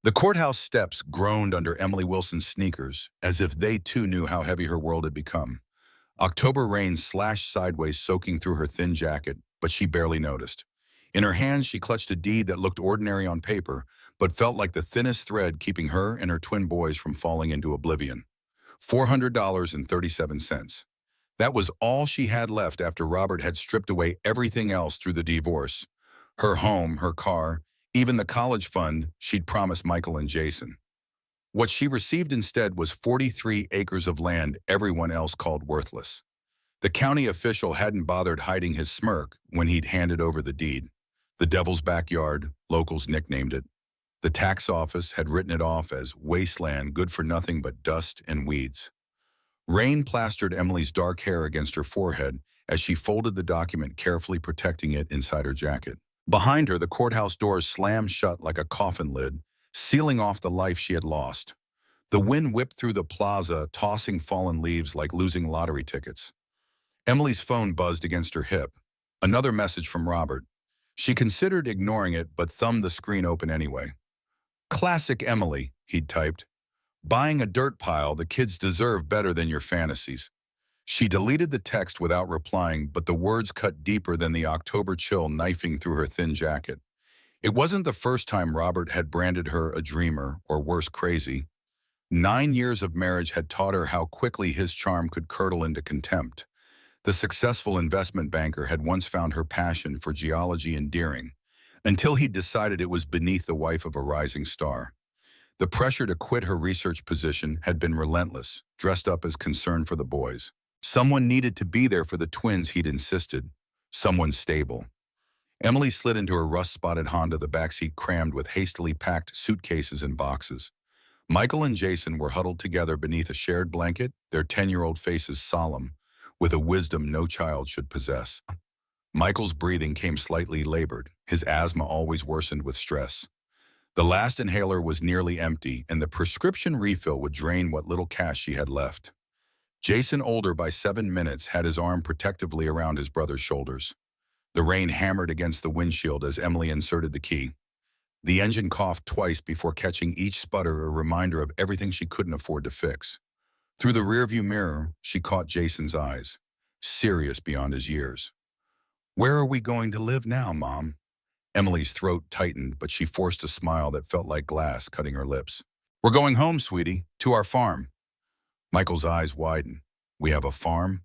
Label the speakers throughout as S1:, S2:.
S1: The courthouse steps groaned under Emily Wilson's sneakers, as if they too knew how heavy her world had become. October rain slashed sideways, soaking through her thin jacket, but she barely noticed. In her hands, she clutched a deed that looked ordinary on paper, but felt like the thinnest thread keeping her and her twin boys from falling into oblivion. $400.37. That was all she had left after Robert had stripped away everything else through the divorce. Her home, her car, even the college fund she'd promised Michael and Jason. What she received instead was 43 acres of land everyone else called worthless. The county official hadn't bothered hiding his smirk when he'd handed over the deed. The Devil's Backyard, locals nicknamed it. The tax office had written it off as wasteland good for nothing but dust and weeds. Rain plastered Emily's dark hair against her forehead as she folded the document, carefully protecting it inside her jacket. Behind her, the courthouse doors slammed shut like a coffin lid, sealing off the life she had lost. The wind whipped through the plaza, tossing fallen leaves like losing lottery tickets. Emily's phone buzzed against her hip. Another message from Robert. She considered ignoring it, but thumbed the screen open anyway. "Classic Emily," he'd typed. "Buying a dirt pile, the kids deserve better than your fantasies." She deleted the text without replying, but the words cut deeper than the October chill knifing through her thin jacket. It wasn't the first time Robert had branded her a dreamer, or worse, crazy. 9 years of marriage had taught her how quickly his charm could curdle into contempt. The successful investment banker had once found her passion for geology endearing, until he decided it was beneath the wife of a rising star. The pressure to quit her research position had been relentless, dressed up as concern for the boys. Someone needed to be there for the twins, he'd insisted. Someone stable. Emily slid into her rust-spotted Honda, the backseat crammed with hastily packed suitcases and boxes. Michael and Jason were huddled together beneath a shared blanket, their 10-year-old faces solemn, with a wisdom no child should possess. Michael's breathing came slightly labored. His asthma always worsened with stress. The last inhaler was nearly empty, and the prescription refill would drain what little cash she had left. Jason, older by 7 minutes, had his arm protectively around his brother's shoulders. The rain hammered against the windshield as Emily inserted the key. The engine coughed twice before catching each sputter, a reminder of everything she couldn't afford to fix. Through the rearview mirror, she caught Jason's eyes, serious beyond his years. "Where are we going to live now, Mom?" Emily's throat tightened, but she forced a smile that felt like glass cutting her lips. "We're going home, sweetie, to our farm." Michael's eyes widened. "We have a farm?"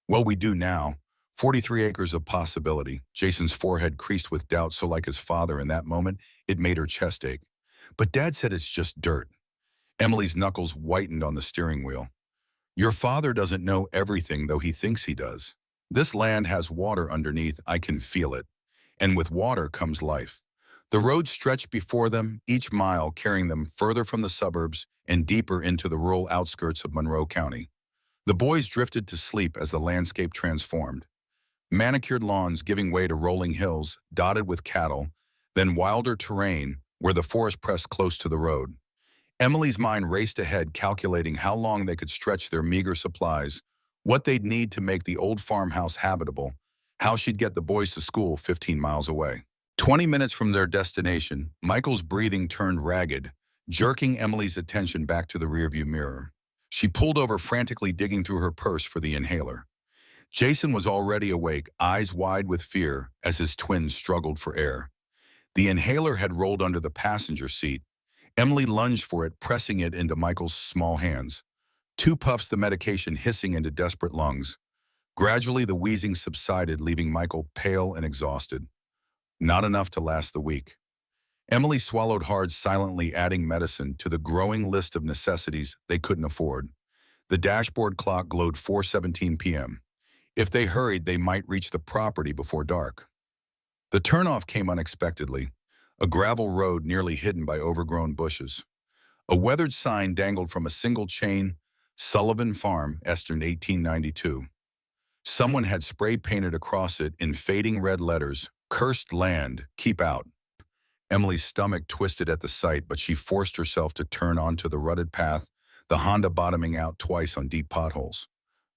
S1: "Well, we do now. 43 acres of possibility." Jason's forehead creased with doubt, so like his father in that moment, it made her chest ache. "But Dad said it's just dirt." Emily's knuckles whitened on the steering wheel. "Your father doesn't know everything, though he thinks he does. This land has water underneath, I can feel it. And with water comes life." The road stretched before them, each mile carrying them further from the suburbs and deeper into the rural outskirts of Monroe County. The boys drifted to sleep as the landscape transformed. Manicured lawns giving way to rolling hills, dotted with cattle, then wilder terrain where the forest pressed close to the road. Emily's mind raced ahead, calculating how long they could stretch their meager supplies, what they'd need to make the old farmhouse habitable, how she'd get the boys to school 15 miles away. 20 minutes from their destination, Michael's breathing turned ragged, jerking Emily's attention back to the rearview mirror. She pulled over, frantically digging through her purse for the inhaler. Jason was already awake, eyes wide with fear as his twins struggled for air. The inhaler had rolled under the passenger seat. Emily lunged for it, pressing it into Michael's small hands. 2 puffs, the medication hissing into desperate lungs. Gradually, the wheezing subsided, leaving Michael pale and exhausted. Not enough to last the week. Emily swallowed hard, silently adding medicine to the growing list of necessities they couldn't afford. The dashboard clock glowed 4:17 p.m. If they hurried, they might reach the property before dark. The turnoff came unexpectedly, a gravel road nearly hidden by overgrown bushes. A weathered sign dangled from a single chain, Sullivan Farm, Eastern 1892. Someone had spray-painted across it in fading red letters, "Cursed land, keep out." Emily's stomach twisted at the sight, but she forced herself to turn onto the rutted path, the Honda bottoming out twice on deep potholes.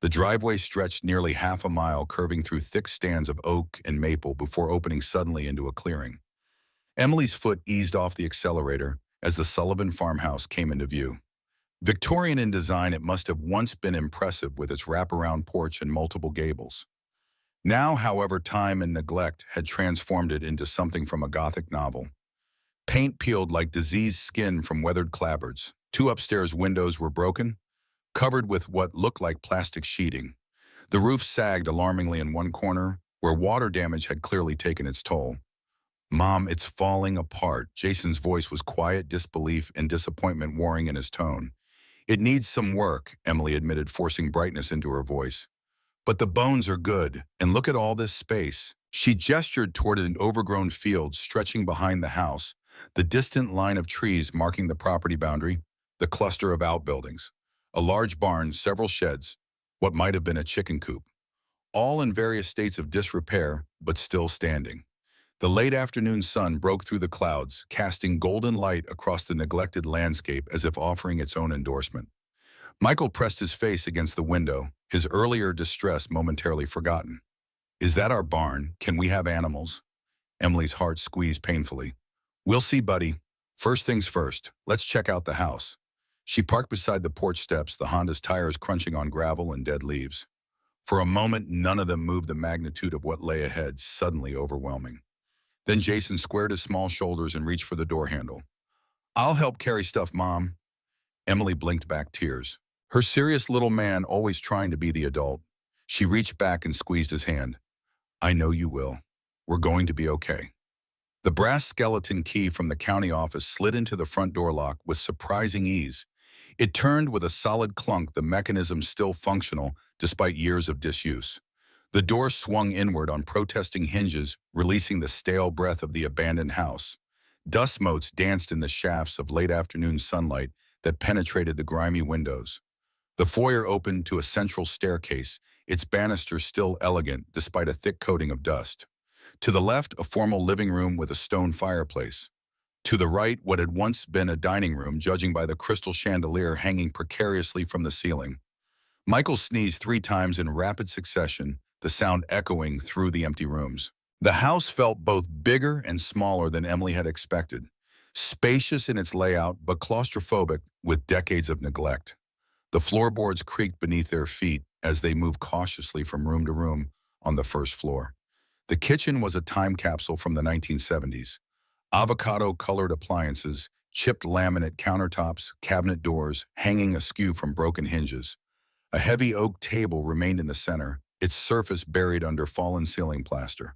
S1: The driveway stretched nearly half a mile, curving through thick stands of oak and maple before opening suddenly into a clearing. Emily's foot eased off the accelerator, as the Sullivan farmhouse came into view. Victorian in design, it must have once been impressive with its wraparound porch and multiple gables. Now, however, time and neglect had transformed it into something from a Gothic novel. Paint peeled like diseased skin from weathered clapboards. Two upstairs windows were broken, covered with what looked like plastic sheeting. The roof sagged alarmingly in one corner, where water damage had clearly taken its toll. "Mom, it's falling apart." Jason's voice was quiet disbelief and disappointment warring in his tone. "It needs some work," Emily admitted, forcing brightness into her voice. "But the bones are good, and look at all this space." She gestured toward an overgrown field stretching behind the house, the distant line of trees marking the property boundary, the cluster of outbuildings, a large barn, several sheds, what might have been a chicken coop, all in various states of disrepair, but still standing. The late afternoon sun broke through the clouds, casting golden light across the neglected landscape as if offering its own endorsement. Michael pressed his face against the window, his earlier distress momentarily forgotten. "Is that our barn? Can we have animals?" Emily's heart squeezed painfully. "We'll see, buddy. First things first, let's check out the house." She parked beside the porch steps, the Honda's tires crunching on gravel and dead leaves. For a moment, none of them moved, the magnitude of what lay ahead suddenly overwhelming. Then Jason squared his small shoulders and reached for the door handle. "I'll help carry stuff, Mom." Emily blinked back tears. Her serious little man always trying to be the adult. She reached back and squeezed his hand. "I know you will. We're going to be okay." The brass skeleton key from the county office slid into the front door lock with surprising ease. It turned with a solid clunk, the mechanism still functional despite years of disuse. The door swung inward on protesting hinges, releasing the stale breath of the abandoned house. Dust motes danced in the shafts of late afternoon sunlight that penetrated the grimy windows. The foyer opened to a central staircase, its banisters still elegant despite a thick coating of dust. To the left, a formal living room with a stone fireplace. To the right, what had once been a dining room, judging by the crystal chandelier hanging precariously from the ceiling. Michael sneezed 3 times in rapid succession, the sound echoing through the empty rooms. The house felt both bigger and smaller than Emily had expected. Spacious in its layout, but claustrophobic with decades of neglect. The floorboards creaked beneath their feet as they moved cautiously from room to room on the first floor. The kitchen was a time capsule from the 1970s. Avocado-colored appliances, chipped laminate countertops, cabinet doors hanging askew from broken hinges. A heavy oak table remained in the center, its surface buried under fallen ceiling plaster.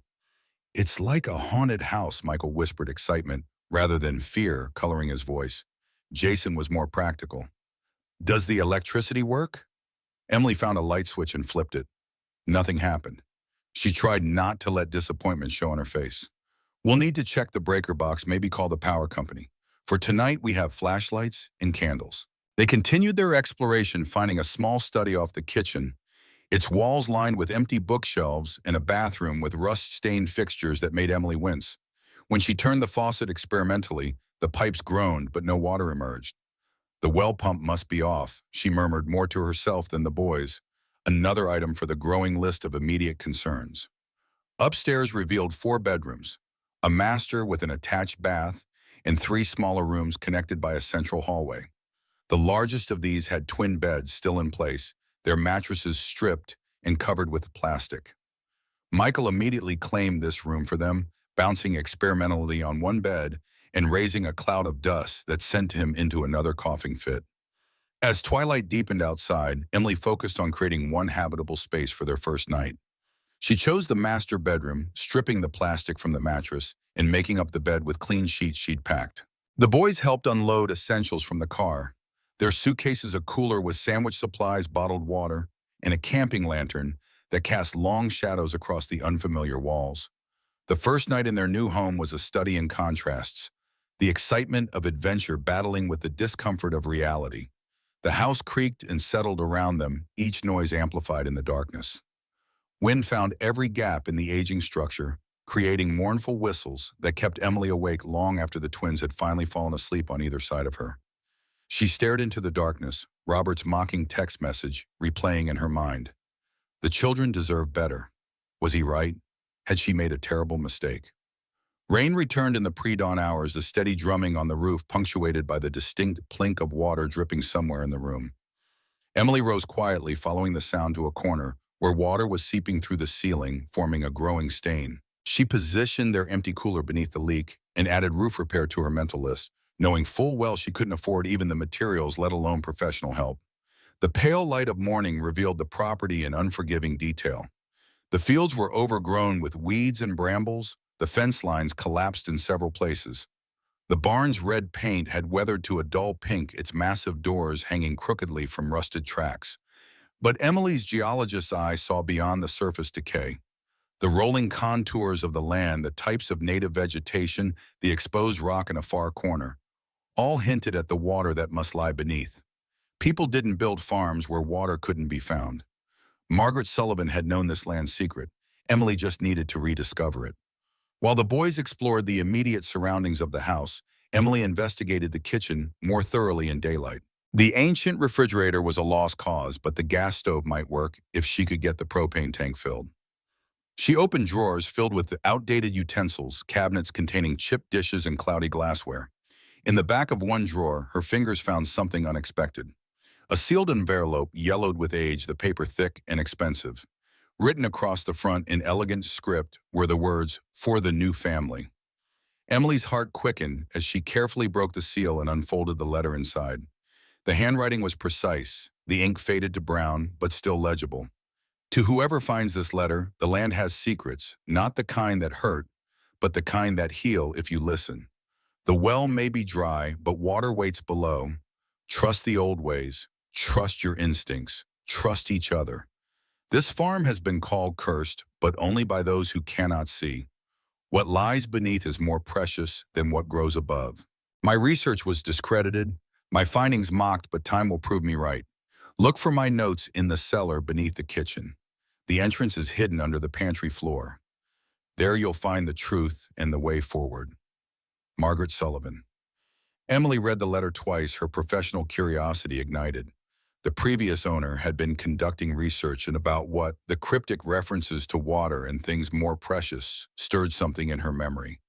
S1: "It's like a haunted house," Michael whispered, excitement rather than fear coloring his voice. Jason was more practical. "Does the electricity work?" Emily found a light switch and flipped it. Nothing happened. She tried not to let disappointment show on her face. "We'll need to check the breaker box, maybe call the power company. For tonight, we have flashlights and candles." They continued their exploration, finding a small study off the kitchen, its walls lined with empty bookshelves and a bathroom with rust-stained fixtures that made Emily wince. When she turned the faucet experimentally, the pipes groaned, but no water emerged. "The well pump must be off," she murmured, more to herself than the boys. Another item for the growing list of immediate concerns. Upstairs revealed 4 bedrooms, a master with an attached bath, and 3 smaller rooms connected by a central hallway. The largest of these had twin beds still in place, their mattresses stripped and covered with plastic. Michael immediately claimed this room for them, bouncing experimentally on one bed and raising a cloud of dust that sent him into another coughing fit. As twilight deepened outside, Emily focused on creating one habitable space for their first night. She chose the master bedroom, stripping the plastic from the mattress and making up the bed with clean sheets she'd packed. The boys helped unload essentials from the car. Their suitcases, a cooler with sandwich supplies, bottled water, and a camping lantern that cast long shadows across the unfamiliar walls. The first night in their new home was a study in contrasts, the excitement of adventure battling with the discomfort of reality. The house creaked and settled around them, each noise amplified in the darkness. Wind found every gap in the aging structure, creating mournful whistles that kept Emily awake long after the twins had finally fallen asleep on either side of her. She stared into the darkness, Robert's mocking text message replaying in her mind. The children deserve better. Was he right? Had she made a terrible mistake? Rain returned in the pre-dawn hours, a steady drumming on the roof punctuated by the distinct plink of water dripping somewhere in the room. Emily rose quietly, following the sound to a corner, where water was seeping through the ceiling, forming a growing stain. She positioned their empty cooler beneath the leak and added roof repair to her mental list, knowing full well she couldn't afford even the materials, let alone professional help. The pale light of morning revealed the property in unforgiving detail. The fields were overgrown with weeds and brambles, the fence lines collapsed in several places. The barn's red paint had weathered to a dull pink, its massive doors hanging crookedly from rusted tracks. But Emily's geologist's eye saw beyond the surface decay. The rolling contours of the land, the types of native vegetation, the exposed rock in a far corner, all hinted at the water that must lie beneath. People didn't build farms where water couldn't be found. Margaret Sullivan had known this land's secret. Emily just needed to rediscover it. While the boys explored the immediate surroundings of the house, Emily investigated the kitchen more thoroughly in daylight. The ancient refrigerator was a lost cause, but the gas stove might work if she could get the propane tank filled. She opened drawers filled with outdated utensils, cabinets containing chipped dishes and cloudy glassware. In the back of one drawer, her fingers found something unexpected. A sealed envelope, yellowed with age, the paper thick and expensive. Written across the front in elegant script were the words, "For the new family." Emily's heart quickened as she carefully broke the seal and unfolded the letter inside. The handwriting was precise, the ink faded to brown, but still legible. To whoever finds this letter, the land has secrets, not the kind that hurt, but the kind that heal if you listen. The well may be dry, but water waits below. Trust the old ways, trust your instincts, trust each other. This farm has been called cursed, but only by those who cannot see. What lies beneath is more precious than what grows above. My research was discredited, my findings mocked, but time will prove me right. Look for my notes in the cellar beneath the kitchen. The entrance is hidden under the pantry floor. There you'll find the truth and the way forward. Margaret Sullivan. Emily read the letter twice, her professional curiosity ignited. The previous owner had been conducting research and about what the cryptic references to water and things more precious stirred something in her memory.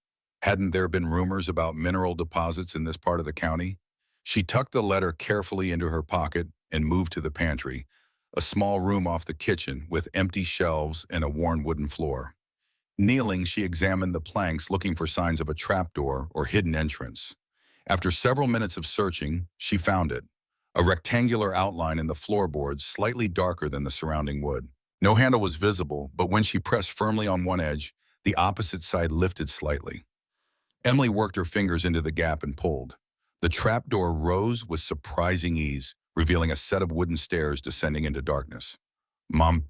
S1: Hadn't there been rumors about mineral deposits in this part of the county? She tucked the letter carefully into her pocket and moved to the pantry, a small room off the kitchen with empty shelves and a worn wooden floor. Kneeling, she examined the planks, looking for signs of a trapdoor or hidden entrance. After several minutes of searching, she found it. A rectangular outline in the floorboards, slightly darker than the surrounding wood. No handle was visible, but when she pressed firmly on one edge, the opposite side lifted slightly. Emily worked her fingers into the gap and pulled. The trapdoor rose with surprising ease, revealing a set of wooden stairs descending into darkness. "Mom,"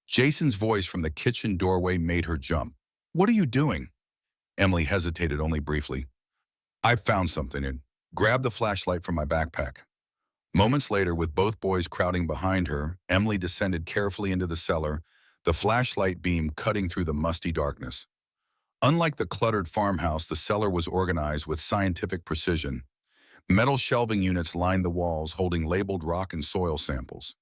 S1: Jason's voice from the kitchen doorway made her jump. "What are you doing?" Emily hesitated only briefly. "I've found something and grabbed the flashlight from my backpack." Moments later, with both boys crowding behind her, Emily descended carefully into the cellar, the flashlight beam cutting through the musty darkness. Unlike the cluttered farmhouse, the cellar was organized with scientific precision. Metal shelving units lined the walls, holding labeled rock and soil samples.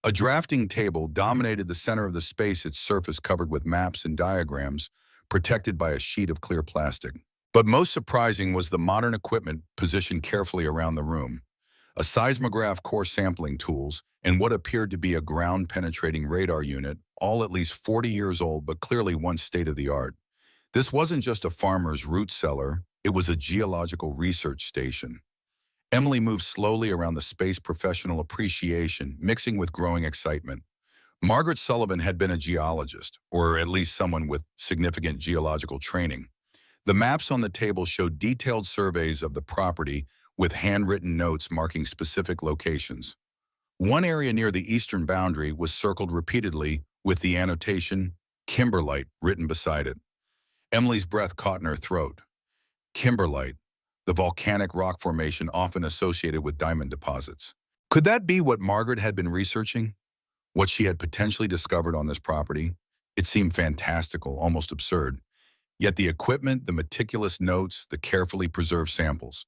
S1: A drafting table dominated the center of the space, its surface covered with maps and diagrams, protected by a sheet of clear plastic. But most surprising was the modern equipment positioned carefully around the room. A seismograph, core sampling tools, and what appeared to be a ground-penetrating radar unit, all at least 40 years old but clearly once state-of-the-art. This wasn't just a farmer's root cellar, it was a geological research station. Emily moved slowly around the space, professional appreciation mixing with growing excitement. Margaret Sullivan had been a geologist, or at least someone with significant geological training. The maps on the table showed detailed surveys of the property with handwritten notes marking specific locations. One area near the eastern boundary was circled repeatedly with the annotation, "Kimberlite," written beside it. Emily's breath caught in her throat. Kimberlite, the volcanic rock formation often associated with diamond deposits. Could that be what Margaret had been researching? What she had potentially discovered on this property? It seemed fantastical, almost absurd. Yet the equipment, the meticulous notes, the carefully preserved samples,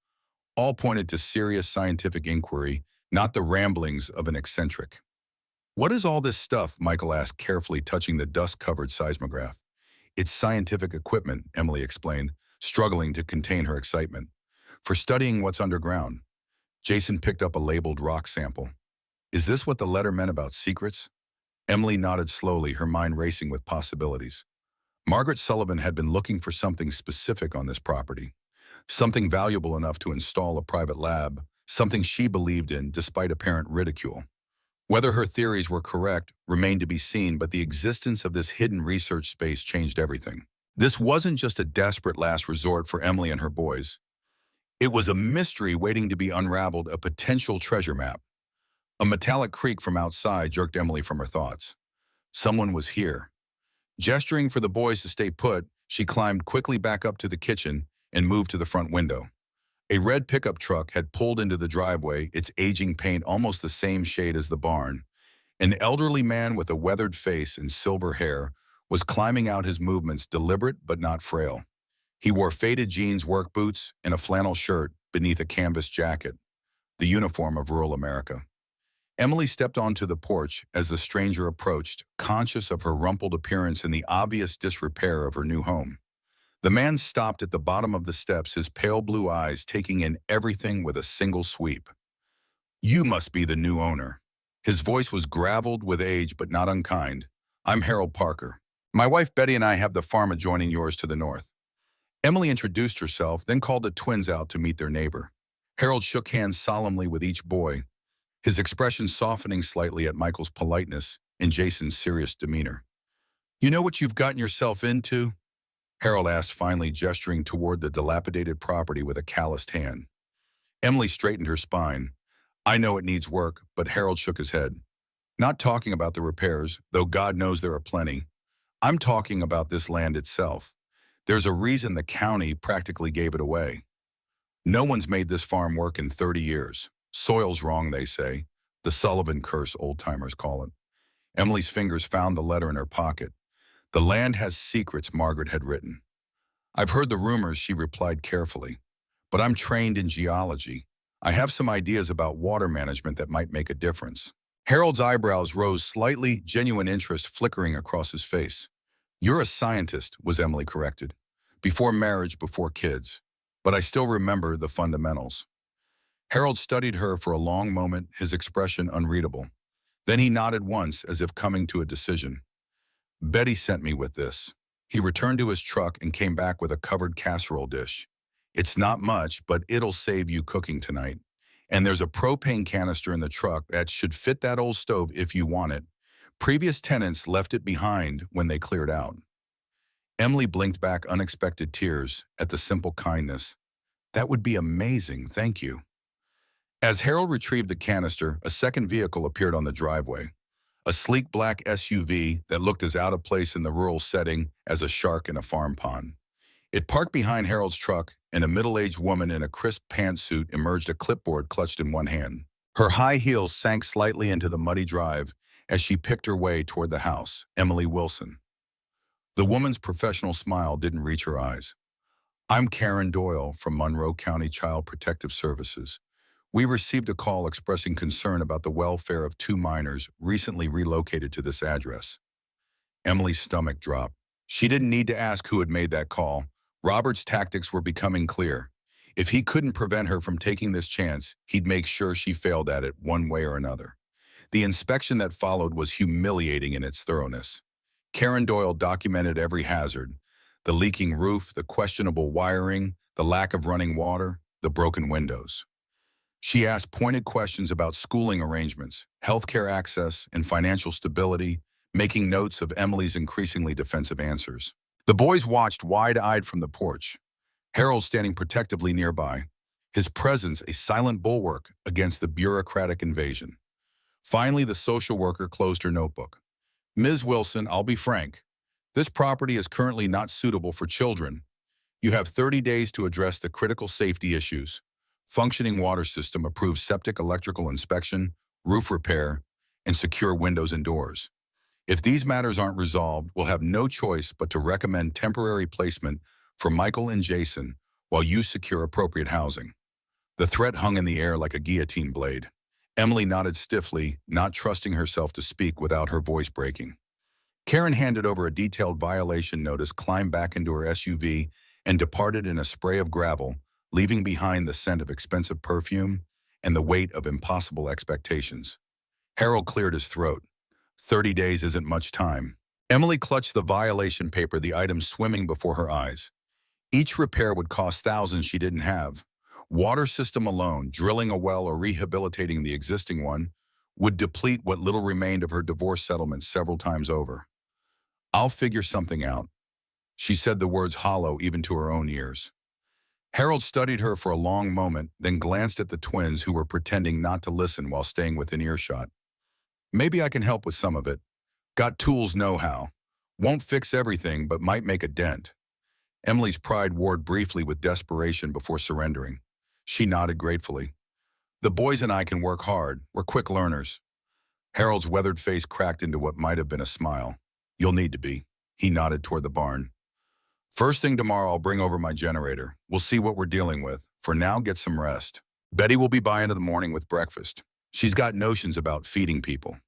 S1: all pointed to serious scientific inquiry, not the ramblings of an eccentric. "What is all this stuff?" Michael asked, carefully touching the dust-covered seismograph. It's scientific equipment, Emily explained, struggling to contain her excitement. For studying what's underground. Jason picked up a labeled rock sample. Is this what the letter meant about secrets? Emily nodded slowly, her mind racing with possibilities. Margaret Sullivan had been looking for something specific on this property, something valuable enough to install a private lab, something she believed in despite apparent ridicule. Whether her theories were correct remained to be seen, but the existence of this hidden research space changed everything. This wasn't just a desperate last resort for Emily and her boys. It was a mystery waiting to be unraveled, a potential treasure map. A metallic creak from outside jerked Emily from her thoughts. Someone was here. Gesturing for the boys to stay put, she climbed quickly back up to the kitchen and moved to the front window. A red pickup truck had pulled into the driveway, its aging paint almost the same shade as the barn. An elderly man with a weathered face and silver hair was climbing out, his movements deliberate but not frail. He wore faded jeans, work boots, and a flannel shirt beneath a canvas jacket, the uniform of rural America. Emily stepped onto the porch as the stranger approached, conscious of her rumpled appearance and the obvious disrepair of her new home. The man stopped at the bottom of the steps, his pale blue eyes taking in everything with a single sweep. You must be the new owner. His voice was graveled with age but not unkind. I'm Harold Parker. My wife Betty and I have the farm adjoining yours to the north. Emily introduced herself, then called the twins out to meet their neighbor. Harold shook hands solemnly with each boy, his expression softening slightly at Michael's politeness and Jason's serious demeanor. You know what you've gotten yourself into? Harold asked finally, gesturing toward the dilapidated property with a calloused hand. Emily straightened her spine. I know it needs work, but Harold shook his head. Not talking about the repairs, though God knows there are plenty. I'm talking about this land itself. There's a reason the county practically gave it away. No one's made this farm work in 30 years. Soil's wrong, they say. The Sullivan curse, old-timers call it. Emily's fingers found the letter in her pocket. The land has secrets, Margaret had written. I've heard the rumors, she replied carefully. But I'm trained in geology. I have some ideas about water management that might make a difference. Harold's eyebrows rose slightly, genuine interest flickering across his face. You're a scientist, was Emily corrected. Before marriage, before kids. But I still remember the fundamentals. Harold studied her for a long moment, his expression unreadable. Then he nodded once, as if coming to a decision. Betty sent me with this. He returned to his truck and came back with a covered casserole dish. It's not much, but it'll save you cooking tonight. And there's a propane canister in the truck that should fit that old stove if you want it. Previous tenants left it behind when they cleared out. Emily blinked back unexpected tears at the simple kindness. That would be amazing, thank you. As Harold retrieved the canister, a second vehicle appeared on the driveway. A sleek black SUV that looked as out of place in the rural setting as a shark in a farm pond. It parked behind Harold's truck, and a middle-aged woman in a crisp pantsuit emerged, a clipboard clutched in one hand. Her high heels sank slightly into the muddy drive as she picked her way toward the house. Emily Wilson. The woman's professional smile didn't reach her eyes. I'm Karen Doyle from Monroe County Child Protective Services. We received a call expressing concern about the welfare of 2 minors recently relocated to this address. Emily's stomach dropped. She didn't need to ask who had made that call. Robert's tactics were becoming clear. If he couldn't prevent her from taking this chance, he'd make sure she failed at it one way or another. The inspection that followed was humiliating in its thoroughness. Karen Doyle documented every hazard: the leaking roof, the questionable wiring, the lack of running water, the broken windows. She asked pointed questions about schooling arrangements, healthcare access, and financial stability, making notes of Emily's increasingly defensive answers. The boys watched wide-eyed from the porch, Harold standing protectively nearby, his presence a silent bulwark against the bureaucratic invasion. Finally, the social worker closed her notebook. Ms. Wilson, I'll be frank. This property is currently not suitable for children. You have 30 days to address the critical safety issues. Functioning water system, approved septic electrical inspection, roof repair, and secure windows and doors. If these matters aren't resolved, we'll have no choice but to recommend temporary placement for Michael and Jason while you secure appropriate housing. The threat hung in the air like a guillotine blade. Emily nodded stiffly, not trusting herself to speak without her voice breaking. Karen handed over a detailed violation notice, climbed back into her SUV, and departed in a spray of gravel, leaving behind the scent of expensive perfume and the weight of impossible expectations. Harold cleared his throat. 30 days isn't much time. Emily clutched the violation paper, the items swimming before her eyes. Each repair would cost thousands she didn't have. Water system alone, drilling a well or rehabilitating the existing one, would deplete what little remained of her divorce settlement several times over. "I'll figure something out." She said the words hollow even to her own ears. Harold studied her for a long moment, then glanced at the twins who were pretending not to listen while staying within earshot. "Maybe I can help with some of it. Got tools, know-how. Won't fix everything, but might make a dent." Emily's pride warred briefly with desperation before surrendering. She nodded gratefully. "The boys and I can work hard. We're quick learners." Harold's weathered face cracked into what might have been a smile. "You'll need to be." He nodded toward the barn. "First thing tomorrow, I'll bring over my generator. We'll see what we're dealing with. For now, get some rest. Betty will be by in the morning with breakfast. She's got notions about feeding people."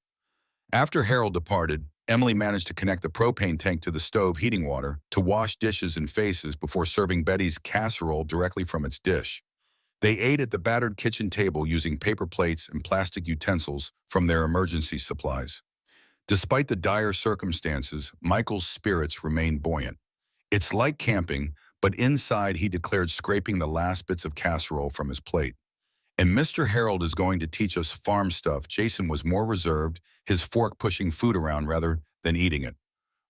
S1: After Harold departed, Emily managed to connect the propane tank to the stove heating water to wash dishes and faces before serving Betty's casserole directly from its dish. They ate at the battered kitchen table using paper plates and plastic utensils from their emergency supplies. Despite the dire circumstances, Michael's spirits remained buoyant. "It's like camping, but inside," he declared, scraping the last bits of casserole from his plate. "And Mr. Harold is going to teach us farm stuff." Jason was more reserved, his fork pushing food around rather than eating it.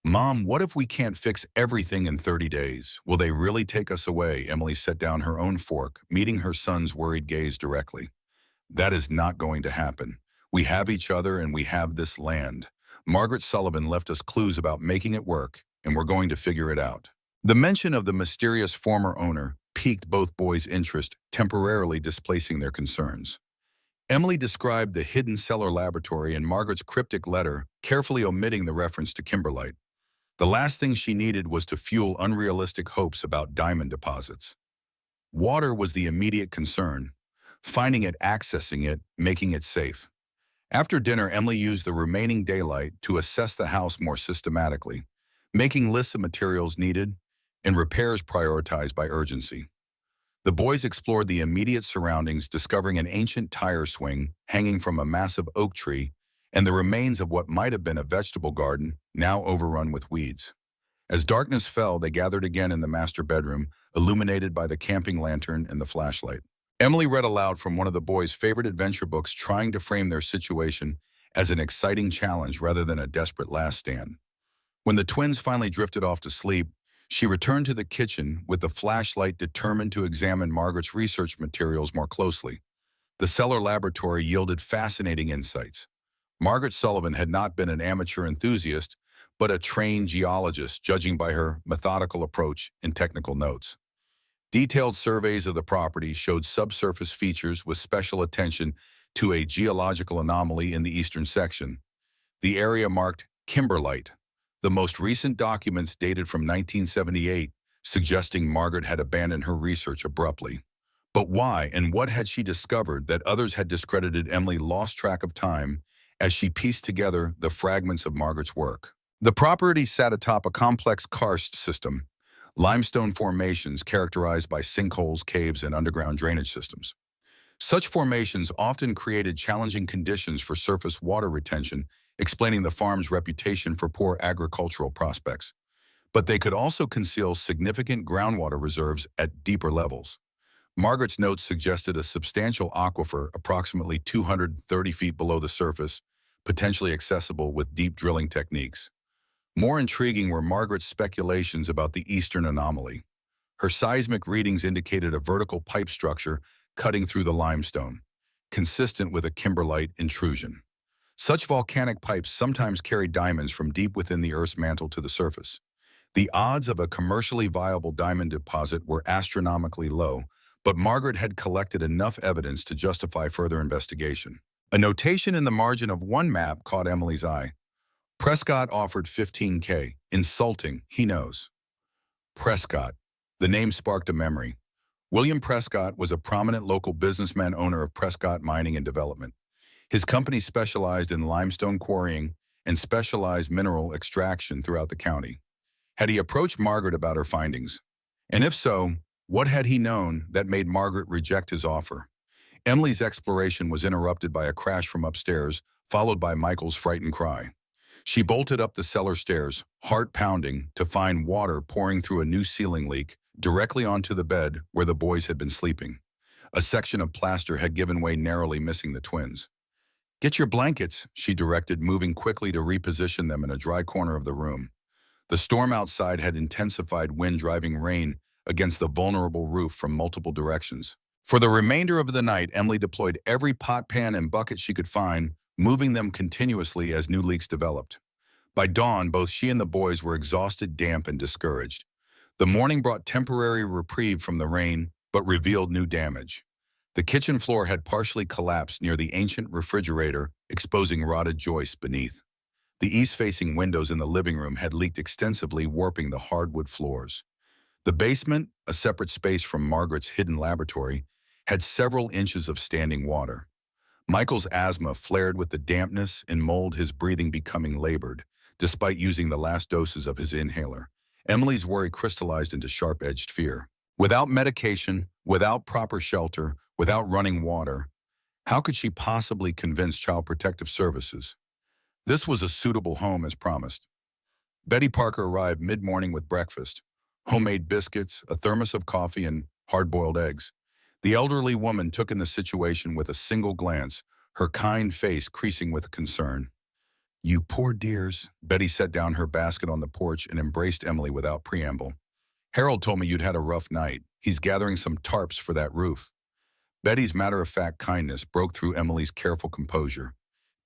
S1: "Mom, what if we can't fix everything in 30 days? Will they really take us away?" Emily set down her own fork, meeting her son's worried gaze directly. "That is not going to happen. We have each other and we have this land. Margaret Sullivan left us clues about making it work, and we're going to figure it out." The mention of the mysterious former owner piqued both boys' interest, temporarily displacing their concerns. Emily described the hidden cellar laboratory and Margaret's cryptic letter, carefully omitting the reference to kimberlite. The last thing she needed was to fuel unrealistic hopes about diamond deposits. Water was the immediate concern. Finding it, accessing it, making it safe. After dinner, Emily used the remaining daylight to assess the house more systematically, making lists of materials needed and repairs prioritized by urgency. The boys explored the immediate surroundings, discovering an ancient tire swing hanging from a massive oak tree and the remains of what might have been a vegetable garden, now overrun with weeds. As darkness fell, they gathered again in the master bedroom, illuminated by the camping lantern and the flashlight. Emily read aloud from one of the boys' favorite adventure books, trying to frame their situation as an exciting challenge rather than a desperate last stand. When the twins finally drifted off to sleep, she returned to the kitchen with the flashlight, determined to examine Margaret's research materials more closely. The cellar laboratory yielded fascinating insights. Margaret Sullivan had not been an amateur enthusiast, but a trained geologist, judging by her methodical approach and technical notes. Detailed surveys of the property showed subsurface features with special attention to a geological anomaly in the eastern section. The area marked kimberlite. The most recent documents dated from 1978, suggesting Margaret had abandoned her research abruptly. But why and what had she discovered that others had discredited? Emily lost track of time as she pieced together the fragments of Margaret's work. The property sat atop a complex karst system, limestone formations characterized by sinkholes, caves, and underground drainage systems. Such formations often created challenging conditions for surface water retention, explaining the farm's reputation for poor agricultural prospects. But they could also conceal significant groundwater reserves at deeper levels. Margaret's notes suggested a substantial aquifer approximately 230 feet below the surface, potentially accessible with deep drilling techniques. More intriguing were Margaret's speculations about the eastern anomaly. Her seismic readings indicated a vertical pipe structure cutting through the limestone, consistent with a kimberlite intrusion. Such volcanic pipes sometimes carry diamonds from deep within the Earth's mantle to the surface. The odds of a commercially viable diamond deposit were astronomically low, but Margaret had collected enough evidence to justify further investigation. A notation in the margin of one map caught Emily's eye. Prescott offered $15K. Insulting, he knows. Prescott. The name sparked a memory. William Prescott was a prominent local businessman, owner of Prescott Mining and Development. His company specialized in limestone quarrying and specialized mineral extraction throughout the county. Had he approached Margaret about her findings? And if so, what had he known that made Margaret reject his offer? Emily's exploration was interrupted by a crash from upstairs, followed by Michael's frightened cry. She bolted up the cellar stairs, heart pounding, to find water pouring through a new ceiling leak directly onto the bed where the boys had been sleeping. A section of plaster had given way, narrowly missing the twins. "Get your blankets," she directed, moving quickly to reposition them in a dry corner of the room. The storm outside had intensified, wind driving rain against the vulnerable roof from multiple directions. For the remainder of the night, Emily deployed every pot, pan, and bucket she could find, moving them continuously as new leaks developed. By dawn, both she and the boys were exhausted, damp, and discouraged. The morning brought temporary reprieve from the rain, but revealed new damage. The kitchen floor had partially collapsed near the ancient refrigerator, exposing rotted joists beneath. The east-facing windows in the living room had leaked extensively, warping the hardwood floors. The basement, a separate space from Margaret's hidden laboratory, had several inches of standing water. Michael's asthma flared with the dampness and mold, his breathing becoming labored, despite using the last doses of his inhaler. Emily's worry crystallized into sharp-edged fear. Without medication, without proper shelter, without running water, how could she possibly convince Child Protective Services? This was a suitable home as promised. Betty Parker arrived mid-morning with breakfast, homemade biscuits, a thermos of coffee, and hard-boiled eggs. The elderly woman took in the situation with a single glance, her kind face creasing with concern. "You poor dears." Betty set down her basket on the porch and embraced Emily without preamble. "Harold told me you'd had a rough night. He's gathering some tarps for that roof." Betty's matter-of-fact kindness broke through Emily's careful composure.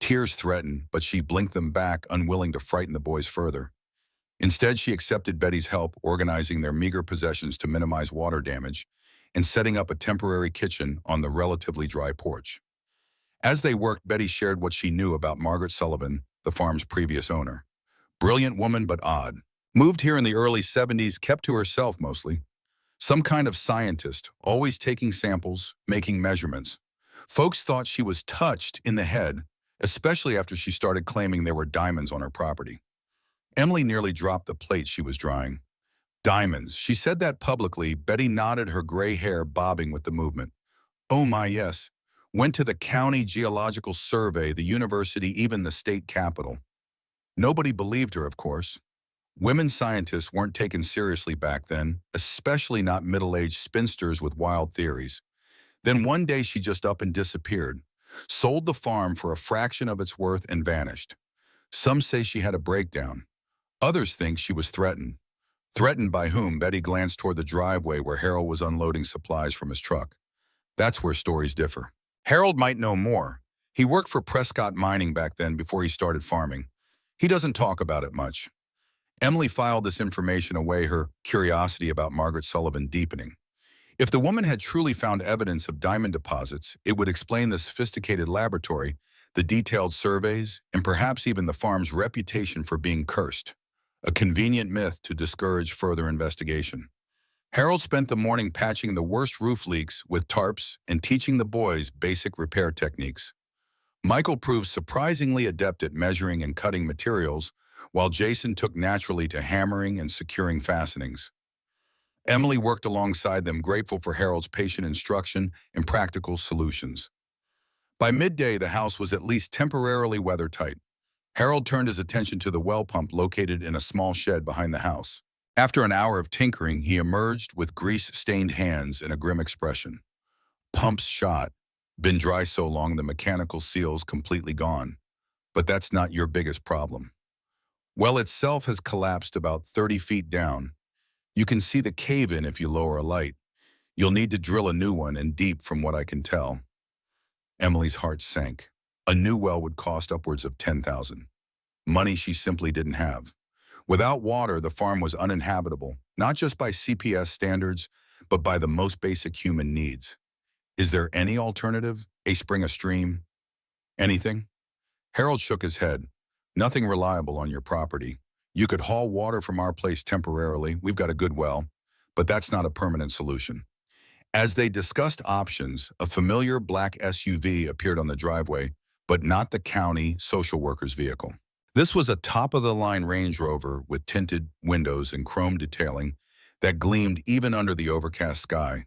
S1: Tears threatened, but she blinked them back, unwilling to frighten the boys further. Instead, she accepted Betty's help, organizing their meager possessions to minimize water damage and setting up a temporary kitchen on the relatively dry porch. As they worked, Betty shared what she knew about Margaret Sullivan, the farm's previous owner. Brilliant woman, but odd. Moved here in the early 70s, kept to herself mostly. Some kind of scientist, always taking samples, making measurements. Folks thought she was touched in the head, especially after she started claiming there were diamonds on her property. Emily nearly dropped the plate she was drying. Diamonds. She said that publicly. Betty nodded, her gray hair bobbing with the movement. "Oh my, yes. Went to the county geological survey, the university, even the state capitol." Nobody believed her, of course. Women scientists weren't taken seriously back then, especially not middle-aged spinsters with wild theories. Then one day she just up and disappeared, sold the farm for a fraction of its worth, and vanished. Some say she had a breakdown. Others think she was threatened. Threatened by whom? Betty glanced toward the driveway where Harold was unloading supplies from his truck. That's where stories differ. Harold might know more. He worked for Prescott Mining back then before he started farming. He doesn't talk about it much. Emily filed this information away, her curiosity about Margaret Sullivan deepening. If the woman had truly found evidence of diamond deposits, it would explain the sophisticated laboratory, the detailed surveys, and perhaps even the farm's reputation for being cursed. A convenient myth to discourage further investigation. Harold spent the morning patching the worst roof leaks with tarps and teaching the boys basic repair techniques. Michael proved surprisingly adept at measuring and cutting materials, while Jason took naturally to hammering and securing fastenings. Emily worked alongside them, grateful for Harold's patient instruction and practical solutions. By midday, the house was at least temporarily weather-tight. Harold turned his attention to the well pump located in a small shed behind the house. After an hour of tinkering, he emerged with grease-stained hands and a grim expression. "Pump's shot. Been dry so long the mechanical seal's completely gone. But that's not your biggest problem. Well itself has collapsed about 30 feet down. You can see the cave-in if you lower a light. You'll need to drill a new one, and deep from what I can tell." Emily's heart sank. A new well would cost upwards of $10,000. Money she simply didn't have. Without water, the farm was uninhabitable, not just by CPS standards, but by the most basic human needs. Is there any alternative? A spring, a stream? Anything? Harold shook his head. "Nothing reliable on your property. You could haul water from our place temporarily. We've got a good well, but that's not a permanent solution." As they discussed options, a familiar black SUV appeared on the driveway, but not the county social worker's vehicle. This was a top-of-the-line Range Rover with tinted windows and chrome detailing that gleamed even under the overcast sky.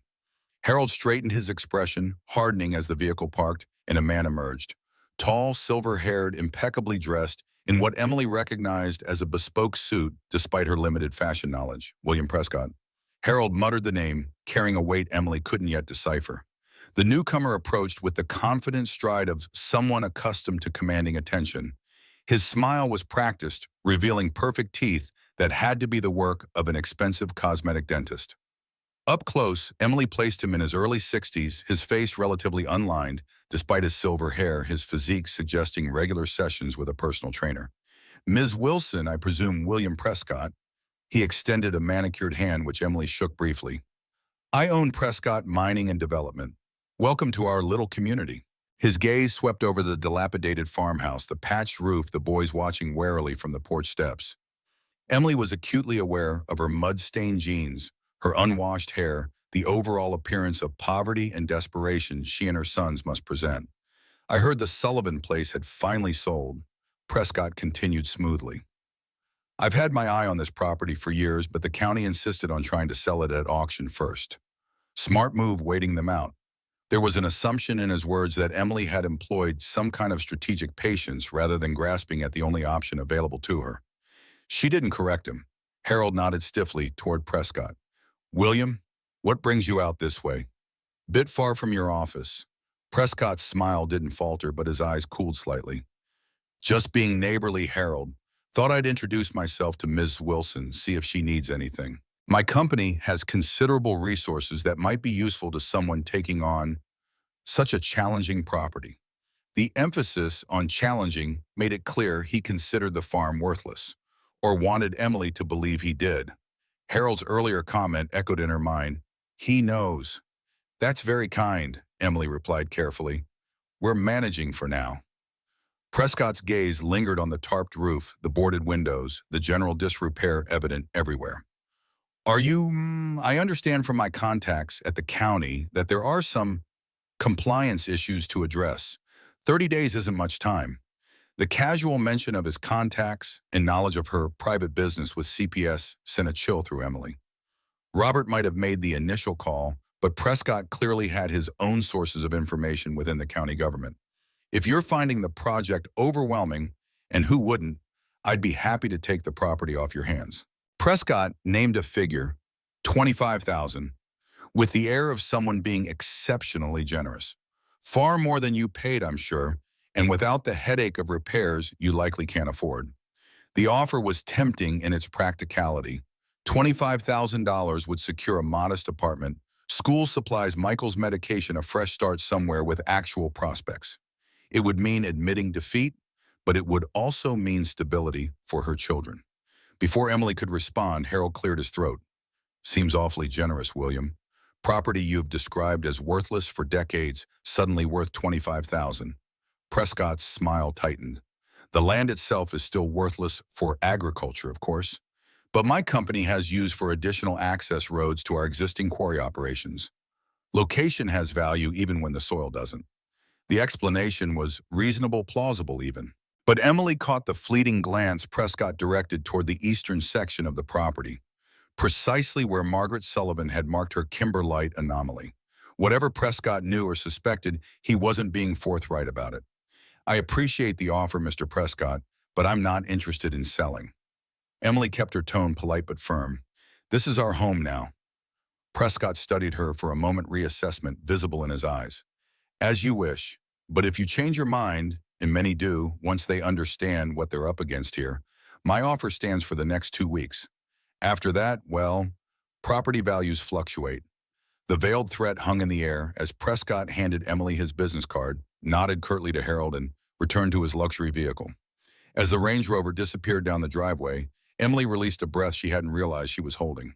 S1: Harold straightened his expression, hardening as the vehicle parked, and a man emerged. Tall, silver-haired, impeccably dressed, in what Emily recognized as a bespoke suit despite her limited fashion knowledge. William Prescott. Harold muttered the name, carrying a weight Emily couldn't yet decipher. The newcomer approached with the confident stride of someone accustomed to commanding attention. His smile was practiced, revealing perfect teeth that had to be the work of an expensive cosmetic dentist. Up close, Emily placed him in his early 60s, his face relatively unlined, despite his silver hair, his physique suggesting regular sessions with a personal trainer. Ms. Wilson, I presume William Prescott. He extended a manicured hand, which Emily shook briefly. I own Prescott Mining and Development. Welcome to our little community. His gaze swept over the dilapidated farmhouse, the patched roof, the boys watching warily from the porch steps. Emily was acutely aware of her mud-stained jeans, her unwashed hair, the overall appearance of poverty and desperation she and her sons must present. I heard the Sullivan place had finally sold. Prescott continued smoothly. I've had my eye on this property for years, but the county insisted on trying to sell it at auction first. Smart move waiting them out. There was an assumption in his words that Emily had employed some kind of strategic patience rather than grasping at the only option available to her. She didn't correct him. Harold nodded stiffly toward Prescott. William, what brings you out this way? Bit far from your office. Prescott's smile didn't falter, but his eyes cooled slightly. Just being neighborly, Harold. Thought I'd introduce myself to Ms. Wilson, see if she needs anything. My company has considerable resources that might be useful to someone taking on such a challenging property. The emphasis on challenging made it clear he considered the farm worthless, or wanted Emily to believe he did. Harold's earlier comment echoed in her mind. He knows. That's very kind, Emily replied carefully. We're managing for now. Prescott's gaze lingered on the tarped roof, the boarded windows, the general disrepair evident everywhere. I understand from my contacts at the county that there are some compliance issues to address. 30 days isn't much time. The casual mention of his contacts and knowledge of her private business with CPS sent a chill through Emily. Robert might have made the initial call, but Prescott clearly had his own sources of information within the county government. If you're finding the project overwhelming, and who wouldn't, I'd be happy to take the property off your hands. Prescott named a figure, $25,000, with the air of someone being exceptionally generous. Far more than you paid, I'm sure, and without the headache of repairs you likely can't afford. The offer was tempting in its practicality. $25,000 would secure a modest apartment, school supplies, Michael's medication, a fresh start somewhere with actual prospects. It would mean admitting defeat, but it would also mean stability for her children. Before Emily could respond, Harold cleared his throat. Seems awfully generous, William. Property you've described as worthless for decades, suddenly worth $25,000. Prescott's smile tightened. The land itself is still worthless for agriculture, of course, but my company has use for additional access roads to our existing quarry operations. Location has value even when the soil doesn't. The explanation was reasonable, plausible even. But Emily caught the fleeting glance Prescott directed toward the eastern section of the property, precisely where Margaret Sullivan had marked her Kimberlite anomaly. Whatever Prescott knew or suspected, he wasn't being forthright about it. I appreciate the offer, Mr. Prescott, but I'm not interested in selling. Emily kept her tone polite but firm. This is our home now. Prescott studied her for a moment, reassessment visible in his eyes. As you wish, but if you change your mind, and many do once they understand what they're up against here, my offer stands for the next 2 weeks. After that, well, property values fluctuate. The veiled threat hung in the air as Prescott handed Emily his business card, nodded curtly to Harold, and returned to his luxury vehicle. As the Range Rover disappeared down the driveway, Emily released a breath she hadn't realized she was holding.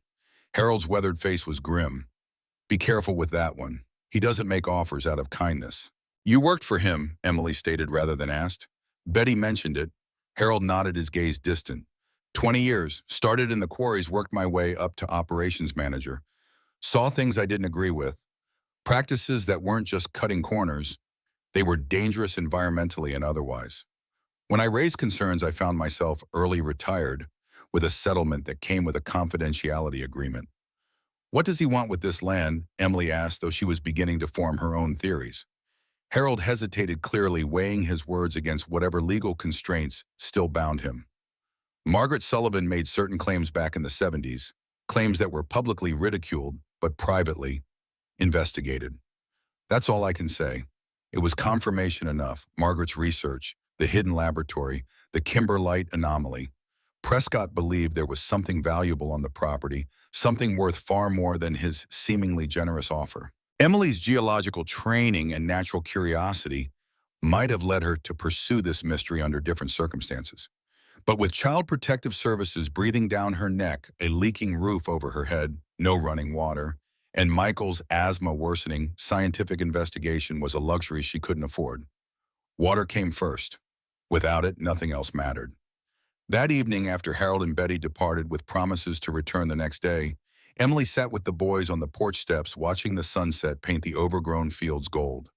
S1: Harold's weathered face was grim. Be careful with that one. He doesn't make offers out of kindness. You worked for him, Emily stated rather than asked. Betty mentioned it. Harold nodded, his gaze distant. 20 years, started in the quarries, worked my way up to operations manager. Saw things I didn't agree with. Practices that weren't just cutting corners, they were dangerous environmentally and otherwise. When I raised concerns, I found myself early retired with a settlement that came with a confidentiality agreement. What does he want with this land? Emily asked, though she was beginning to form her own theories. Harold hesitated, clearly weighing his words against whatever legal constraints still bound him. Margaret Sullivan made certain claims back in the 70s, claims that were publicly ridiculed, but privately investigated. That's all I can say. It was confirmation enough. Margaret's research, the hidden laboratory, the Kimberlite anomaly. Prescott believed there was something valuable on the property, something worth far more than his seemingly generous offer. Emily's geological training and natural curiosity might have led her to pursue this mystery under different circumstances. But with Child Protective Services breathing down her neck, a leaking roof over her head, no running water, and Michael's asthma worsening, scientific investigation was a luxury she couldn't afford. Water came first. Without it, nothing else mattered. That evening, after Harold and Betty departed with promises to return the next day, Emily sat with the boys on the porch steps watching the sunset paint the overgrown fields gold.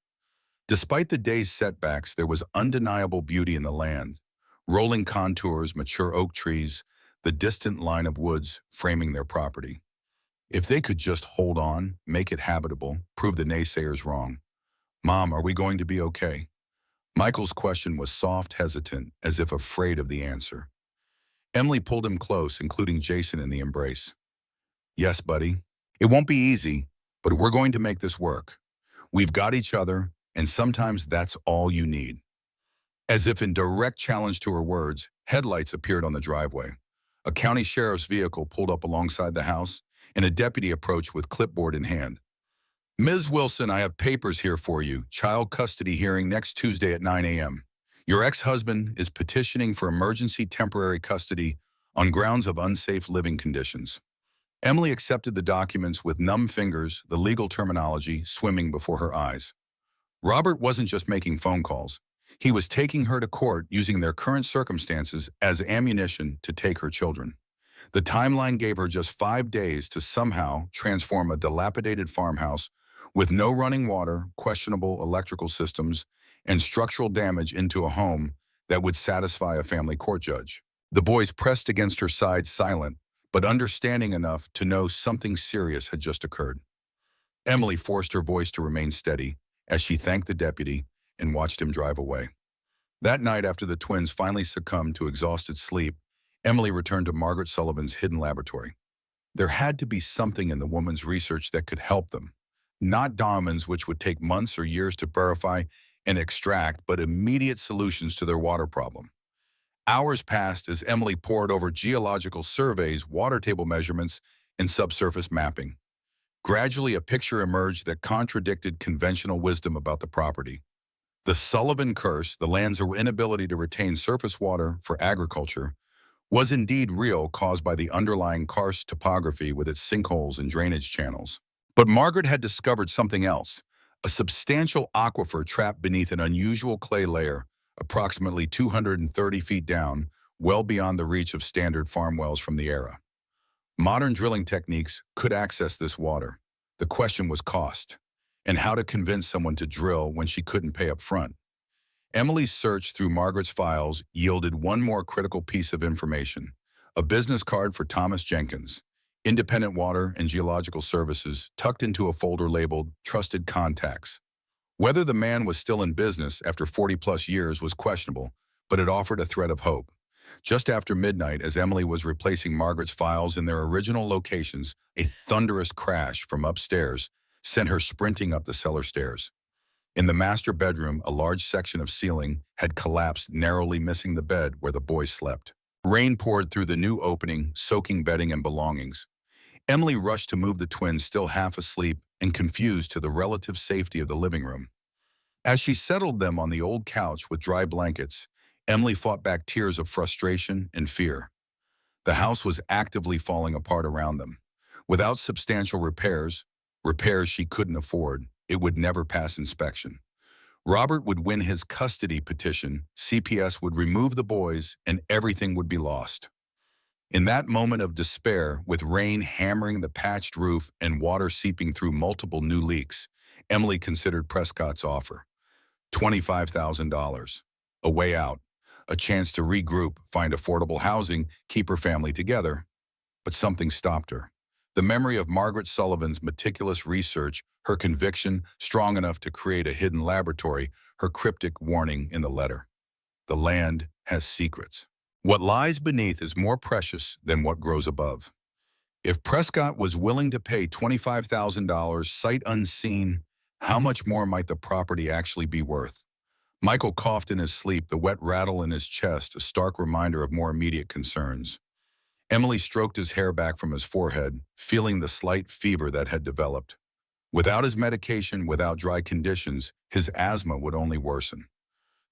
S1: Despite the day's setbacks, there was undeniable beauty in the land. Rolling contours, mature oak trees, the distant line of woods framing their property. If they could just hold on, make it habitable, prove the naysayers wrong. "Mom, are we going to be okay?" Michael's question was soft, hesitant, as if afraid of the answer. Emily pulled him close, including Jason in the embrace. "Yes, buddy. It won't be easy, but we're going to make this work. We've got each other, and sometimes that's all you need." As if in direct challenge to her words, headlights appeared on the driveway. A county sheriff's vehicle pulled up alongside the house, and a deputy approached with clipboard in hand. "Ms. Wilson, I have papers here for you. Child custody hearing next Tuesday at 9 a.m. Your ex-husband is petitioning for emergency temporary custody on grounds of unsafe living conditions." Emily accepted the documents with numb fingers, the legal terminology swimming before her eyes. Robert wasn't just making phone calls. He was taking her to court using their current circumstances as ammunition to take her children. The timeline gave her just 5 days to somehow transform a dilapidated farmhouse with no running water, questionable electrical systems, and structural damage into a home that would satisfy a family court judge. The boys pressed against her side, silent, but understanding enough to know something serious had just occurred. Emily forced her voice to remain steady as she thanked the deputy and watched him drive away. That night, after the twins finally succumbed to exhausted sleep, Emily returned to Margaret Sullivan's hidden laboratory. There had to be something in the woman's research that could help them. Not diamonds, which would take months or years to verify and extract, but immediate solutions to their water problem. Hours passed as Emily pored over geological surveys, water table measurements, and subsurface mapping. Gradually, a picture emerged that contradicted conventional wisdom about the property. The Sullivan curse, the land's inability to retain surface water for agriculture, was indeed real, caused by the underlying karst topography with its sinkholes and drainage channels. But Margaret had discovered something else, a substantial aquifer trapped beneath an unusual clay layer, approximately 230 feet down, well beyond the reach of standard farm wells from the era. Modern drilling techniques could access this water. The question was cost, and how to convince someone to drill when she couldn't pay up front. Emily's search through Margaret's files yielded one more critical piece of information, a business card for Thomas Jenkins, Independent Water and Geological Services, tucked into a folder labeled Trusted Contacts. Whether the man was still in business after 40-plus years was questionable, but it offered a thread of hope. Just after midnight, as Emily was replacing Margaret's files in their original locations, a thunderous crash from upstairs sent her sprinting up the cellar stairs. In the master bedroom, a large section of ceiling had collapsed, narrowly missing the bed where the boys slept. Rain poured through the new opening, soaking bedding and belongings. Emily rushed to move the twins, still half asleep and confused, to the relative safety of the living room. As she settled them on the old couch with dry blankets, Emily fought back tears of frustration and fear. The house was actively falling apart around them. Without substantial repairs she couldn't afford, it would never pass inspection. Robert would win his custody petition, CPS would remove the boys, and everything would be lost. In that moment of despair, with rain hammering the patched roof and water seeping through multiple new leaks, Emily considered Prescott's offer. $25,000. A way out. a chance to regroup, find affordable housing, keep her family together. But something stopped her. The memory of Margaret Sullivan's meticulous research, her conviction strong enough to create a hidden laboratory, her cryptic warning in the letter. The land has secrets. What lies beneath is more precious than what grows above. If Prescott was willing to pay $25,000 sight unseen, how much more might the property actually be worth? Michael coughed in his sleep, the wet rattle in his chest, a stark reminder of more immediate concerns. Emily stroked his hair back from his forehead, feeling the slight fever that had developed. Without his medication, without dry conditions, his asthma would only worsen.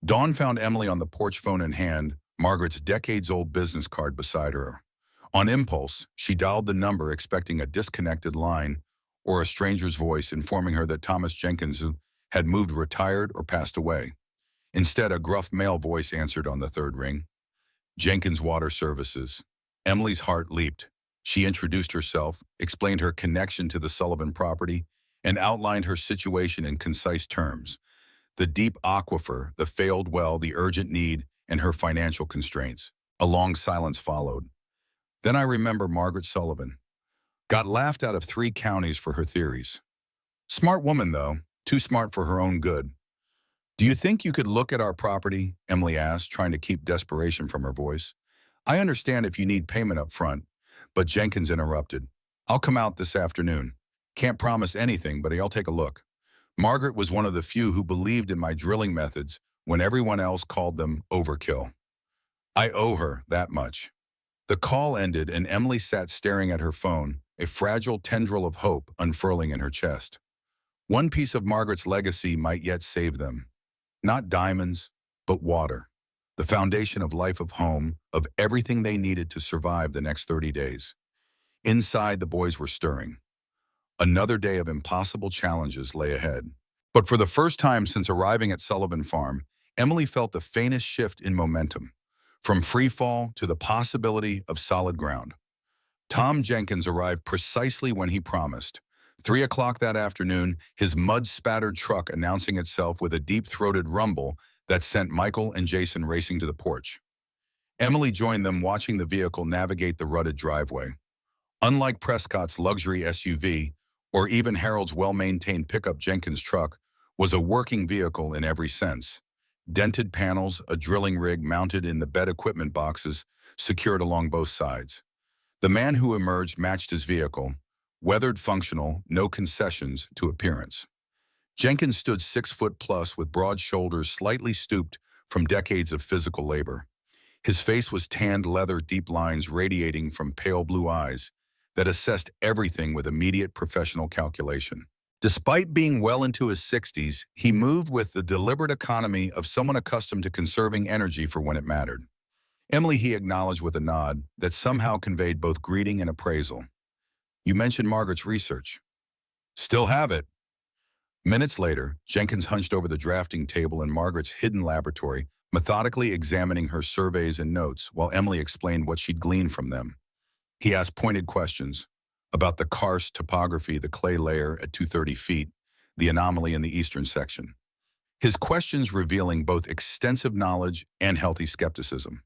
S1: Dawn found Emily on the porch, phone in hand, Margaret's decades-old business card beside her. On impulse, she dialed the number, expecting a disconnected line or a stranger's voice informing her that Thomas Jenkins had moved, retired, or passed away. Instead, a gruff male voice answered on the third ring. Jenkins Water Services. Emily's heart leaped. She introduced herself, explained her connection to the Sullivan property, and outlined her situation in concise terms. The deep aquifer, the failed well, the urgent need, and her financial constraints. A long silence followed. Then I remember Margaret Sullivan. Got laughed out of 3 counties for her theories. Smart woman, though. Too smart for her own good. Do you think you could look at our property? Emily asked, trying to keep desperation from her voice. I understand if you need payment up front, but Jenkins interrupted. I'll come out this afternoon. Can't promise anything, but I'll take a look. Margaret was one of the few who believed in my drilling methods when everyone else called them overkill. I owe her that much. The call ended and Emily sat staring at her phone, a fragile tendril of hope unfurling in her chest. One piece of Margaret's legacy might yet save them. Not diamonds, but water. The foundation of life, of home, of everything they needed to survive the next 30 days. Inside, the boys were stirring. Another day of impossible challenges lay ahead. But for the first time since arriving at Sullivan Farm, Emily felt the faintest shift in momentum, from free fall to the possibility of solid ground. Tom Jenkins arrived precisely when he promised. 3 o'clock that afternoon, his mud-spattered truck announcing itself with a deep-throated rumble that sent Michael and Jason racing to the porch. Emily joined them, watching the vehicle navigate the rutted driveway. Unlike Prescott's luxury SUV, or even Harold's well-maintained pickup, Jenkins' truck was a working vehicle in every sense. Dented panels, a drilling rig mounted in the bed equipment boxes, secured along both sides. The man who emerged matched his vehicle, weathered, functional, no concessions to appearance. Jenkins stood 6 foot plus with broad shoulders slightly stooped from decades of physical labor. His face was tanned leather, deep lines radiating from pale blue eyes that assessed everything with immediate professional calculation. Despite being well into his 60s, he moved with the deliberate economy of someone accustomed to conserving energy for when it mattered. Emily, he acknowledged with a nod that somehow conveyed both greeting and appraisal. You mentioned Margaret's research. Still have it. Minutes later, Jenkins hunched over the drafting table in Margaret's hidden laboratory, methodically examining her surveys and notes while Emily explained what she'd gleaned from them. He asked pointed questions about the karst topography, the clay layer at 230 feet, the anomaly in the eastern section. His questions revealing both extensive knowledge and healthy skepticism.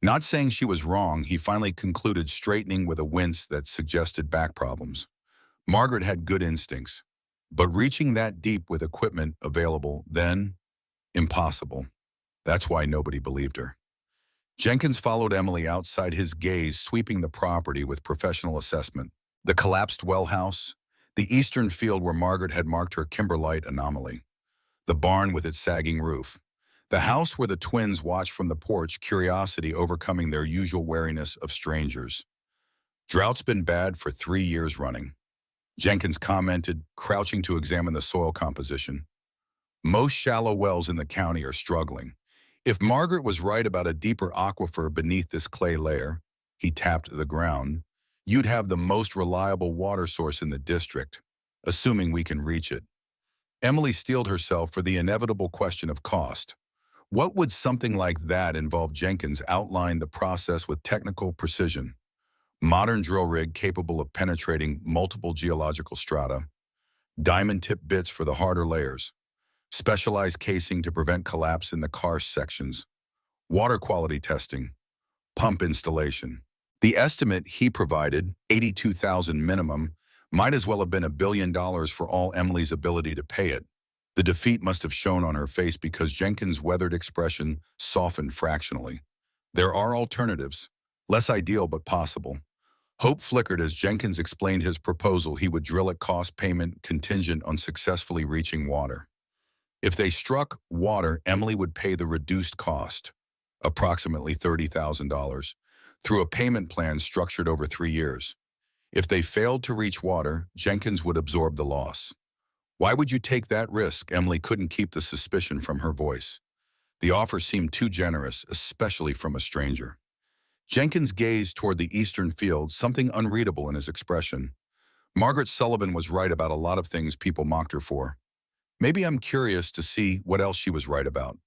S1: Not saying she was wrong, he finally concluded, straightening with a wince that suggested back problems. Margaret had good instincts, but reaching that deep with equipment available then, impossible. That's why nobody believed her. Jenkins followed Emily outside, his gaze sweeping the property with professional assessment. The collapsed well house, the eastern field where Margaret had marked her kimberlite anomaly, the barn with its sagging roof, the house where the twins watched from the porch, curiosity overcoming their usual wariness of strangers. Drought's been bad for 3 years running, Jenkins commented, crouching to examine the soil composition. Most shallow wells in the county are struggling. If Margaret was right about a deeper aquifer beneath this clay layer, he tapped the ground, you'd have the most reliable water source in the district, assuming we can reach it. Emily steeled herself for the inevitable question of cost. What would something like that involve? Jenkins outlined the process with technical precision. Modern drill rig capable of penetrating multiple geological strata, diamond-tipped bits for the harder layers, specialized casing to prevent collapse in the karst sections, Water quality testing, pump installation. The estimate he provided, 82,000 minimum, might as well have been $1 billion for all Emily's ability to pay it. The defeat must have shown on her face because Jenkins' weathered expression softened fractionally. There are alternatives, less ideal but possible. Hope flickered as Jenkins explained his proposal. He would drill at cost payment contingent on successfully reaching water. If they struck water, Emily would pay the reduced cost, approximately $30,000, through a payment plan structured over 3 years. If they failed to reach water, Jenkins would absorb the loss. Why would you take that risk? Emily couldn't keep the suspicion from her voice. The offer seemed too generous, especially from a stranger. Jenkins gazed toward the eastern field, something unreadable in his expression. Margaret Sullivan was right about a lot of things people mocked her for. Maybe I'm curious to see what else she was right about.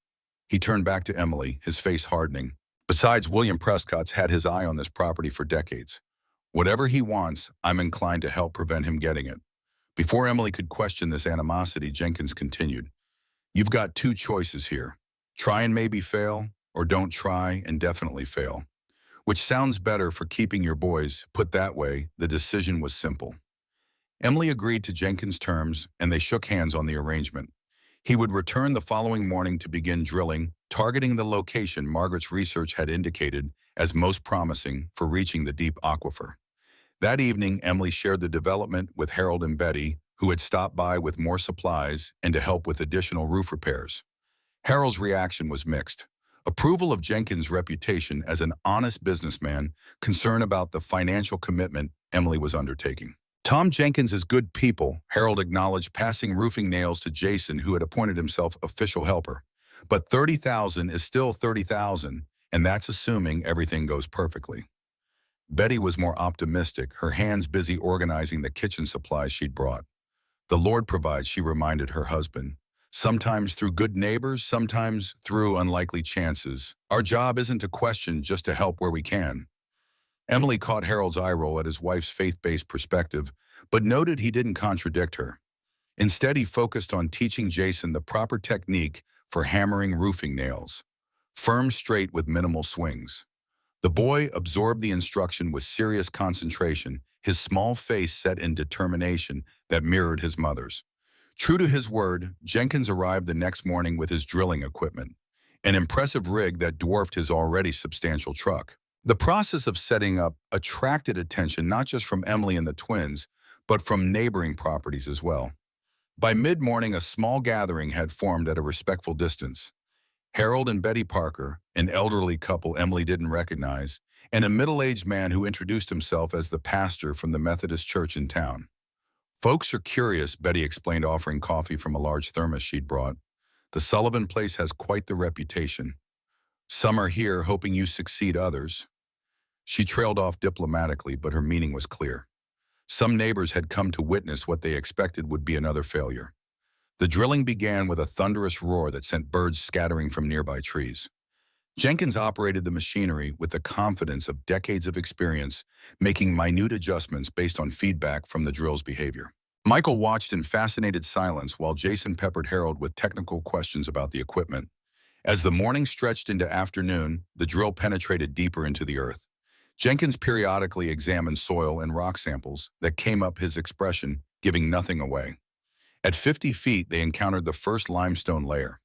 S1: He turned back to Emily, his face hardening. Besides, William Prescott's had his eye on this property for decades. Whatever he wants, I'm inclined to help prevent him getting it. Before Emily could question this animosity, Jenkins continued. You've got 2 choices here. Try and maybe fail, or don't try and definitely fail. Which sounds better for keeping your boys? Put that way, the decision was simple. Emily agreed to Jenkins' terms, and they shook hands on the arrangement. He would return the following morning to begin drilling, targeting the location Margaret's research had indicated as most promising for reaching the deep aquifer. That evening, Emily shared the development with Harold and Betty, who had stopped by with more supplies and to help with additional roof repairs. Harold's reaction was mixed. Approval of Jenkins' reputation as an honest businessman, concern about the financial commitment Emily was undertaking. Tom Jenkins is good people, Harold acknowledged, passing roofing nails to Jason, who had appointed himself official helper. But $30,000 is still $30,000, and that's assuming everything goes perfectly. Betty was more optimistic, her hands busy organizing the kitchen supplies she'd brought. The Lord provides, she reminded her husband. Sometimes through good neighbors, sometimes through unlikely chances. Our job isn't to question, just to help where we can. Emily caught Harold's eye roll at his wife's faith-based perspective, but noted he didn't contradict her. Instead, he focused on teaching Jason the proper technique for hammering roofing nails, firm straight with minimal swings. The boy absorbed the instruction with serious concentration, his small face set in determination that mirrored his mother's. True to his word, Jenkins arrived the next morning with his drilling equipment, an impressive rig that dwarfed his already substantial truck. The process of setting up attracted attention not just from Emily and the twins, but from neighboring properties as well. By mid-morning, a small gathering had formed at a respectful distance. Harold and Betty Parker, an elderly couple Emily didn't recognize, and a middle-aged man who introduced himself as the pastor from the Methodist church in town. Folks are curious, Betty explained, offering coffee from a large thermos she'd brought. The Sullivan place has quite the reputation. Some are here hoping you succeed, others. She trailed off diplomatically, but her meaning was clear. Some neighbors had come to witness what they expected would be another failure. The drilling began with a thunderous roar that sent birds scattering from nearby trees. Jenkins operated the machinery with the confidence of decades of experience, making minute adjustments based on feedback from the drill's behavior. Michael watched in fascinated silence while Jason peppered Harold with technical questions about the equipment. As the morning stretched into afternoon, the drill penetrated deeper into the earth. Jenkins periodically examined soil and rock samples that came up, his expression giving nothing away. At 50 feet, they encountered the first limestone layer,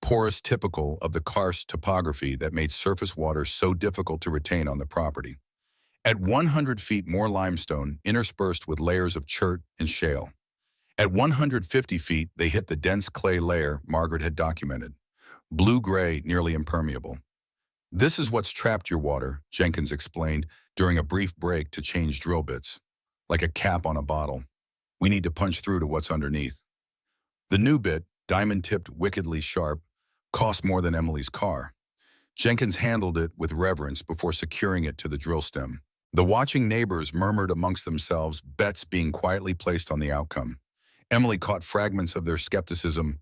S1: porous, typical of the karst topography that made surface water so difficult to retain on the property. At 100 feet, more limestone interspersed with layers of chert and shale. At 150 feet, they hit the dense clay layer Margaret had documented, blue-gray, nearly impermeable. This is what's trapped your water, Jenkins explained during a brief break to change drill bits. Like a cap on a bottle. We need to punch through to what's underneath. The new bit, diamond-tipped, wickedly sharp, cost more than Emily's car. Jenkins handled it with reverence before securing it to the drill stem. The watching neighbors murmured amongst themselves, bets being quietly placed on the outcome. Emily caught fragments of their skepticism,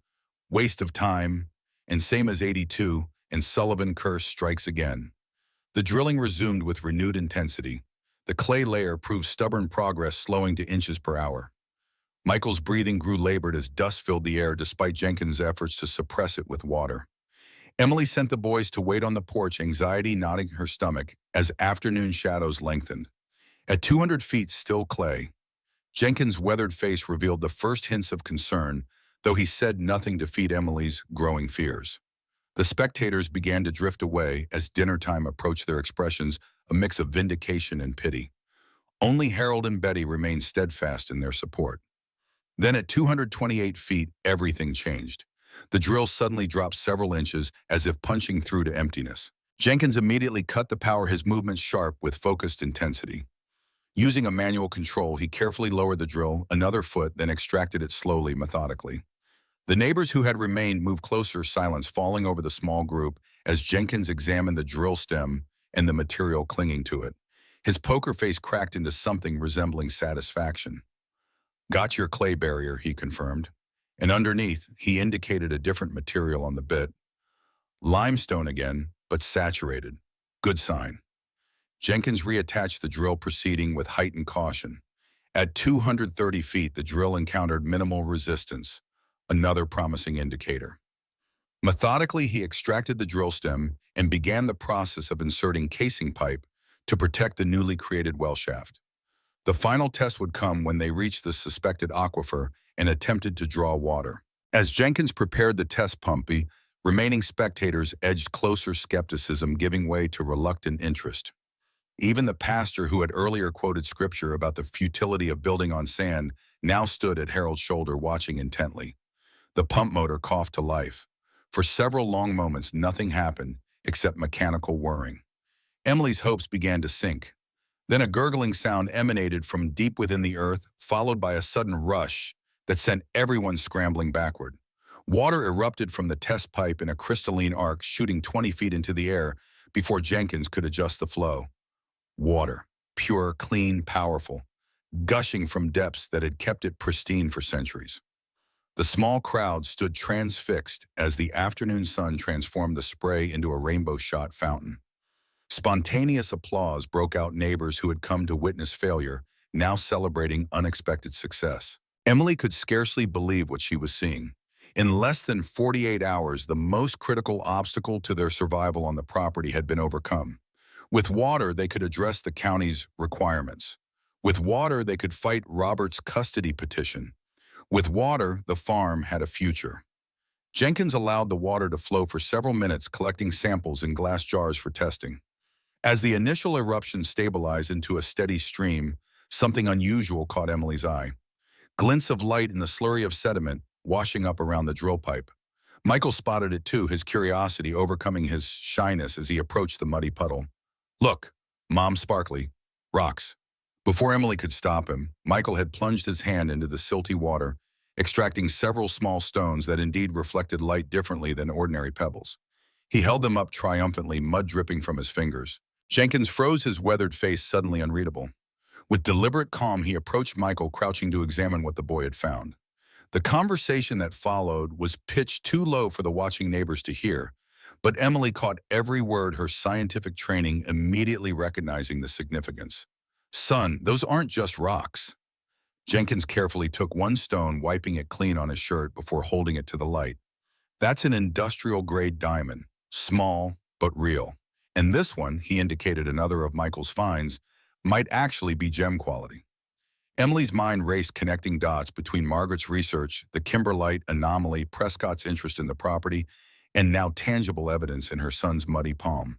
S1: waste of time, and same as 82, and Sullivan curse strikes again. The drilling resumed with renewed intensity. The clay layer proved stubborn progress, slowing to inches per hour. Michael's breathing grew labored as dust filled the air despite Jenkins' efforts to suppress it with water. Emily sent the boys to wait on the porch, anxiety knotting her stomach as afternoon shadows lengthened. At 200 feet still clay, Jenkins' weathered face revealed the first hints of concern, though he said nothing to feed Emily's growing fears. The spectators began to drift away as dinner time approached, their expressions a mix of vindication and pity. Only Harold and Betty remained steadfast in their support. Then at 228 feet, everything changed. The drill suddenly dropped several inches as if punching through to emptiness. Jenkins immediately cut the power, his movements sharp with focused intensity. Using a manual control, he carefully lowered the drill another foot, then extracted it slowly, methodically. The neighbors who had remained moved closer, silence falling over the small group as Jenkins examined the drill stem and the material clinging to it. His poker face cracked into something resembling satisfaction. "Got your clay barrier," he confirmed. And underneath, he indicated a different material on the bit. "Limestone again, but saturated. Good sign." Jenkins reattached the drill, proceeding with heightened caution. At 230 feet, the drill encountered minimal resistance, another promising indicator. Methodically, he extracted the drill stem and began the process of inserting casing pipe to protect the newly created well shaft. The final test would come when they reached the suspected aquifer and attempted to draw water. As Jenkins prepared the test pump, the remaining spectators edged closer, skepticism giving way to reluctant interest. Even the pastor who had earlier quoted scripture about the futility of building on sand now stood at Harold's shoulder, watching intently. The pump motor coughed to life. For several long moments, nothing happened except mechanical whirring. Emily's hopes began to sink. Then a gurgling sound emanated from deep within the earth, followed by a sudden rush that sent everyone scrambling backward. Water erupted from the test pipe in a crystalline arc, shooting 20 feet into the air before Jenkins could adjust the flow. Water, pure, clean, powerful, gushing from depths that had kept it pristine for centuries. The small crowd stood transfixed as the afternoon sun transformed the spray into a rainbow-shot fountain. Spontaneous applause broke out, neighbors who had come to witness failure, now celebrating unexpected success. Emily could scarcely believe what she was seeing. In less than 48 hours, the most critical obstacle to their survival on the property had been overcome. With water, they could address the county's requirements. With water, they could fight Robert's custody petition. With water, the farm had a future. Jenkins allowed the water to flow for several minutes, collecting samples in glass jars for testing. As the initial eruption stabilized into a steady stream, something unusual caught Emily's eye. Glints of light in the slurry of sediment washing up around the drill pipe. Michael spotted it too, his curiosity overcoming his shyness as he approached the muddy puddle. "Look, Mom, sparkly. Rocks." Before Emily could stop him, Michael had plunged his hand into the silty water, extracting several small stones that indeed reflected light differently than ordinary pebbles. He held them up triumphantly, mud dripping from his fingers. Jenkins froze, his weathered face suddenly unreadable. With deliberate calm, he approached Michael, crouching to examine what the boy had found. The conversation that followed was pitched too low for the watching neighbors to hear, but Emily caught every word, her scientific training immediately recognizing the significance. "Son, those aren't just rocks." Jenkins carefully took one stone, wiping it clean on his shirt before holding it to the light. "That's an industrial-grade diamond, small but real. And this one," he indicated another of Michael's finds, "might actually be gem quality." Emily's mind raced, connecting dots between Margaret's research, the kimberlite anomaly, Prescott's interest in the property, and now tangible evidence in her son's muddy palm.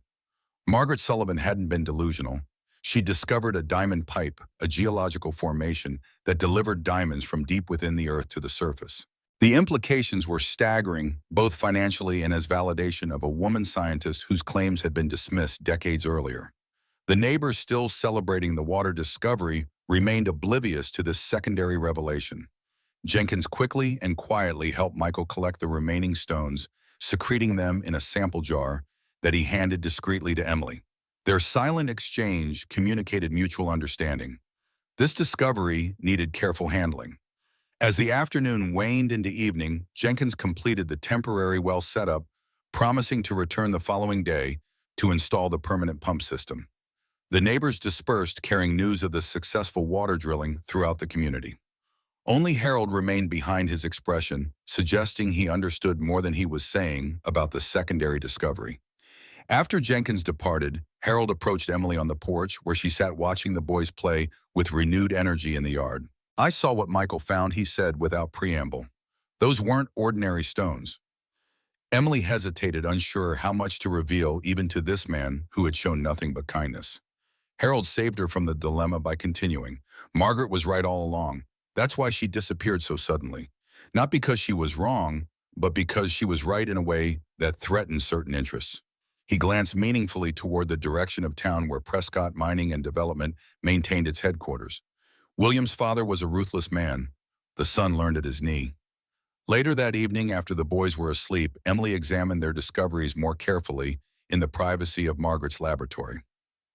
S1: Margaret Sullivan hadn't been delusional. She discovered a diamond pipe, a geological formation that delivered diamonds from deep within the earth to the surface. The implications were staggering, both financially and as validation of a woman scientist whose claims had been dismissed decades earlier. The neighbors, still celebrating the water discovery, remained oblivious to this secondary revelation. Jenkins quickly and quietly helped Michael collect the remaining stones, secreting them in a sample jar that he handed discreetly to Emily. Their silent exchange communicated mutual understanding. This discovery needed careful handling. As the afternoon waned into evening, Jenkins completed the temporary well setup, promising to return the following day to install the permanent pump system. The neighbors dispersed, carrying news of the successful water drilling throughout the community. Only Harold remained behind his expression, suggesting he understood more than he was saying about the secondary discovery. After Jenkins departed, Harold approached Emily on the porch where she sat watching the boys play with renewed energy in the yard. "I saw what Michael found," he said without preamble. "Those weren't ordinary stones." Emily hesitated, unsure how much to reveal even to this man who had shown nothing but kindness. Harold saved her from the dilemma by continuing. "Margaret was right all along. That's why she disappeared so suddenly. Not because she was wrong, but because she was right in a way that threatened certain interests." He glanced meaningfully toward the direction of town where Prescott Mining and Development maintained its headquarters. William's father was a ruthless man. The son learned at his knee. Later that evening, after the boys were asleep, Emily examined their discoveries more carefully in the privacy of Margaret's laboratory.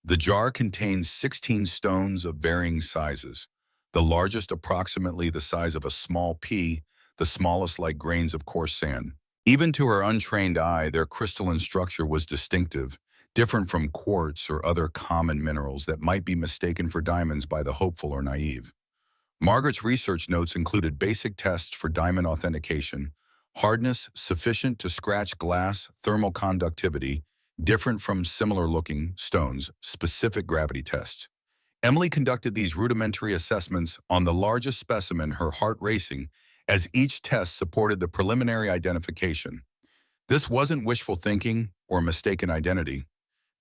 S1: The jar contained 16 stones of varying sizes, the largest approximately the size of a small pea, the smallest like grains of coarse sand. Even to her untrained eye, their crystalline structure was distinctive, different from quartz or other common minerals that might be mistaken for diamonds by the hopeful or naive. Margaret's research notes included basic tests for diamond authentication, hardness sufficient to scratch glass, thermal conductivity, different from similar-looking stones, specific gravity tests. Emily conducted these rudimentary assessments on the largest specimen, her heart racing, as each test supported the preliminary identification. This wasn't wishful thinking or mistaken identity.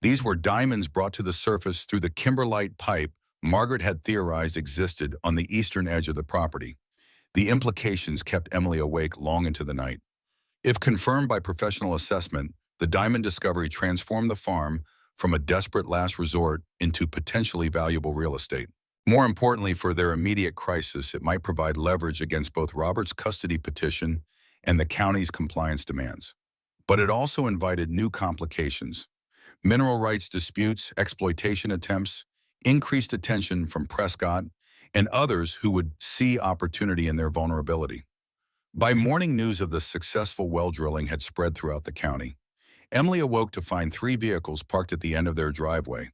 S1: These were diamonds brought to the surface through the kimberlite pipe Margaret had theorized existed on the eastern edge of the property. The implications kept Emily awake long into the night. If confirmed by professional assessment, the diamond discovery transformed the farm from a desperate last resort into potentially valuable real estate. More importantly, for their immediate crisis, it might provide leverage against both Robert's custody petition and the county's compliance demands. But it also invited new complications. Mineral rights disputes, exploitation attempts, increased attention from Prescott and others who would see opportunity in their vulnerability. By morning, news of the successful well drilling had spread throughout the county. Emily awoke to find 3 vehicles parked at the end of their driveway: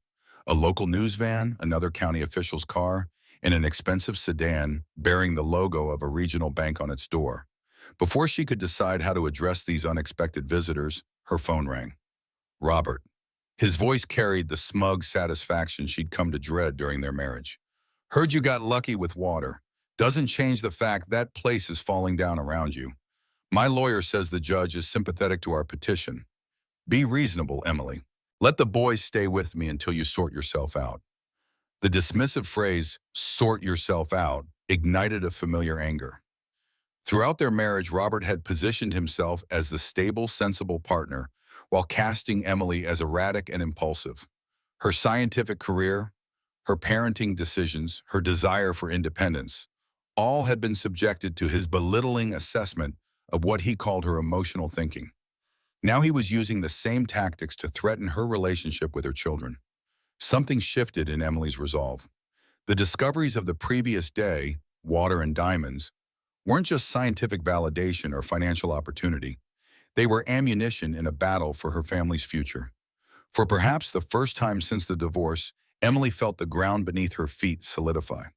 S1: a local news van, another county official's car, and an expensive sedan bearing the logo of a regional bank on its door. Before she could decide how to address these unexpected visitors, her phone rang. Robert. His voice carried the smug satisfaction she'd come to dread during their marriage. "Heard you got lucky with water. Doesn't change the fact that place is falling down around you. My lawyer says the judge is sympathetic to our petition. Be reasonable, Emily. Let the boys stay with me until you sort yourself out." The dismissive phrase, "sort yourself out," ignited a familiar anger. Throughout their marriage, Robert had positioned himself as the stable, sensible partner, while casting Emily as erratic and impulsive. Her scientific career, her parenting decisions, her desire for independence, all had been subjected to his belittling assessment of what he called her emotional thinking. Now he was using the same tactics to threaten her relationship with her children. Something shifted in Emily's resolve. The discoveries of the previous day, water and diamonds, weren't just scientific validation or financial opportunity. They were ammunition in a battle for her family's future. For perhaps the first time since the divorce, Emily felt the ground beneath her feet solidify.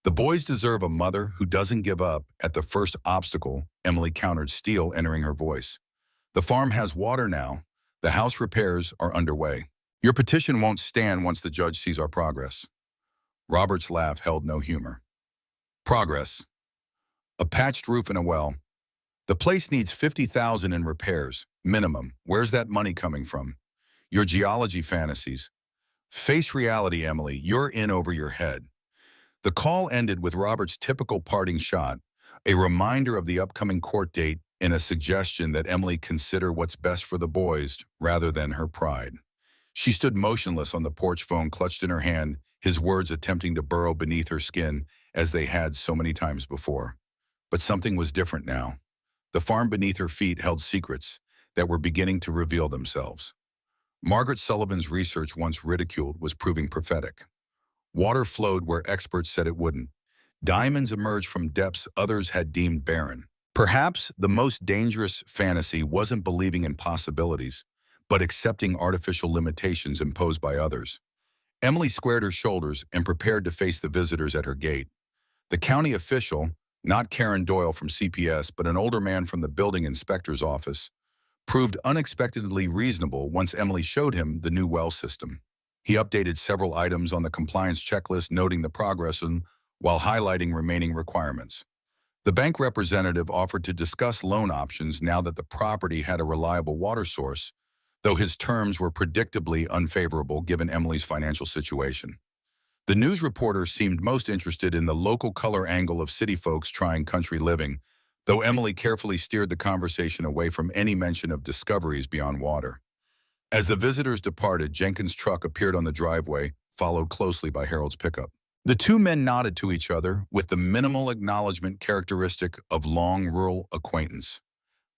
S1: "The boys deserve a mother who doesn't give up at the first obstacle," Emily countered, steel entering her voice. "The farm has water now. The house repairs are underway. Your petition won't stand once the judge sees our progress." Robert's laugh held no humor. "Progress. A patched roof and a well. The place needs $50,000 in repairs, minimum. Where's that money coming from? Your geology fantasies. Face reality, Emily. You're in over your head." The call ended with Robert's typical parting shot, a reminder of the upcoming court date and a suggestion that Emily consider what's best for the boys rather than her pride. She stood motionless on the porch, phone clutched in her hand, his words attempting to burrow beneath her skin as they had so many times before. But something was different now. The farm beneath her feet held secrets that were beginning to reveal themselves. Margaret Sullivan's research, once ridiculed, was proving prophetic. Water flowed where experts said it wouldn't. Diamonds emerged from depths others had deemed barren. Perhaps the most dangerous fantasy wasn't believing in possibilities, but accepting artificial limitations imposed by others. Emily squared her shoulders and prepared to face the visitors at her gate. The county official, Not Karen Doyle from CPS, but an older man from the building inspector's office, proved unexpectedly reasonable once Emily showed him the new well system. He updated several items on the compliance checklist, noting the progress and while highlighting remaining requirements. The bank representative offered to discuss loan options now that the property had a reliable water source, though his terms were predictably unfavorable given Emily's financial situation. The news reporter seemed most interested in the local color angle of city folks trying country living, though Emily carefully steered the conversation away from any mention of discoveries beyond water. As the visitors departed, Jenkins' truck appeared on the driveway, followed closely by Harold's pickup. The two men nodded to each other with the minimal acknowledgement characteristic of long rural acquaintance.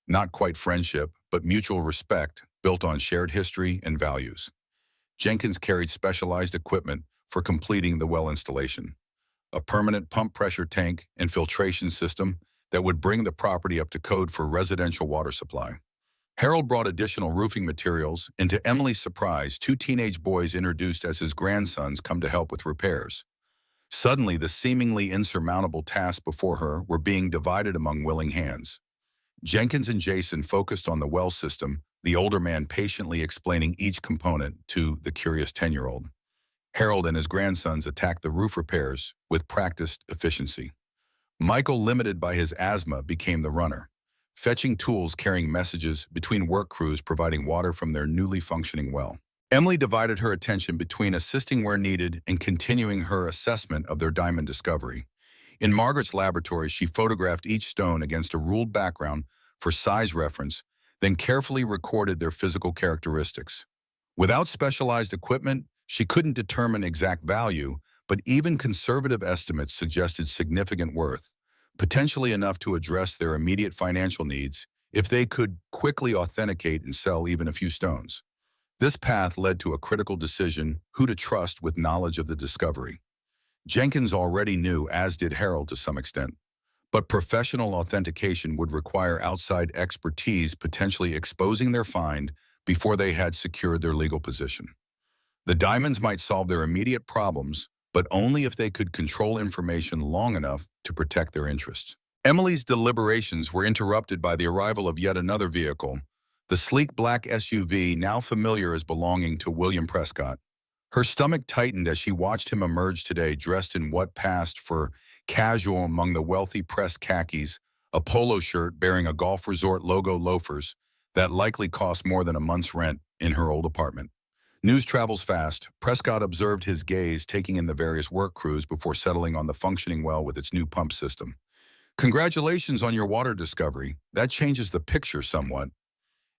S1: Not quite friendship, but mutual respect built on shared history and values. Jenkins carried specialized equipment for completing the well installation, a permanent pump pressure tank and filtration system that would bring the property up to code for residential water supply. Harold brought additional roofing materials, and to Emily's surprise, two teenage boys introduced as his grandsons come to help with repairs. Suddenly, the seemingly insurmountable tasks before her were being divided among willing hands. Jenkins and Jason focused on the well system, the older man patiently explaining each component to the curious 10-year-old. Harold and his grandsons attacked the roof repairs with practiced efficiency. Michael, limited by his asthma, became the runner, fetching tools, carrying messages between work crews, providing water from their newly functioning well. Emily divided her attention between assisting where needed and continuing her assessment of their diamond discovery. In Margaret's laboratory, she photographed each stone against a ruled background for size reference, then carefully recorded their physical characteristics. Without specialized equipment, she couldn't determine exact value, but even conservative estimates suggested significant worth, potentially enough to address their immediate financial needs if they could quickly authenticate and sell even a few stones. This path led to a critical decision: who to trust with knowledge of the discovery. Jenkins already knew, as did Harold to some extent, but professional authentication would require outside expertise, potentially exposing their find before they had secured their legal position. The diamonds might solve their immediate problems, but only if they could control information long enough to protect their interests. Emily's deliberations were interrupted by the arrival of yet another vehicle, the sleek black SUV now familiar as belonging to William Prescott. Her stomach tightened as she watched him emerge today, dressed in what passed for casual among the wealthy pressed khakis, a polo shirt bearing a golf resort logo, loafers that likely cost more than a month's rent in her old apartment. News travels fast. Prescott observed his gaze, taking in the various work crews before settling on the functioning well with its new pump system. "Congratulations on your water discovery. That changes the picture somewhat."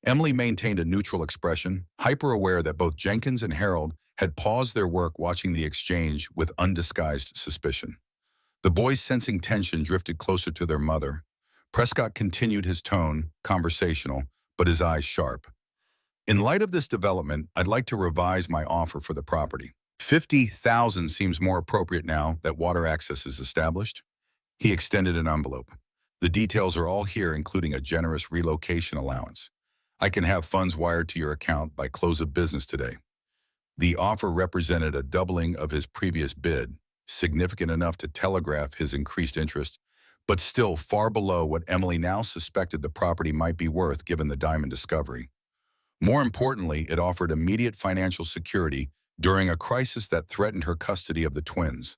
S1: Emily maintained a neutral expression, hyper-aware that both Jenkins and Harold had paused their work, watching the exchange with undisguised suspicion. The boys, sensing tension, drifted closer to their mother. Prescott continued, his tone conversational, but his eyes sharp. "In light of this development, I'd like to revise my offer for the property. $50,000 seems more appropriate now that water access is established." He extended an envelope. "The details are all here, including a generous relocation allowance. I can have funds wired to your account by close of business today." The offer represented a doubling of his previous bid, significant enough to telegraph his increased interest, but still far below what Emily now suspected the property might be worth given the diamond discovery. More importantly, it offered immediate financial security during a crisis that threatened her custody of the twins.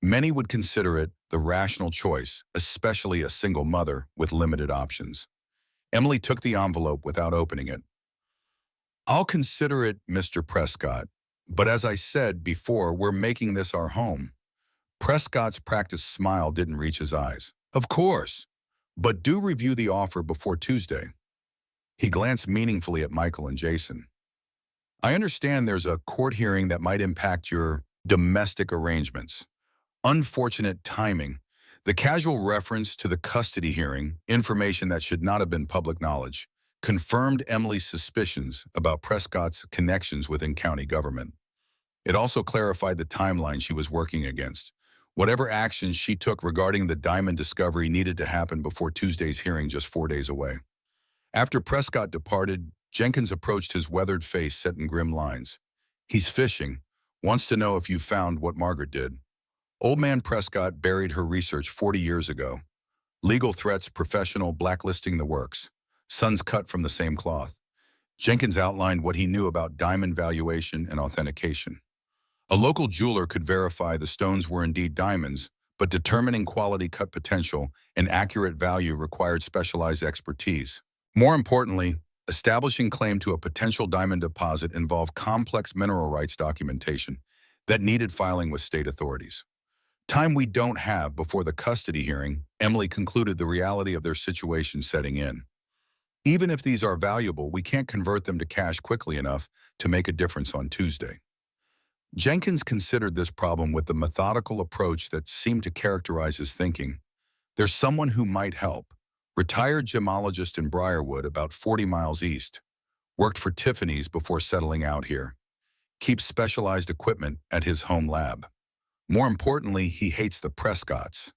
S1: Many would consider it the rational choice, especially a single mother with limited options. Emily took the envelope without opening it. "I'll consider it, Mr. Prescott, but as I said before, we're making this our home." Prescott's practiced smile didn't reach his eyes. "Of course, but do review the offer before Tuesday." He glanced meaningfully at Michael and Jason. "I understand there's a court hearing that might impact your domestic arrangements." Unfortunate timing. The casual reference to the custody hearing, information that should not have been public knowledge, confirmed Emily's suspicions about Prescott's connections within county government. It also clarified the timeline she was working against. Whatever actions she took regarding the diamond discovery needed to happen before Tuesday's hearing, just 4 days away. After Prescott departed, Jenkins approached, his weathered face set in grim lines. "He's fishing, wants to know if you found what Margaret did." Old man Prescott buried her research 40 years ago. Legal threats, professional blacklisting, the works. Sons cut from the same cloth. Jenkins outlined what he knew about diamond valuation and authentication. A local jeweler could verify the stones were indeed diamonds, but determining quality, cut potential, and accurate value required specialized expertise. More importantly, establishing claim to a potential diamond deposit involved complex mineral rights documentation that needed filing with state authorities. Time we don't have before the custody hearing, Emily concluded the reality of their situation setting in. Even if these are valuable, we can't convert them to cash quickly enough to make a difference on Tuesday. Jenkins considered this problem with the methodical approach that seemed to characterize his thinking. There's someone who might help. Retired gemologist in Briarwood, about 40 miles east. Worked for Tiffany's before settling out here. Keeps specialized equipment at his home lab. More importantly, he hates the Prescotts.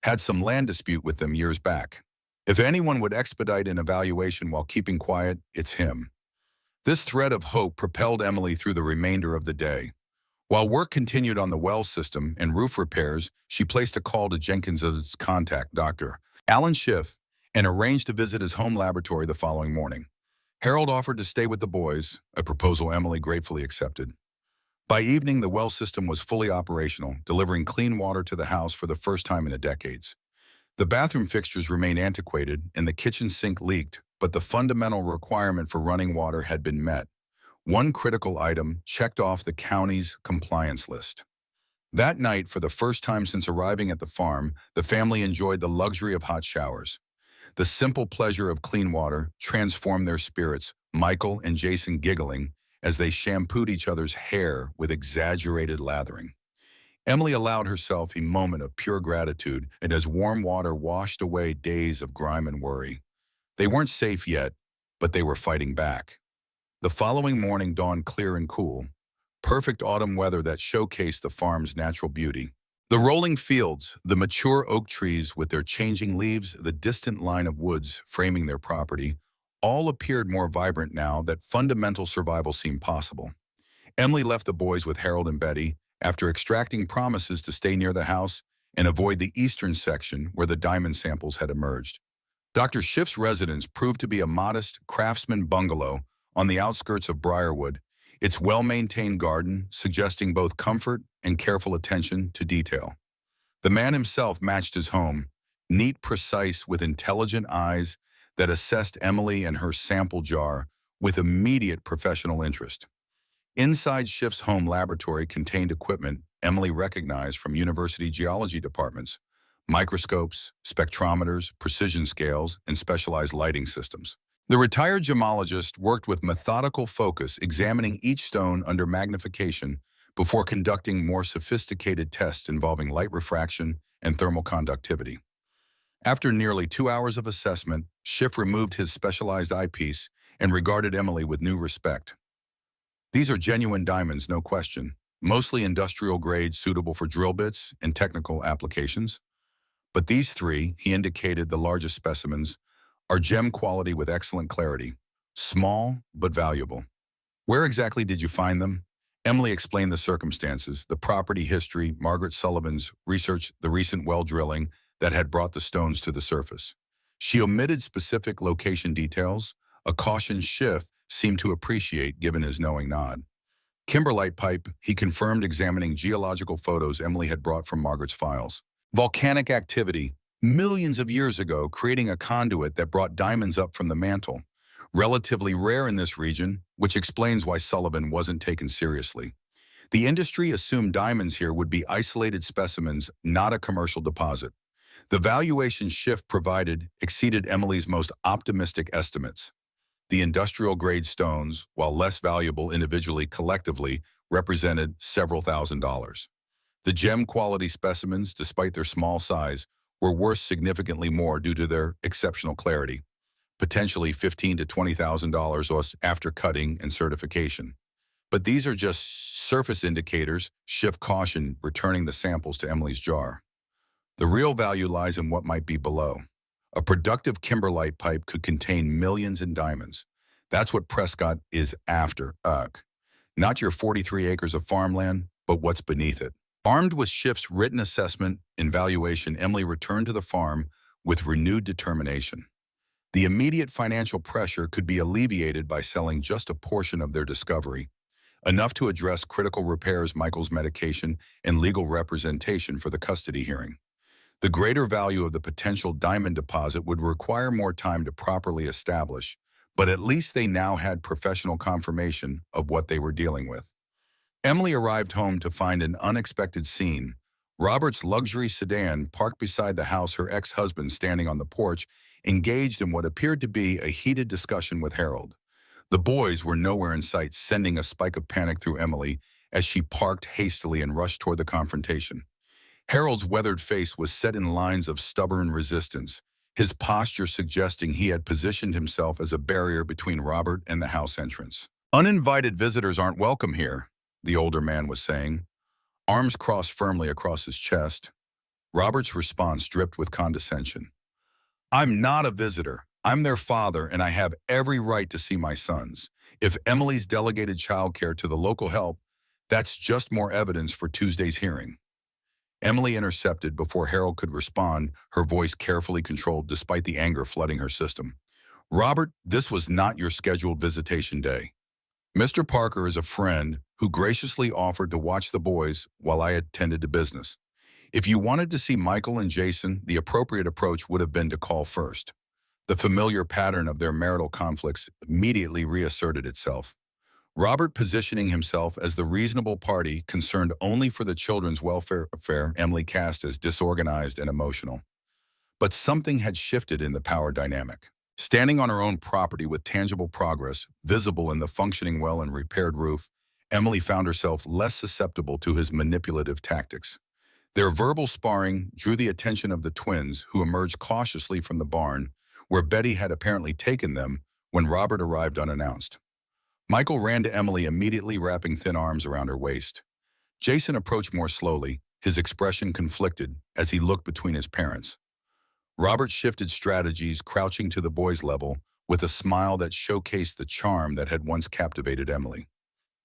S1: Had some land dispute with them years back. If anyone would expedite an evaluation while keeping quiet, it's him. This thread of hope propelled Emily through the remainder of the day. While work continued on the well system and roof repairs, she placed a call to Jenkins's contact, Dr. Alan Schiff, and arranged to visit his home laboratory the following morning. Harold offered to stay with the boys, a proposal Emily gratefully accepted. By evening, the well system was fully operational, delivering clean water to the house for the first time in decades. The bathroom fixtures remained antiquated and the kitchen sink leaked, but the fundamental requirement for running water had been met. One critical item checked off the county's compliance list. That night, for the first time since arriving at the farm, the family enjoyed the luxury of hot showers. The simple pleasure of clean water transformed their spirits, Michael and Jason giggling as they shampooed each other's hair with exaggerated lathering. Emily allowed herself a moment of pure gratitude, and as warm water washed away days of grime and worry. They weren't safe yet, but they were fighting back. The following morning dawned clear and cool. Perfect autumn weather that showcased the farm's natural beauty. The rolling fields, the mature oak trees with their changing leaves, the distant line of woods framing their property, all appeared more vibrant now that fundamental survival seemed possible. Emily left the boys with Harold and Betty after extracting promises to stay near the house and avoid the eastern section where the diamond samples had emerged. Dr. Schiff's residence proved to be a modest craftsman bungalow on the outskirts of Briarwood, its well-maintained garden suggesting both comfort and careful attention to detail. The man himself matched his home, neat, precise, with intelligent eyes that assessed Emily and her sample jar with immediate professional interest. Inside Schiff's home laboratory contained equipment Emily recognized from university geology departments, microscopes, spectrometers, precision scales, and specialized lighting systems. The retired gemologist worked with methodical focus, examining each stone under magnification before conducting more sophisticated tests involving light refraction and thermal conductivity. After nearly 2 hours of assessment, Schiff removed his specialized eyepiece and regarded Emily with new respect. These are genuine diamonds, no question, mostly industrial grade, suitable for drill bits and technical applications. But these three, he indicated the largest specimens, are gem quality with excellent clarity, small but valuable. Where exactly did you find them? Emily explained the circumstances, the property history, Margaret Sullivan's research, the recent well drilling that had brought the stones to the surface. She omitted specific location details, a caution Schiff seemed to appreciate given his knowing nod. Kimberlite pipe, he confirmed, examining geological photos Emily had brought from Margaret's files. Volcanic activity, millions of years ago, creating a conduit that brought diamonds up from the mantle. Relatively rare in this region, which explains why Sullivan wasn't taken seriously. The industry assumed diamonds here would be isolated specimens, not a commercial deposit. The valuation Schiff provided exceeded Emily's most optimistic estimates. The industrial-grade stones, while less valuable individually, collectively, represented several $1,000s. The gem-quality specimens, despite their small size, were worth significantly more due to their exceptional clarity, potentially $15,000 to $20,000 after cutting and certification. But these are just surface indicators, Schiff cautioned, returning the samples to Emily's jar. The real value lies in what might be below. A productive kimberlite pipe could contain millions in diamonds. That's what Prescott is after, Not your 43 acres of farmland, but what's beneath it. Armed with Schiff's written assessment and valuation, Emily returned to the farm with renewed determination. The immediate financial pressure could be alleviated by selling just a portion of their discovery, enough to address critical repairs, Michael's medication, and legal representation for the custody hearing. The greater value of the potential diamond deposit would require more time to properly establish, but at least they now had professional confirmation of what they were dealing with. Emily arrived home to find an unexpected scene. Robert's luxury sedan parked beside the house, her ex-husband standing on the porch, engaged in what appeared to be a heated discussion with Harold. The boys were nowhere in sight, sending a spike of panic through Emily as she parked hastily and rushed toward the confrontation. Harold's weathered face was set in lines of stubborn resistance, his posture suggesting he had positioned himself as a barrier between Robert and the house entrance. "Uninvited visitors aren't welcome here," the older man was saying, arms crossed firmly across his chest. Robert's response dripped with condescension. "I'm not a visitor. I'm their father, and I have every right to see my sons. If Emily's delegated childcare to the local help, that's just more evidence for Tuesday's hearing." Emily intercepted before Harold could respond, her voice carefully controlled despite the anger flooding her system. "Robert, this was not your scheduled visitation day. Mr. Parker is a friend who graciously offered to watch the boys while I attended to business. If you wanted to see Michael and Jason, the appropriate approach would have been to call first." The familiar pattern of their marital conflicts immediately reasserted itself. Robert positioning himself as the reasonable party concerned only for the children's welfare, Emily cast as disorganized and emotional. But something had shifted in the power dynamic. Standing on her own property with tangible progress, visible in the functioning well and repaired roof, Emily found herself less susceptible to his manipulative tactics. Their verbal sparring drew the attention of the twins, who emerged cautiously from the barn, where Betty had apparently taken them when Robert arrived unannounced. Michael ran to Emily immediately, wrapping thin arms around her waist. Jason approached more slowly, his expression conflicted as he looked between his parents. Robert shifted strategies, crouching to the boys' level, with a smile that showcased the charm that had once captivated Emily.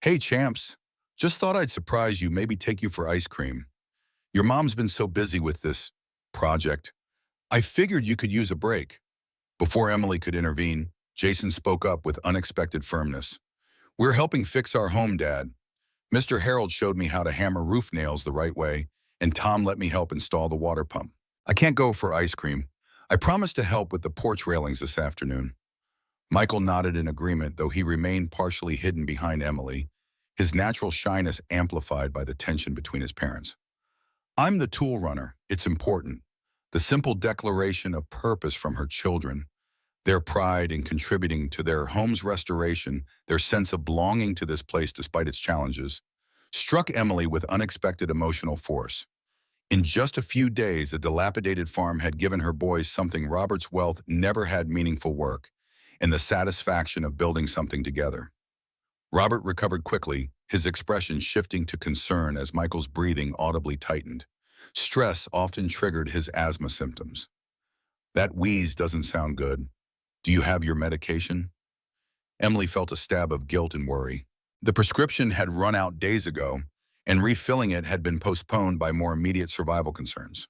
S1: "Hey, champs, just thought I'd surprise you, maybe take you for ice cream. Your mom's been so busy with this project. I figured you could use a break." Before Emily could intervene, Jason spoke up with unexpected firmness. "We're helping fix our home, Dad. Mr. Harold showed me how to hammer roof nails the right way, and Tom let me help install the water pump. I can't go for ice cream. I promised to help with the porch railings this afternoon." Michael nodded in agreement, though he remained partially hidden behind Emily, his natural shyness amplified by the tension between his parents. "I'm the tool runner. It's important." The simple declaration of purpose from her children, their pride in contributing to their home's restoration, their sense of belonging to this place despite its challenges, struck Emily with unexpected emotional force. In just a few days, a dilapidated farm had given her boys something Robert's wealth never had: meaningful work, and the satisfaction of building something together. Robert recovered quickly, his expression shifting to concern as Michael's breathing audibly tightened. Stress often triggered his asthma symptoms. "That wheeze doesn't sound good. Do you have your medication?" Emily felt a stab of guilt and worry. The prescription had run out days ago, and refilling it had been postponed by more immediate survival concerns.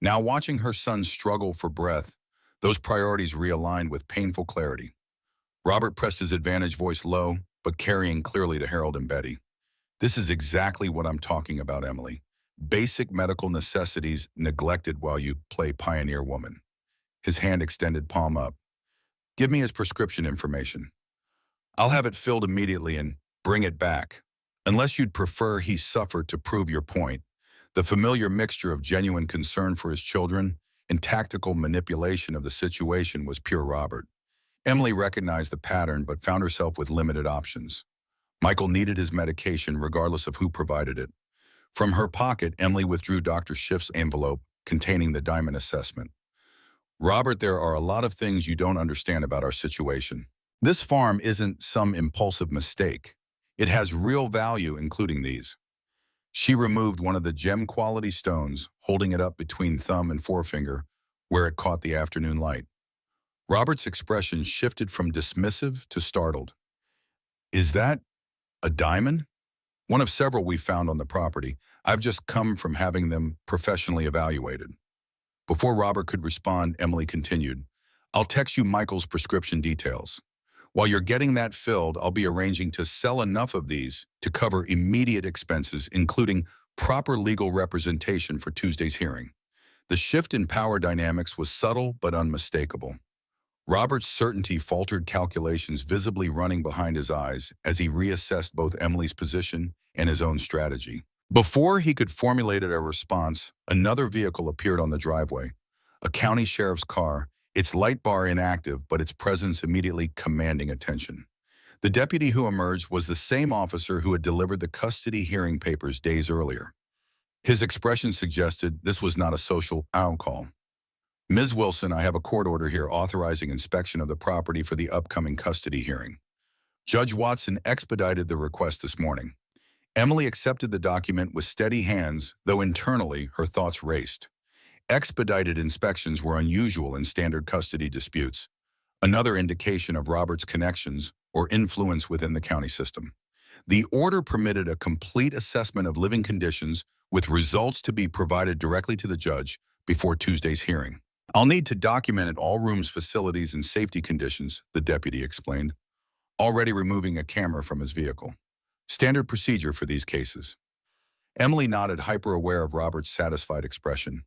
S1: Now, watching her son struggle for breath, those priorities realigned with painful clarity. Robert pressed his advantage voice low, but carrying clearly to Harold and Betty. "This is exactly what I'm talking about, Emily. Basic medical necessities neglected while you play pioneer woman." His hand extended, palm up. "Give me his prescription information. I'll have it filled immediately and bring it back. Unless you'd prefer he suffer to prove your point." The familiar mixture of genuine concern for his children and tactical manipulation of the situation was pure Robert. Emily recognized the pattern but found herself with limited options. Michael needed his medication regardless of who provided it. From her pocket, Emily withdrew Dr. Schiff's envelope containing the diamond assessment. "Robert, there are a lot of things you don't understand about our situation. This farm isn't some impulsive mistake. It has real value, including these." She removed one of the gem-quality stones, holding it up between thumb and forefinger, where it caught the afternoon light. Robert's expression shifted from dismissive to startled. "Is that a diamond?" "One of several we found on the property. I've just come from having them professionally evaluated." Before Robert could respond, Emily continued, "I'll text you Michael's prescription details. While you're getting that filled, I'll be arranging to sell enough of these to cover immediate expenses, including proper legal representation for Tuesday's hearing." The shift in power dynamics was subtle but unmistakable. Robert's certainty faltered, calculations visibly running behind his eyes as he reassessed both Emily's position and his own strategy. Before he could formulate a response, another vehicle appeared on the driveway, a county sheriff's car, its light bar inactive, but its presence immediately commanding attention. The deputy who emerged was the same officer who had delivered the custody hearing papers days earlier. His expression suggested this was not a social call. "Ms. Wilson, I have a court order here authorizing inspection of the property for the upcoming custody hearing." Judge Watson expedited the request this morning. Emily accepted the document with steady hands, though internally her thoughts raced. Expedited inspections were unusual in standard custody disputes, another indication of Robert's connections or influence within the county system. The order permitted a complete assessment of living conditions with results to be provided directly to the judge before Tuesday's hearing. "I'll need to document it all rooms, facilities, and safety conditions," the deputy explained, already removing a camera from his vehicle. "Standard procedure for these cases." Emily nodded, hyper-aware of Robert's satisfied expression.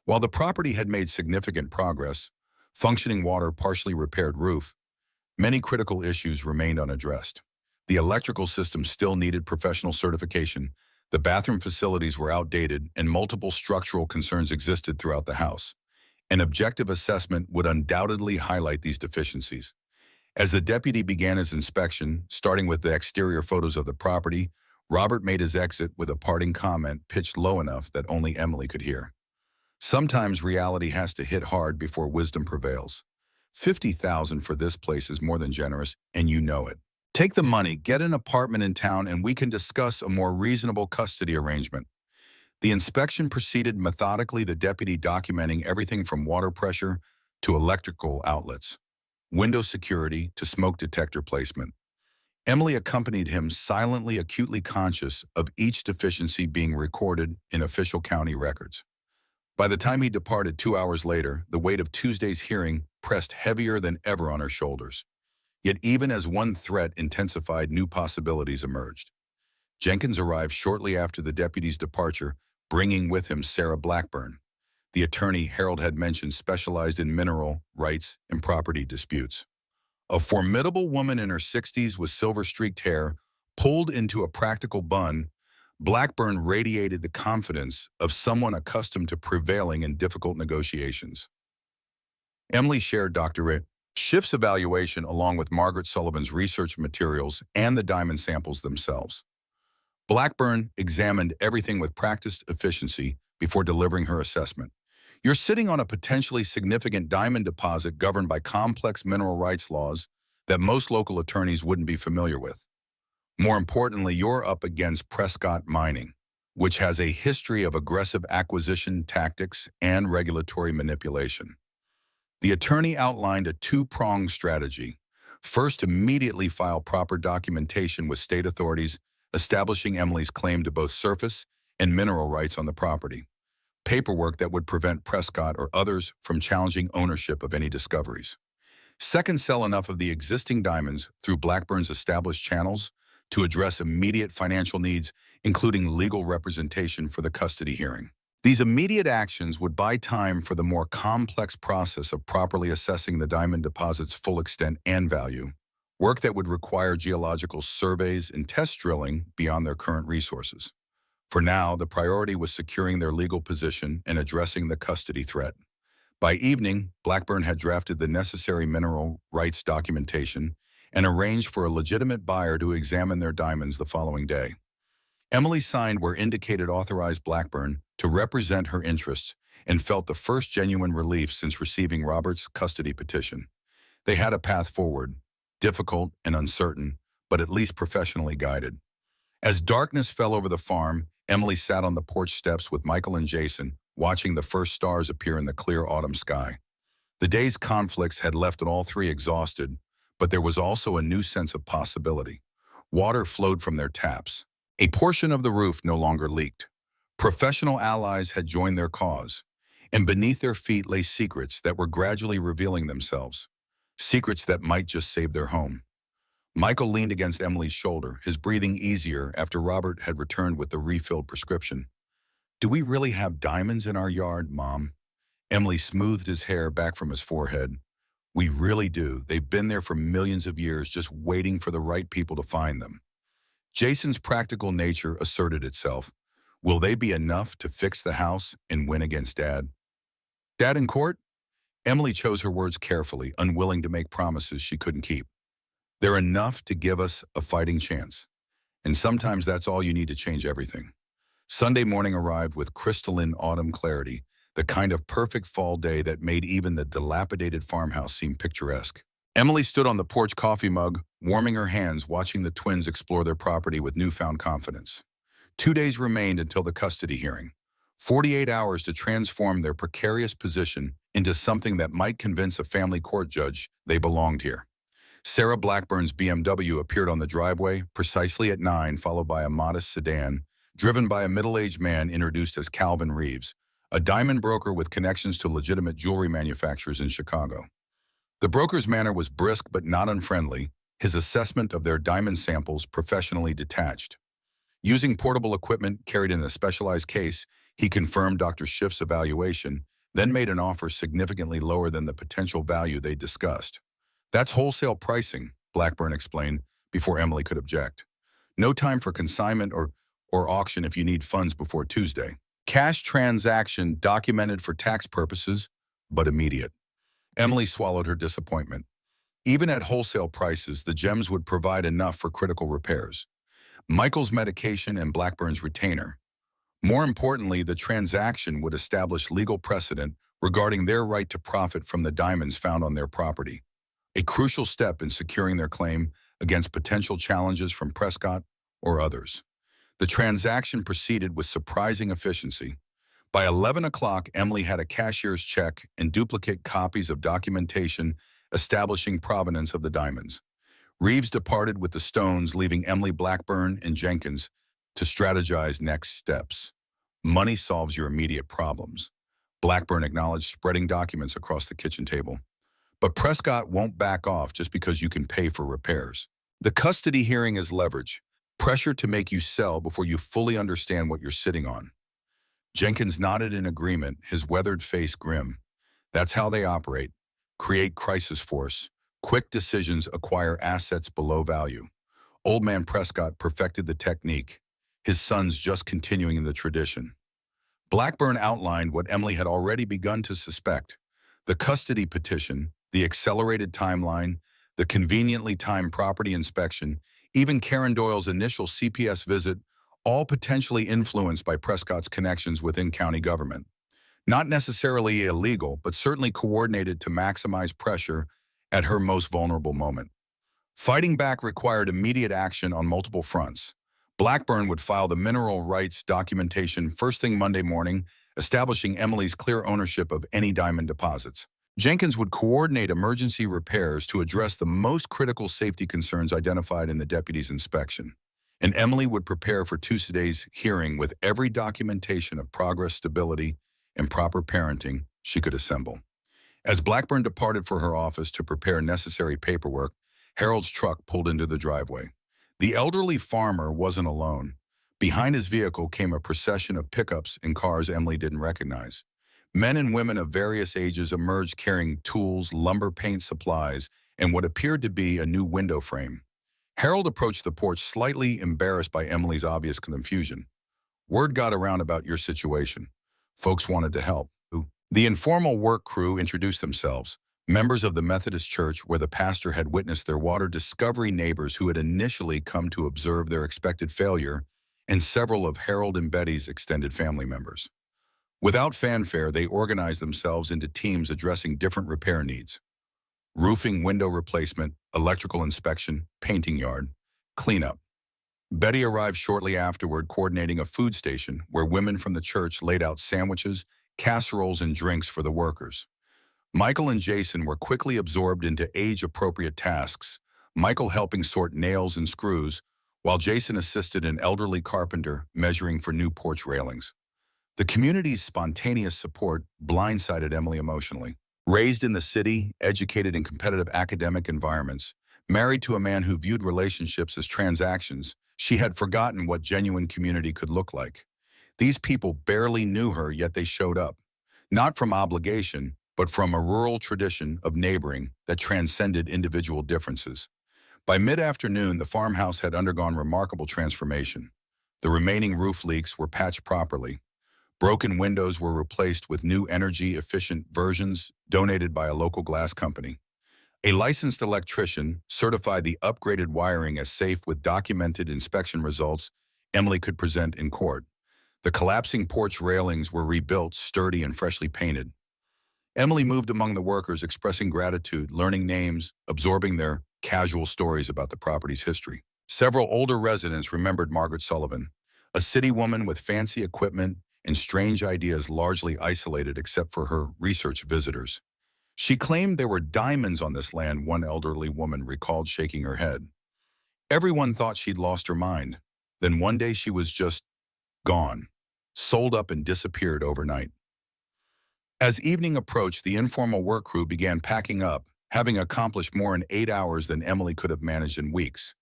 S1: While the property had made significant progress, functioning water, partially repaired roof, many critical issues remained unaddressed. The electrical system still needed professional certification, the bathroom facilities were outdated, and multiple structural concerns existed throughout the house. An objective assessment would undoubtedly highlight these deficiencies. As the deputy began his inspection, starting with the exterior photos of the property, Robert made his exit with a parting comment pitched low enough that only Emily could hear. "Sometimes reality has to hit hard before wisdom prevails. 50,000 for this place is more than generous, and you know it. Take the money, get an apartment in town, and we can discuss a more reasonable custody arrangement." The inspection proceeded methodically, the deputy documenting everything from water pressure to electrical outlets, window security to smoke detector placement. Emily accompanied him, silently, acutely conscious of each deficiency being recorded in official county records. By the time he departed 2 hours later, the weight of Tuesday's hearing pressed heavier than ever on her shoulders. Yet even as one threat intensified, new possibilities emerged. Jenkins arrived shortly after the deputy's departure, bringing with him Sarah Blackburn. The attorney Harold had mentioned specialized in mineral rights and property disputes. A formidable woman in her 60s with silver-streaked hair, pulled into a practical bun, Blackburn radiated the confidence of someone accustomed to prevailing in difficult negotiations. Emily shared Dr. Schiff's evaluation along with Margaret Sullivan's research materials and the diamond samples themselves. Blackburn examined everything with practiced efficiency before delivering her assessment. "You're sitting on a potentially significant diamond deposit governed by complex mineral rights laws that most local attorneys wouldn't be familiar with. More importantly, you're up against Prescott Mining, which has a history of aggressive acquisition tactics and regulatory manipulation." The attorney outlined a two-pronged strategy. First, immediately file proper documentation with state authorities, establishing Emily's claim to both surface and mineral rights on the property. Paperwork that would prevent Prescott or others from challenging ownership of any discoveries. Second, sell enough of the existing diamonds through Blackburn's established channels to address immediate financial needs, including legal representation for the custody hearing. These immediate actions would buy time for the more complex process of properly assessing the diamond deposit's full extent and value, work that would require geological surveys and test drilling beyond their current resources. For now, the priority was securing their legal position and addressing the custody threat. By evening, Blackburn had drafted the necessary mineral rights documentation and arranged for a legitimate buyer to examine their diamonds the following day. Emily signed where indicated, authorized Blackburn to represent her interests, and felt the first genuine relief since receiving Robert's custody petition. They had a path forward, difficult and uncertain, but at least professionally guided. As darkness fell over the farm, Emily sat on the porch steps with Michael and Jason, watching the first stars appear in the clear autumn sky. The day's conflicts had left all three exhausted, but there was also a new sense of possibility. Water flowed from their taps. A portion of the roof no longer leaked. Professional allies had joined their cause. And beneath their feet lay secrets that were gradually revealing themselves. Secrets that might just save their home. Michael leaned against Emily's shoulder, his breathing easier after Robert had returned with the refilled prescription. "Do we really have diamonds in our yard, Mom?" Emily smoothed his hair back from his forehead. "We really do. They've been there for millions of years, just waiting for the right people to find them." Jason's practical nature asserted itself. Will they be enough to fix the house and win against Dad? Dad in court? Emily chose her words carefully, unwilling to make promises she couldn't keep. They're enough to give us a fighting chance. And sometimes that's all you need to change everything. Sunday morning arrived with crystalline autumn clarity, the kind of perfect fall day that made even the dilapidated farmhouse seem picturesque. Emily stood on the porch coffee mug, warming her hands, watching the twins explore their property with newfound confidence. 2 days remained until the custody hearing. 48 hours to transform their precarious position into something that might convince a family court judge they belonged here. Sarah Blackburn's BMW appeared on the driveway precisely at 9, followed by a modest sedan, driven by a middle-aged man introduced as Calvin Reeves, a diamond broker with connections to legitimate jewelry manufacturers in Chicago. The broker's manner was brisk but not unfriendly, his assessment of their diamond samples professionally detached. Using portable equipment carried in a specialized case, he confirmed Dr. Schiff's evaluation, then made an offer significantly lower than the potential value they discussed. "That's wholesale pricing," Blackburn explained, before Emily could object. "No time for consignment or auction if you need funds before Tuesday. Cash transaction documented for tax purposes, but immediate." Emily swallowed her disappointment. Even at wholesale prices, the gems would provide enough for critical repairs. Michael's medication and Blackburn's retainer. More importantly, the transaction would establish legal precedent regarding their right to profit from the diamonds found on their property, a crucial step in securing their claim against potential challenges from Prescott or others. The transaction proceeded with surprising efficiency. By 11 o'clock, Emily had a cashier's check and duplicate copies of documentation establishing provenance of the diamonds. Reeves departed with the stones, leaving Emily, Blackburn, and Jenkins to strategize next steps. "Money solves your immediate problems," Blackburn acknowledged, spreading documents across the kitchen table. "But Prescott won't back off just because you can pay for repairs. The custody hearing is leverage, pressure to make you sell before you fully understand what you're sitting on." Jenkins nodded in agreement, his weathered face grim. "That's how they operate. Create crisis force. Quick decisions acquire assets below value. Old man Prescott perfected the technique. His son's just continuing the tradition." Blackburn outlined what Emily had already begun to suspect. The custody petition, the accelerated timeline, the conveniently timed property inspection, even Karen Doyle's initial CPS visit, all potentially influenced by Prescott's connections within county government. Not necessarily illegal, but certainly coordinated to maximize pressure at her most vulnerable moment. Fighting back required immediate action on multiple fronts. Blackburn would file the mineral rights documentation first thing Monday morning, establishing Emily's clear ownership of any diamond deposits. Jenkins would coordinate emergency repairs to address the most critical safety concerns identified in the deputy's inspection. And Emily would prepare for Tuesday's hearing with every documentation of progress, stability, and proper parenting she could assemble. As Blackburn departed for her office to prepare necessary paperwork, Harold's truck pulled into the driveway. The elderly farmer wasn't alone. Behind his vehicle came a procession of pickups and cars Emily didn't recognize. Men and women of various ages emerged carrying tools, lumber, paint supplies, and what appeared to be a new window frame. Harold approached the porch, slightly embarrassed by Emily's obvious confusion. "Word got around about your situation. Folks wanted to help." The informal work crew introduced themselves, members of the Methodist Church where the pastor had witnessed their water discovery neighbors who had initially come to observe their expected failure, and several of Harold and Betty's extended family members. Without fanfare, they organized themselves into teams addressing different repair needs: roofing, window replacement, electrical inspection, painting yard, cleanup. Betty arrived shortly afterward, coordinating a food station where women from the church laid out sandwiches, casseroles, and drinks for the workers. Michael and Jason were quickly absorbed into age-appropriate tasks, Michael helping sort nails and screws, while Jason assisted an elderly carpenter measuring for new porch railings. The community's spontaneous support blindsided Emily emotionally. Raised in the city, educated in competitive academic environments, married to a man who viewed relationships as transactions, she had forgotten what genuine community could look like. These people barely knew her, yet they showed up. Not from obligation, but from a rural tradition of neighboring that transcended individual differences. By mid-afternoon, the farmhouse had undergone remarkable transformation. The remaining roof leaks were patched properly. Broken windows were replaced with new energy-efficient versions donated by a local glass company. A licensed electrician certified the upgraded wiring as safe with documented inspection results Emily could present in court. The collapsing porch railings were rebuilt, sturdy and freshly painted. Emily moved among the workers, expressing gratitude, learning names, absorbing their casual stories about the property's history. Several older residents remembered Margaret Sullivan, a city woman with fancy equipment and strange ideas, largely isolated except for her research visitors. She claimed there were diamonds on this land, one elderly woman recalled, shaking her head. Everyone thought she'd lost her mind. Then one day she was just gone, sold up and disappeared overnight. As evening approached, the informal work crew began packing up, having accomplished more in 8 hours than Emily could have managed in weeks.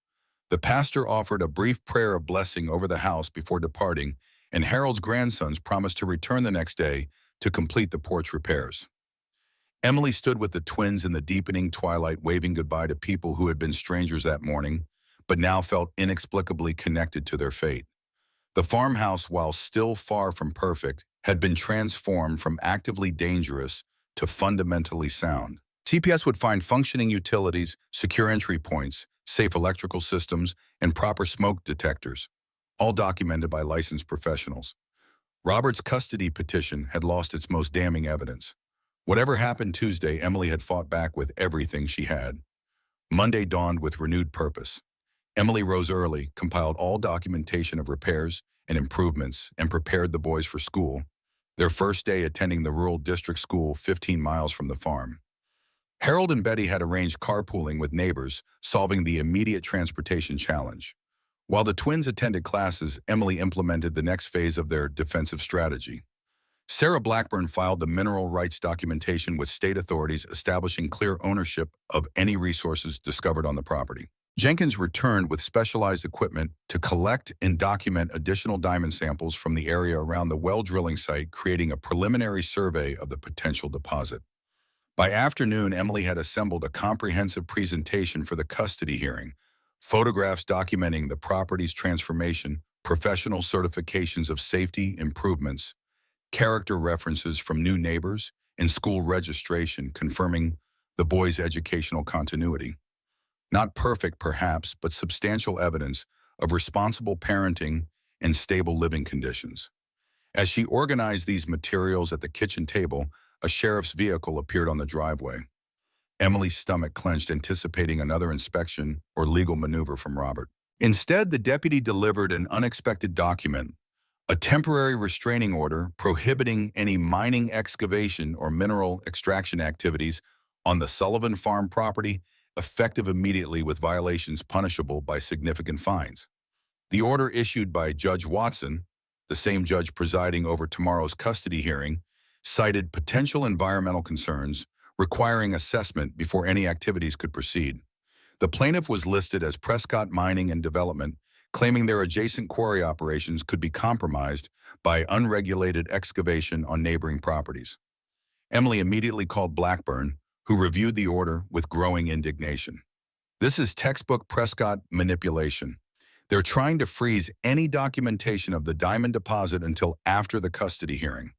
S1: The pastor offered a brief prayer of blessing over the house before departing, and Harold's grandsons promised to return the next day to complete the porch repairs. Emily stood with the twins in the deepening twilight, waving goodbye to people who had been strangers that morning, but now felt inexplicably connected to their fate. The farmhouse, while still far from perfect, had been transformed from actively dangerous to fundamentally sound. TPS would find functioning utilities, secure entry points, safe electrical systems, and proper smoke detectors, all documented by licensed professionals. Robert's custody petition had lost its most damning evidence. Whatever happened Tuesday, Emily had fought back with everything she had. Monday dawned with renewed purpose. Emily rose early, compiled all documentation of repairs and improvements, and prepared the boys for school, their first day attending the rural district school 15 miles from the farm. Harold and Betty had arranged carpooling with neighbors, solving the immediate transportation challenge. While the twins attended classes, Emily implemented the next phase of their defensive strategy. Sarah Blackburn filed the mineral rights documentation with state authorities, establishing clear ownership of any resources discovered on the property. Jenkins returned with specialized equipment to collect and document additional diamond samples from the area around the well drilling site, creating a preliminary survey of the potential deposit. By afternoon, Emily had assembled a comprehensive presentation for the custody hearing, photographs documenting the property's transformation, professional certifications of safety improvements, character references from new neighbors, and school registration confirming the boys' educational continuity. Not perfect, perhaps, but substantial evidence of responsible parenting and stable living conditions. As she organized these materials at the kitchen table, a sheriff's vehicle appeared on the driveway. Emily's stomach clenched, anticipating another inspection or legal maneuver from Robert. Instead, the deputy delivered an unexpected document, a temporary restraining order prohibiting any mining, excavation, or mineral extraction activities on the Sullivan Farm property, effective immediately with violations punishable by significant fines. The order, issued by Judge Watson, the same judge presiding over tomorrow's custody hearing, cited potential environmental concerns requiring assessment before any activities could proceed. The plaintiff was listed as Prescott Mining and Development, claiming their adjacent quarry operations could be compromised by unregulated excavation on neighboring properties. Emily immediately called Blackburn, who reviewed the order with growing indignation. This is textbook Prescott manipulation. They're trying to freeze any documentation of the diamond deposit until after the custody hearing.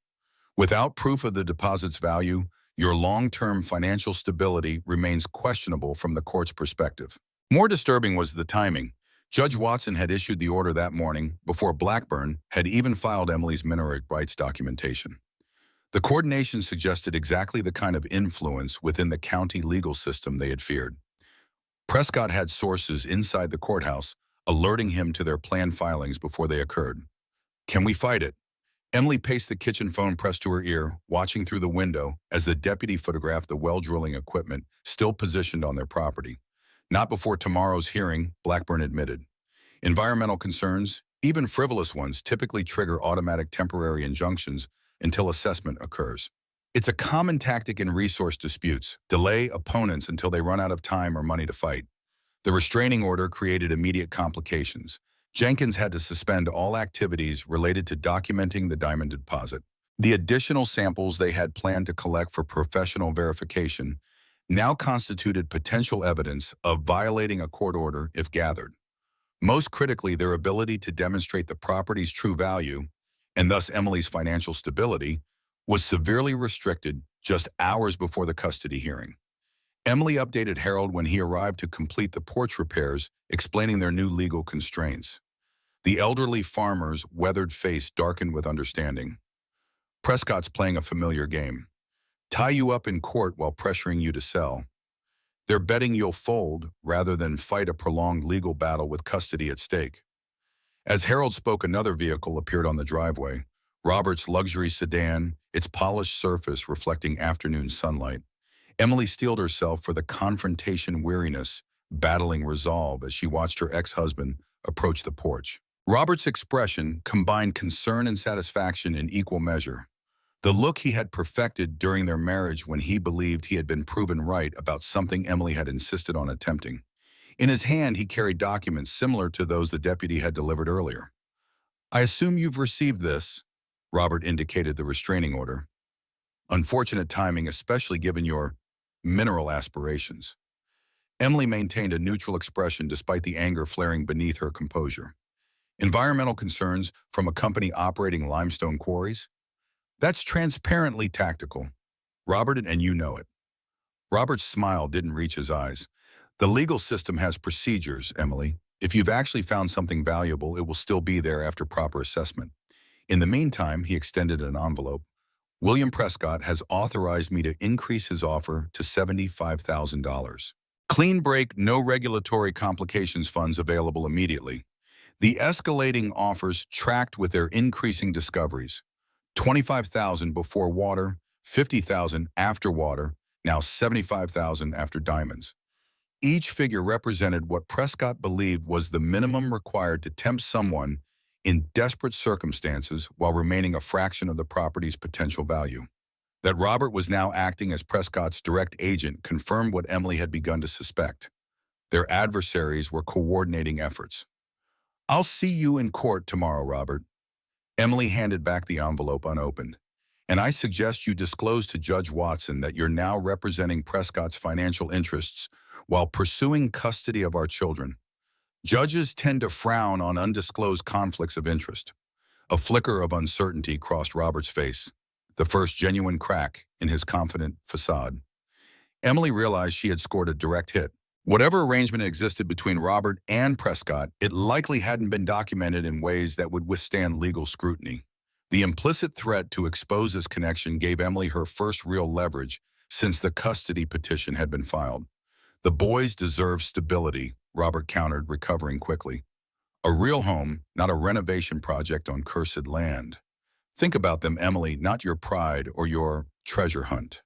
S1: Without proof of the deposit's value, your long-term financial stability remains questionable from the court's perspective. More disturbing was the timing. Judge Watson had issued the order that morning before Blackburn had even filed Emily's mineral rights documentation. The coordination suggested exactly the kind of influence within the county legal system they had feared. Prescott had sources inside the courthouse alerting him to their planned filings before they occurred. Can we fight it? Emily paced the kitchen, phone pressed to her ear, watching through the window as the deputy photographed the well drilling equipment still positioned on their property. Not before tomorrow's hearing, Blackburn admitted. Environmental concerns, Even frivolous ones typically trigger automatic temporary injunctions until assessment occurs. It's a common tactic in resource disputes: delay opponents until they run out of time or money to fight. The restraining order created immediate complications. Jenkins had to suspend all activities related to documenting the diamond deposit. The additional samples they had planned to collect for professional verification now constituted potential evidence of violating a court order if gathered. Most critically, their ability to demonstrate the property's true value, and thus Emily's financial stability, was severely restricted just hours before the custody hearing. Emily updated Harold when he arrived to complete the porch repairs, explaining their new legal constraints. The elderly farmer's weathered face darkened with understanding. Prescott's playing a familiar game. Tie you up in court while pressuring you to sell. They're betting you'll fold rather than fight a prolonged legal battle with custody at stake. As Harold spoke, another vehicle appeared on the driveway. Robert's luxury sedan, its polished surface reflecting afternoon sunlight. Emily steeled herself for the confrontation weariness, battling resolve as she watched her ex-husband approach the porch. Robert's expression combined concern and satisfaction in equal measure. The look he had perfected during their marriage when he believed he had been proven right about something Emily had insisted on attempting. In his hand, he carried documents similar to those the deputy had delivered earlier. "I assume you've received this," Robert indicated the restraining order. "Unfortunate timing, especially given your mineral aspirations." Emily maintained a neutral expression despite the anger flaring beneath her composure. "Environmental concerns from a company operating limestone quarries? That's transparently tactical, Robert, and you know it." Robert's smile didn't reach his eyes. "The legal system has procedures, Emily. If you've actually found something valuable, it will still be there after proper assessment. In the meantime," he extended an envelope, "William Prescott has authorized me to increase his offer to $75,000. Clean break, no regulatory complications funds available immediately." The escalating offers tracked with their increasing discoveries. 25,000 before water, 50,000 after water, now 75,000 after diamonds. Each figure represented what Prescott believed was the minimum required to tempt someone in desperate circumstances while remaining a fraction of the property's potential value. That Robert was now acting as Prescott's direct agent confirmed what Emily had begun to suspect. Their adversaries were coordinating efforts. "I'll see you in court tomorrow, Robert." Emily handed back the envelope unopened. "And I suggest you disclose to Judge Watson that you're now representing Prescott's financial interests while pursuing custody of our children. Judges tend to frown on undisclosed conflicts of interest." A flicker of uncertainty crossed Robert's face, the first genuine crack in his confident facade. Emily realized she had scored a direct hit. Whatever arrangement existed between Robert and Prescott, it likely hadn't been documented in ways that would withstand legal scrutiny. The implicit threat to expose this connection gave Emily her first real leverage since the custody petition had been filed. "The boys deserve stability," Robert countered, recovering quickly. "A real home, not a renovation project on cursed land. Think about them, Emily, not your pride or your treasure hunt."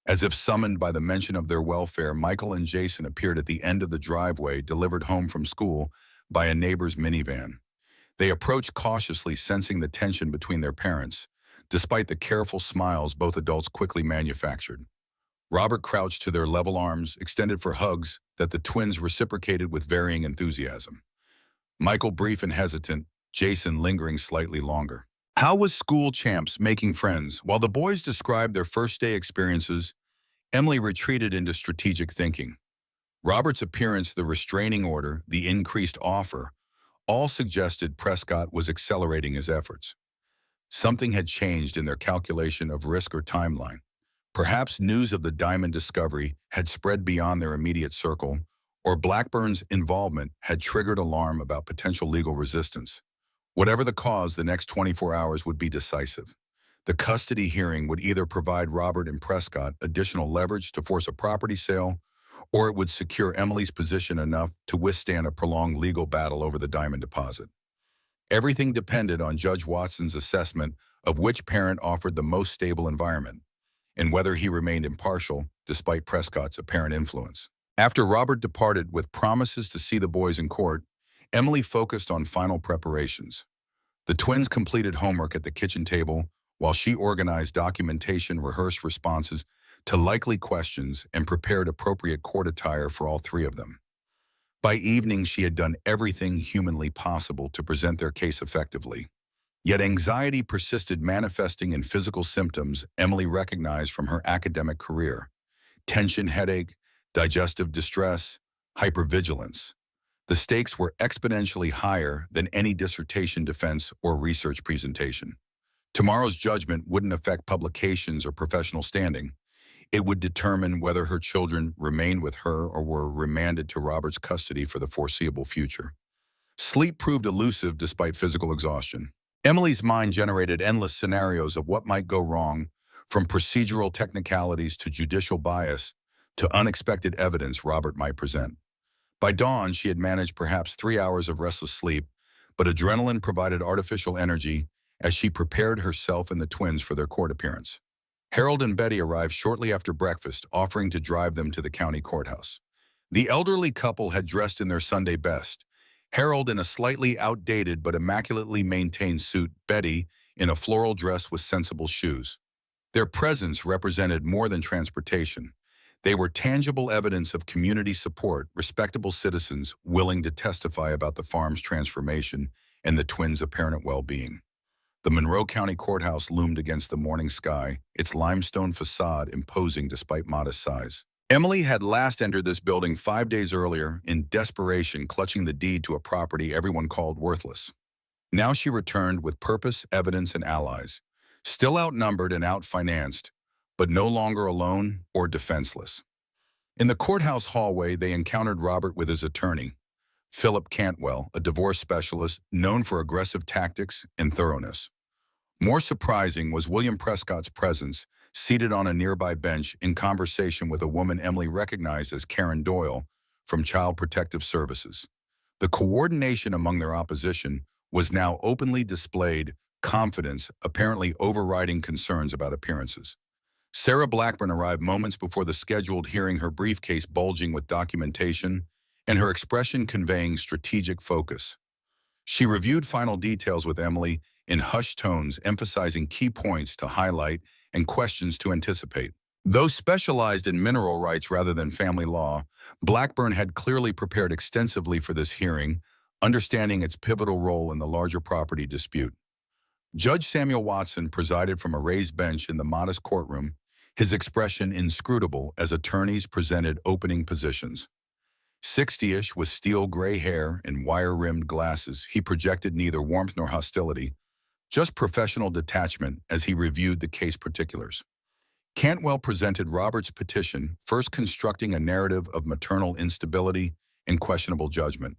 S1: As if summoned by the mention of their welfare, Michael and Jason appeared at the end of the driveway, delivered home from school by a neighbor's minivan. They approached cautiously, sensing the tension between their parents, despite the careful smiles both adults quickly manufactured. Robert crouched to their level arms, extended for hugs that the twins reciprocated with varying enthusiasm. Michael brief and hesitant, Jason lingering slightly longer. How was school, champs, making friends? While the boys described their first-day experiences, Emily retreated into strategic thinking. Robert's appearance, the restraining order, the increased offer, all suggested Prescott was accelerating his efforts. Something had changed in their calculation of risk or timeline. Perhaps news of the diamond discovery had spread beyond their immediate circle, or Blackburn's involvement had triggered alarm about potential legal resistance. Whatever the cause, the next 24 hours would be decisive. The custody hearing would either provide Robert and Prescott additional leverage to force a property sale, or it would secure Emily's position enough to withstand a prolonged legal battle over the diamond deposit. Everything depended on Judge Watson's assessment of which parent offered the most stable environment, and whether he remained impartial despite Prescott's apparent influence. After Robert departed with promises to see the boys in court, Emily focused on final preparations. The twins completed homework at the kitchen table while she organized documentation, rehearsed responses to likely questions, and prepared appropriate court attire for all three of them. By evening, she had done everything humanly possible to present their case effectively. Yet anxiety persisted, manifesting in physical symptoms Emily recognized from her academic career: tension, headache, digestive distress, hypervigilance. The stakes were exponentially higher than any dissertation defense or research presentation. Tomorrow's judgment wouldn't affect publications or professional standing. It would determine whether her children remained with her or were remanded to Robert's custody for the foreseeable future. Sleep proved elusive despite physical exhaustion. Emily's mind generated endless scenarios of what might go wrong, from procedural technicalities to judicial bias to unexpected evidence Robert might present. By dawn, she had managed perhaps 3 hours of restless sleep, but adrenaline provided artificial energy as she prepared herself and the twins for their court appearance. Harold and Betty arrived shortly after breakfast, offering to drive them to the county courthouse. The elderly couple had dressed in their Sunday best, Harold in a slightly outdated but immaculately maintained suit, Betty in a floral dress with sensible shoes. Their presence represented more than transportation. They were tangible evidence of community support, respectable citizens willing to testify about the farm's transformation and the twins' apparent well-being. The Monroe County Courthouse loomed against the morning sky, its limestone facade imposing despite modest size. Emily had last entered this building 5 days earlier, in desperation, clutching the deed to a property everyone called worthless. Now she returned with purpose, evidence, and allies, still outnumbered and outfinanced, but no longer alone or defenseless. In the courthouse hallway, they encountered Robert with his attorney, Philip Cantwell, a divorce specialist known for aggressive tactics and thoroughness. More surprising was William Prescott's presence, seated on a nearby bench in conversation with a woman Emily recognized as Karen Doyle from Child Protective Services. The coordination among their opposition was now openly displayed, confidence apparently overriding concerns about appearances. Sarah Blackburn arrived moments before the scheduled hearing, her briefcase bulging with documentation and her expression conveying strategic focus. She reviewed final details with Emily in hushed tones, emphasizing key points to highlight and questions to anticipate. Though specialized in mineral rights rather than family law, Blackburn had clearly prepared extensively for this hearing, understanding its pivotal role in the larger property dispute. Judge Samuel Watson presided from a raised bench in the modest courtroom, his expression inscrutable as attorneys presented opening positions. 60-ish, with steel gray hair and wire-rimmed glasses, he projected neither warmth nor hostility, just professional detachment as he reviewed the case particulars. Cantwell presented Robert's petition, first constructing a narrative of maternal instability and questionable judgment.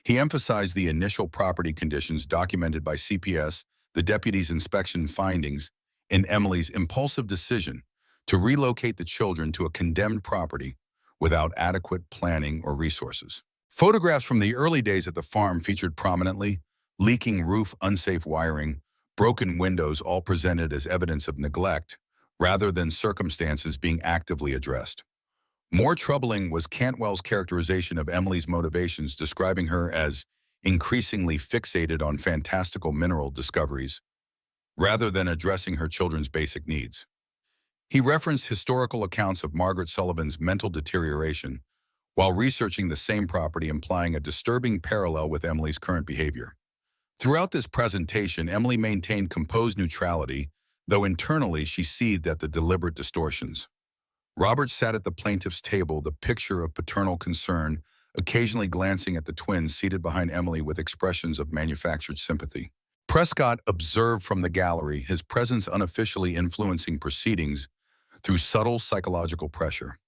S1: He emphasized the initial property conditions documented by CPS, the deputy's inspection findings, and Emily's impulsive decision to relocate the children to a condemned property without adequate planning or resources. Photographs from the early days at the farm featured prominently: leaking roof, unsafe wiring, broken windows, all presented as evidence of neglect rather than circumstances being actively addressed. More troubling was Cantwell's characterization of Emily's motivations, describing her as increasingly fixated on fantastical mineral discoveries rather than addressing her children's basic needs. He referenced historical accounts of Margaret Sullivan's mental deterioration while researching the same property, implying a disturbing parallel with Emily's current behavior. Throughout this presentation, Emily maintained composed neutrality, though internally she seethed at the deliberate distortions. Robert sat at the plaintiff's table, the picture of paternal concern, occasionally glancing at the twins seated behind Emily with expressions of manufactured sympathy. Prescott observed from the gallery, his presence unofficially influencing proceedings through subtle psychological pressure.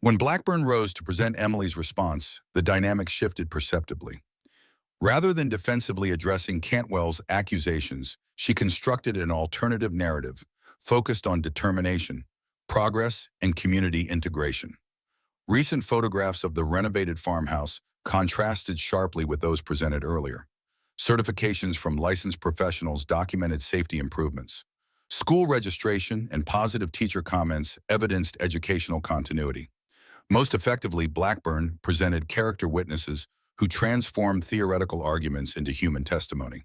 S1: When Blackburn rose to present Emily's response, the dynamic shifted perceptibly. Rather than defensively addressing Cantwell's accusations, she constructed an alternative narrative focused on determination, progress, and community integration. Recent photographs of the renovated farmhouse contrasted sharply with those presented earlier. Certifications from licensed professionals documented safety improvements. School registration and positive teacher comments evidenced educational continuity. Most effectively, Blackburn presented character witnesses who transformed theoretical arguments into human testimony.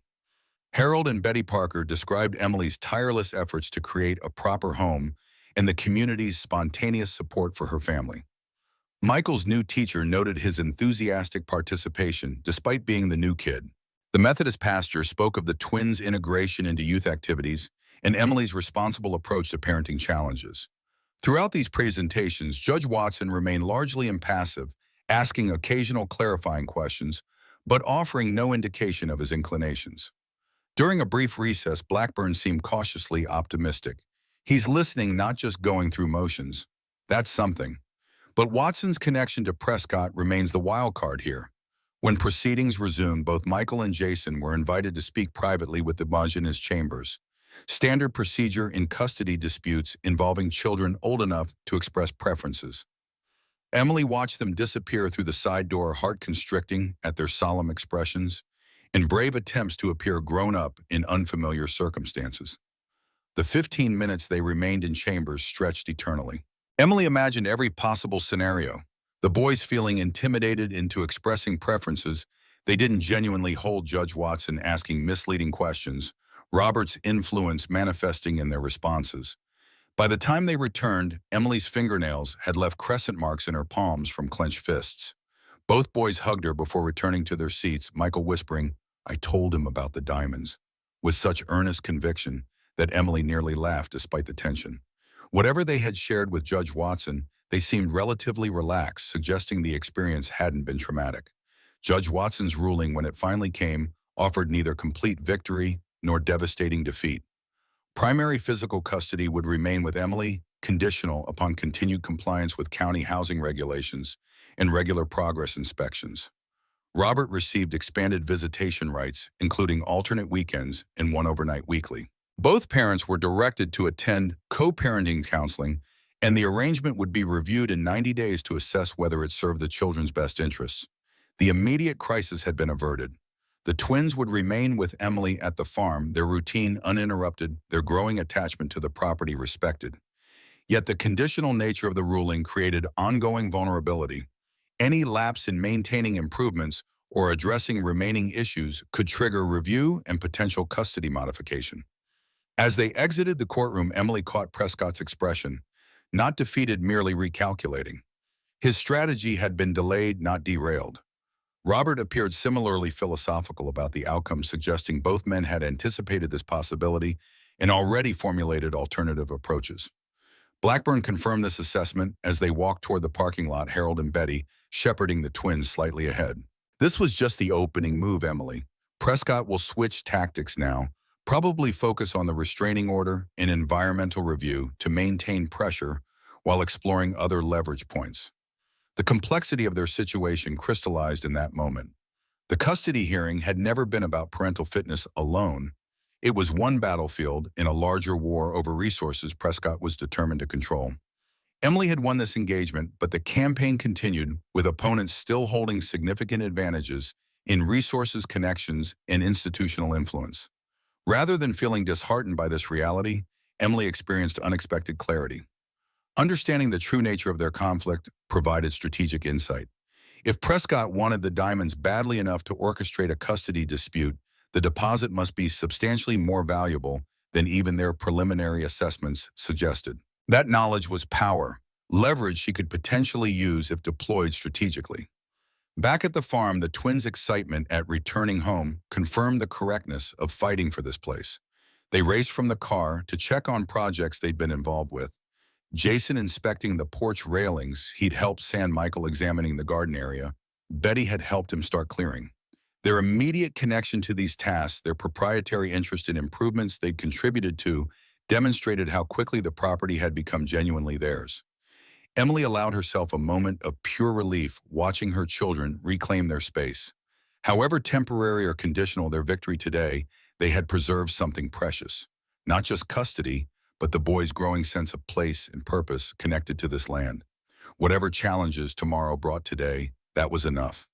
S1: Harold and Betty Parker described Emily's tireless efforts to create a proper home and the community's spontaneous support for her family. Michael's new teacher noted his enthusiastic participation despite being the new kid. The Methodist pastor spoke of the twins' integration into youth activities and Emily's responsible approach to parenting challenges. Throughout these presentations, Judge Watson remained largely impassive, asking occasional clarifying questions, but offering no indication of his inclinations. During a brief recess, Blackburn seemed cautiously optimistic. He's listening, not just going through motions. That's something. But Watson's connection to Prescott remains the wild card here. When proceedings resumed, both Michael and Jason were invited to speak privately with the judge in his chambers. Standard procedure in custody disputes involving children old enough to express preferences. Emily watched them disappear through the side door, heart constricting at their solemn expressions and brave attempts to appear grown up in unfamiliar circumstances. The 15 minutes they remained in chambers stretched eternally. Emily imagined every possible scenario. The boys feeling intimidated into expressing preferences, they didn't genuinely hold Judge Watson asking misleading questions, Robert's influence manifesting in their responses. By the time they returned, Emily's fingernails had left crescent marks in her palms from clenched fists. Both boys hugged her before returning to their seats, Michael whispering, "I told him about the diamonds," with such earnest conviction that Emily nearly laughed despite the tension. Whatever they had shared with Judge Watson, they seemed relatively relaxed, suggesting the experience hadn't been traumatic. Judge Watson's ruling, when it finally came, offered neither complete victory nor devastating defeat. Primary physical custody would remain with Emily, conditional upon continued compliance with county housing regulations and regular progress inspections. Robert received expanded visitation rights, including alternate weekends and one overnight weekly. Both parents were directed to attend co-parenting counseling, and the arrangement would be reviewed in 90 days to assess whether it served the children's best interests. The immediate crisis had been averted. The twins would remain with Emily at the farm, their routine uninterrupted, their growing attachment to the property respected. Yet the conditional nature of the ruling created ongoing vulnerability. Any lapse in maintaining improvements or addressing remaining issues could trigger review and potential custody modification. As they exited the courtroom, Emily caught Prescott's expression, not defeated, merely recalculating. His strategy had been delayed, not derailed. Robert appeared similarly philosophical about the outcome, suggesting both men had anticipated this possibility and already formulated alternative approaches. Blackburn confirmed this assessment as they walked toward the parking lot, Harold and Betty shepherding the twins slightly ahead. "This was just the opening move, Emily. Prescott will switch tactics now, probably focus on the restraining order and environmental review to maintain pressure while exploring other leverage points." The complexity of their situation crystallized in that moment. The custody hearing had never been about parental fitness alone. It was one battlefield in a larger war over resources Prescott was determined to control. Emily had won this engagement, but the campaign continued, with opponents still holding significant advantages in resources, connections, and institutional influence. Rather than feeling disheartened by this reality, Emily experienced unexpected clarity. Understanding the true nature of their conflict provided strategic insight. If Prescott wanted the diamonds badly enough to orchestrate a custody dispute, the deposit must be substantially more valuable than even their preliminary assessments suggested. That knowledge was power, leverage she could potentially use if deployed strategically. Back at the farm, the twins' excitement at returning home confirmed the correctness of fighting for this place. They raced from the car to check on projects they'd been involved with. Jason inspecting the porch railings he'd helped sand, Michael examining the garden area. Betty had helped him start clearing. Their immediate connection to these tasks, their proprietary interest in improvements they'd contributed to, demonstrated how quickly the property had become genuinely theirs. Emily allowed herself a moment of pure relief watching her children reclaim their space. However temporary or conditional their victory today, they had preserved something precious. Not just custody, but the boys' growing sense of place and purpose connected to this land. Whatever challenges tomorrow brought today, that was enough.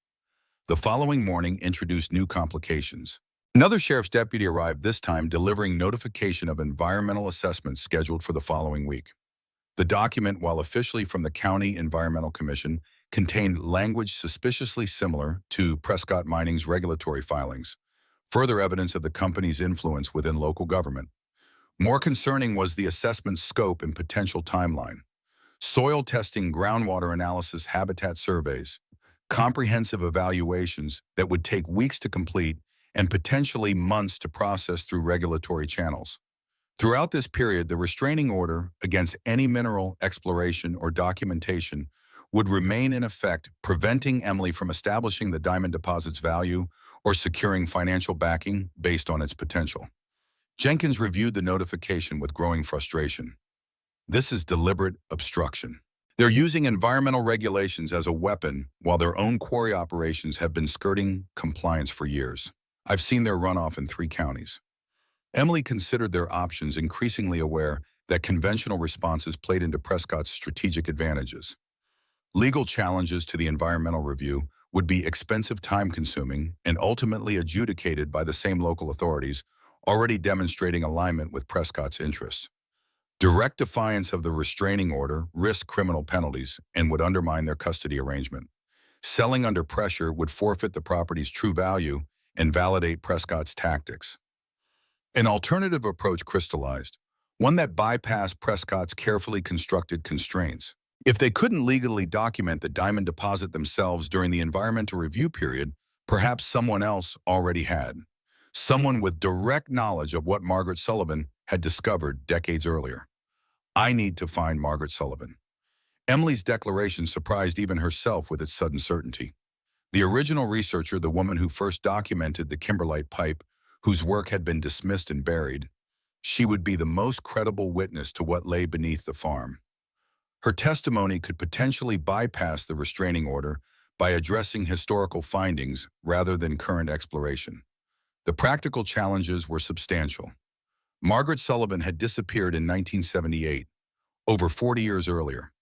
S1: The following morning introduced new complications. Another sheriff's deputy arrived, this time delivering notification of environmental assessments scheduled for the following week. The document, while officially from the County Environmental Commission, contained language suspiciously similar to Prescott Mining's regulatory filings. further evidence of the company's influence within local government. More concerning was the assessment's scope and potential timeline. Soil testing, groundwater analysis, habitat surveys, comprehensive evaluations that would take weeks to complete and potentially months to process through regulatory channels. Throughout this period, the restraining order against any mineral exploration or documentation would remain in effect, preventing Emily from establishing the diamond deposit's value or securing financial backing based on its potential. Jenkins reviewed the notification with growing frustration. This is deliberate obstruction. They're using environmental regulations as a weapon while their own quarry operations have been skirting compliance for years. I've seen their runoff in 3 counties. Emily considered their options, increasingly aware that conventional responses played into Prescott's strategic advantages. Legal challenges to the environmental review would be expensive, time-consuming, and ultimately adjudicated by the same local authorities, already demonstrating alignment with Prescott's interests. Direct defiance of the restraining order risked criminal penalties and would undermine their custody arrangement. Selling under pressure would forfeit the property's true value and validate Prescott's tactics. An alternative approach crystallized, one that bypassed Prescott's carefully constructed constraints. If they couldn't legally document the diamond deposit themselves during the environmental review period, perhaps someone else already had. Someone with direct knowledge of what Margaret Sullivan had discovered decades earlier. I need to find Margaret Sullivan. Emily's declaration surprised even herself with its sudden certainty. The original researcher, the woman who first documented the kimberlite pipe, whose work had been dismissed and buried, she would be the most credible witness to what lay beneath the farm. Her testimony could potentially bypass the restraining order by addressing historical findings rather than current exploration. The practical challenges were substantial. Margaret Sullivan had disappeared in 1978, over 40 years earlier.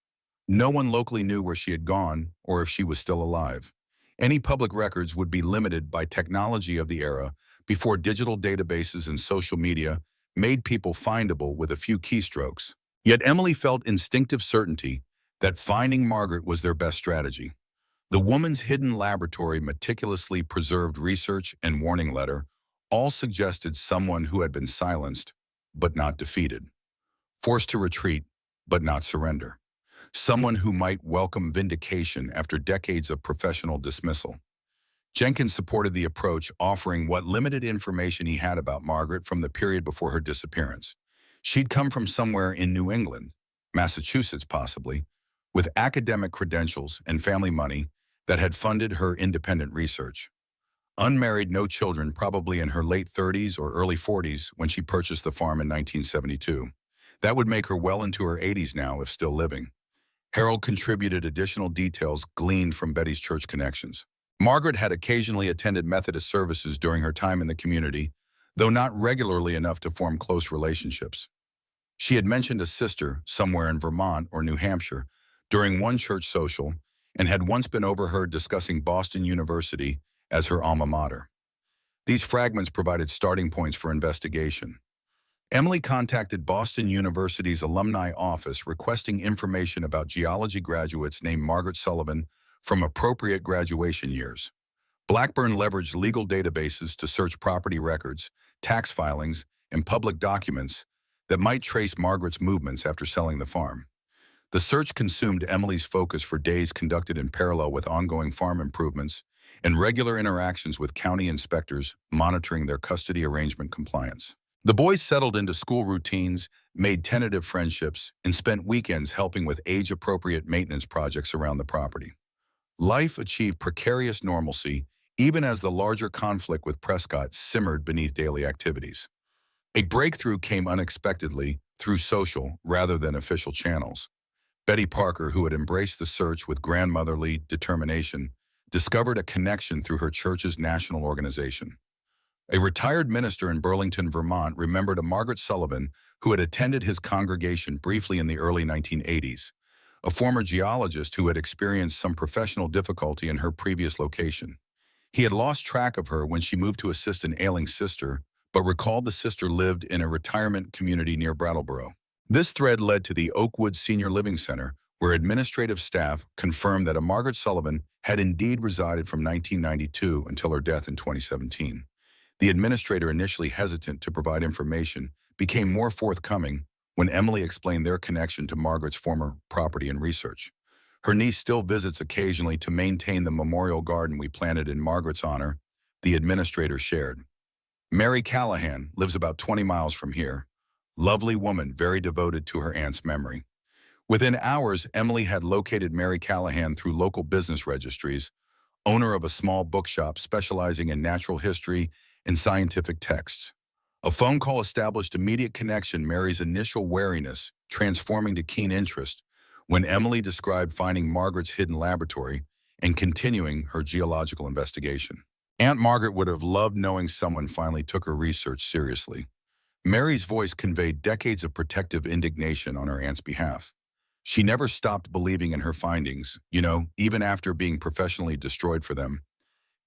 S1: No one locally knew where she had gone or if she was still alive. Any public records would be limited by technology of the era before digital databases and social media made people findable with a few keystrokes. Yet Emily felt instinctive certainty that finding Margaret was their best strategy. The woman's hidden laboratory, meticulously preserved research, and warning letter all suggested someone who had been silenced, but not defeated. Forced to retreat, but not surrender. Someone who might welcome vindication after decades of professional dismissal. Jenkins supported the approach, offering what limited information he had about Margaret from the period before her disappearance. She'd come from somewhere in New England, Massachusetts possibly, with academic credentials and family money that had funded her independent research. Unmarried, no children, probably in her late 30s or early 40s when she purchased the farm in 1972. That would make her well into her 80s now if still living. Harold contributed additional details gleaned from Betty's church connections. Margaret had occasionally attended Methodist services during her time in the community, though not regularly enough to form close relationships. She had mentioned a sister somewhere in Vermont or New Hampshire during one church social and had once been overheard discussing Boston University as her alma mater. These fragments provided starting points for investigation. Emily contacted Boston University's alumni office requesting information about geology graduates named Margaret Sullivan from appropriate graduation years. Blackburn leveraged legal databases to search property records, tax filings, and public documents that might trace Margaret's movements after selling the farm. The search consumed Emily's focus for days, conducted in parallel with ongoing farm improvements and regular interactions with county inspectors monitoring their custody arrangement compliance. The boys settled into school routines, made tentative friendships, and spent weekends helping with age-appropriate maintenance projects around the property. Life achieved precarious normalcy, even as the larger conflict with Prescott simmered beneath daily activities. A breakthrough came unexpectedly through social rather than official channels. Betty Parker, who had embraced the search with grandmotherly determination, discovered a connection through her church's national organization. A retired minister in Burlington, Vermont, remembered a Margaret Sullivan who had attended his congregation briefly in the early 1980s, a former geologist who had experienced some professional difficulty in her previous location. He had lost track of her when she moved to assist an ailing sister, but recalled the sister lived in a retirement community near Brattleboro. This thread led to the Oakwood Senior Living Center, where administrative staff confirmed that a Margaret Sullivan had indeed resided from 1992 until her death in 2017. The administrator, initially hesitant to provide information, became more forthcoming when Emily explained their connection to Margaret's former property and research. Her niece still visits occasionally to maintain the memorial garden we planted in Margaret's honor, the administrator shared. Mary Callahan lives about 20 miles from here. Lovely woman, very devoted to her aunt's memory. Within hours, Emily had located Mary Callahan through local business registries, owner of a small bookshop specializing in natural history and scientific texts. A phone call established immediate connection, Mary's initial wariness transforming to keen interest when Emily described finding Margaret's hidden laboratory and continuing her geological investigation. Aunt Margaret would have loved knowing someone finally took her research seriously. Mary's voice conveyed decades of protective indignation on her aunt's behalf. She never stopped believing in her findings, even after being professionally destroyed for them.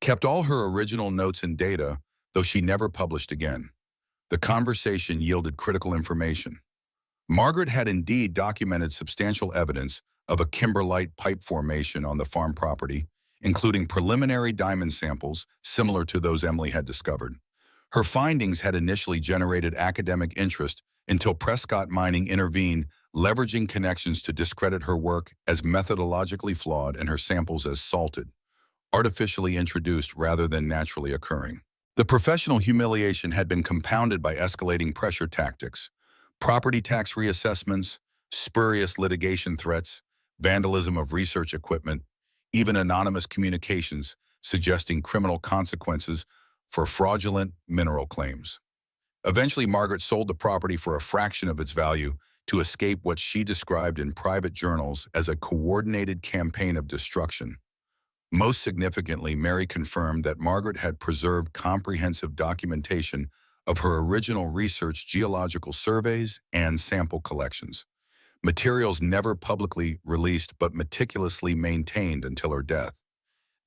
S1: Kept all her original notes and data, though she never published again. The conversation yielded critical information. Margaret had indeed documented substantial evidence of a kimberlite pipe formation on the farm property, including preliminary diamond samples similar to those Emily had discovered. Her findings had initially generated academic interest until Prescott Mining intervened, leveraging connections to discredit her work as methodologically flawed and her samples as salted, artificially introduced rather than naturally occurring. The professional humiliation had been compounded by escalating pressure tactics, property tax reassessments, spurious litigation threats, vandalism of research equipment, even anonymous communications suggesting criminal consequences for fraudulent mineral claims. Eventually, Margaret sold the property for a fraction of its value to escape what she described in private journals as a coordinated campaign of destruction. Most significantly, Mary confirmed that Margaret had preserved comprehensive documentation of her original research, geological surveys, and sample collections. Materials never publicly released but meticulously maintained until her death.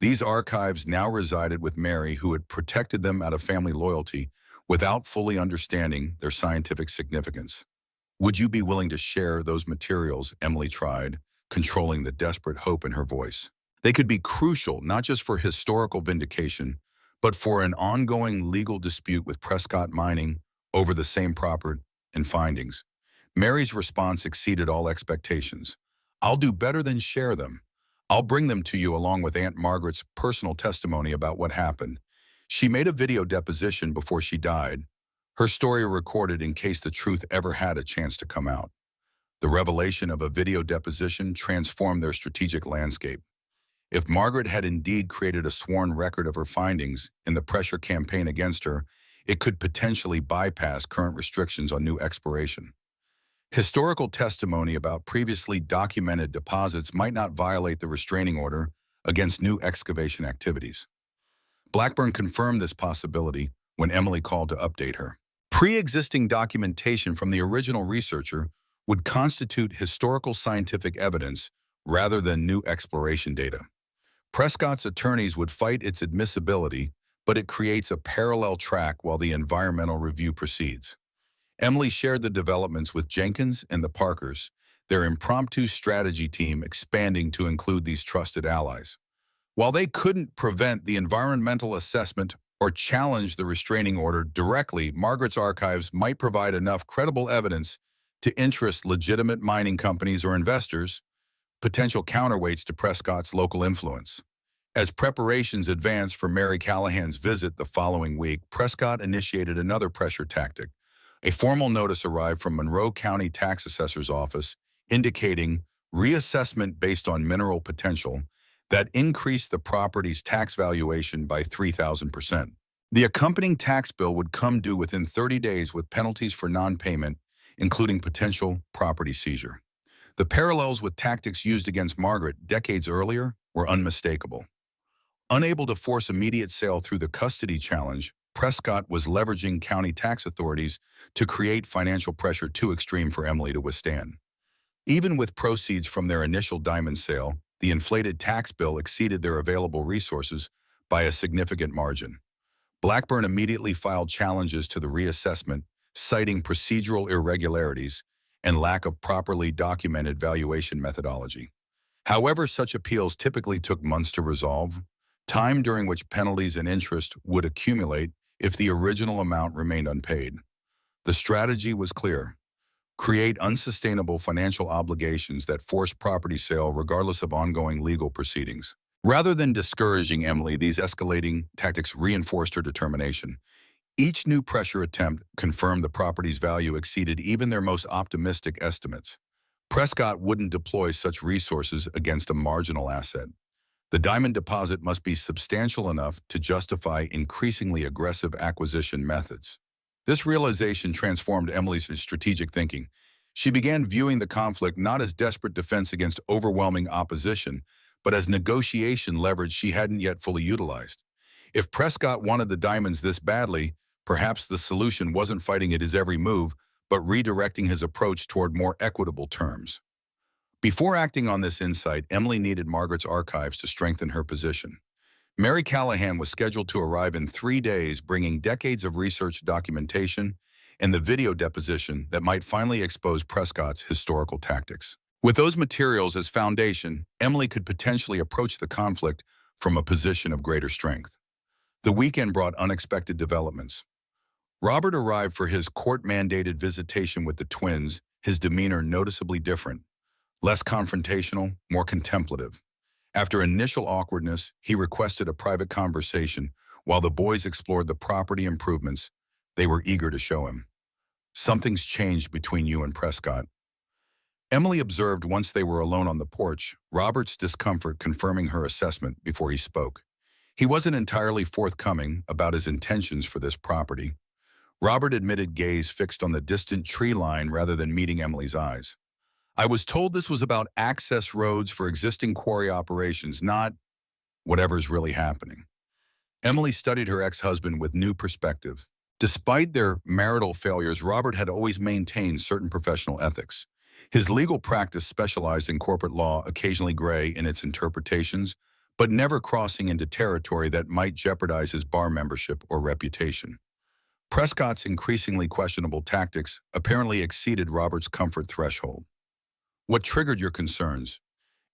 S1: These archives now resided with Mary, who had protected them out of family loyalty without fully understanding their scientific significance. Would you be willing to share those materials? Emily tried, controlling the desperate hope in her voice. They could be crucial not just for historical vindication, but for an ongoing legal dispute with Prescott Mining over the same property and findings. Mary's response exceeded all expectations. I'll do better than share them. I'll bring them to you along with Aunt Margaret's personal testimony about what happened. She made a video deposition before she died, her story recorded in case the truth ever had a chance to come out. The revelation of a video deposition transformed their strategic landscape. If Margaret had indeed created a sworn record of her findings in the pressure campaign against her, it could potentially bypass current restrictions on new exploration. Historical testimony about previously documented deposits might not violate the restraining order against new excavation activities. Blackburn confirmed this possibility when Emily called to update her. Pre-existing documentation from the original researcher would constitute historical scientific evidence rather than new exploration data. Prescott's attorneys would fight its admissibility, but it creates a parallel track while the environmental review proceeds. Emily shared the developments with Jenkins and the Parkers, their impromptu strategy team expanding to include these trusted allies. While they couldn't prevent the environmental assessment or challenge the restraining order directly, Margaret's archives might provide enough credible evidence to interest legitimate mining companies or investors, potential counterweights to Prescott's local influence. As preparations advanced for Mary Callahan's visit the following week, Prescott initiated another pressure tactic. A formal notice arrived from Monroe County Tax Assessor's Office indicating reassessment based on mineral potential that increased the property's tax valuation by 3,000%. The accompanying tax bill would come due within 30 days with penalties for non-payment, including potential property seizure. The parallels with tactics used against Margaret decades earlier were unmistakable. Unable to force immediate sale through the custody challenge, Prescott was leveraging county tax authorities to create financial pressure too extreme for Emily to withstand. Even with proceeds from their initial diamond sale, the inflated tax bill exceeded their available resources by a significant margin. Blackburn immediately filed challenges to the reassessment, citing procedural irregularities and lack of properly documented valuation methodology. However, such appeals typically took months to resolve, time during which penalties and interest would accumulate if the original amount remained unpaid. The strategy was clear: create unsustainable financial obligations that force property sale regardless of ongoing legal proceedings. Rather than discouraging Emily, these escalating tactics reinforced her determination. Each new pressure attempt confirmed the property's value exceeded even their most optimistic estimates. Prescott wouldn't deploy such resources against a marginal asset. The diamond deposit must be substantial enough to justify increasingly aggressive acquisition methods. This realization transformed Emily's strategic thinking. She began viewing the conflict not as desperate defense against overwhelming opposition, but as negotiation leverage she hadn't yet fully utilized. If Prescott wanted the diamonds this badly, perhaps the solution wasn't fighting at his every move, but redirecting his approach toward more equitable terms. Before acting on this insight, Emily needed Margaret's archives to strengthen her position. Mary Callahan was scheduled to arrive in 3 days, bringing decades of research documentation and the video deposition that might finally expose Prescott's historical tactics. With those materials as foundation, Emily could potentially approach the conflict from a position of greater strength. The weekend brought unexpected developments. Robert arrived for his court-mandated visitation with the twins, his demeanor noticeably different. Less confrontational, more contemplative. After initial awkwardness, he requested a private conversation while the boys explored the property improvements they were eager to show him. "Something's changed between you and Prescott." Emily observed once they were alone on the porch, Robert's discomfort confirming her assessment before he spoke. He wasn't entirely forthcoming about his intentions for this property. Robert admitted gaze fixed on the distant tree line rather than meeting Emily's eyes. "I was told this was about access roads for existing quarry operations, not whatever's really happening." Emily studied her ex-husband with new perspective. Despite their marital failures, Robert had always maintained certain professional ethics. His legal practice specialized in corporate law, occasionally gray in its interpretations, but never crossing into territory that might jeopardize his bar membership or reputation. Prescott's increasingly questionable tactics apparently exceeded Robert's comfort threshold. "What triggered your concerns?"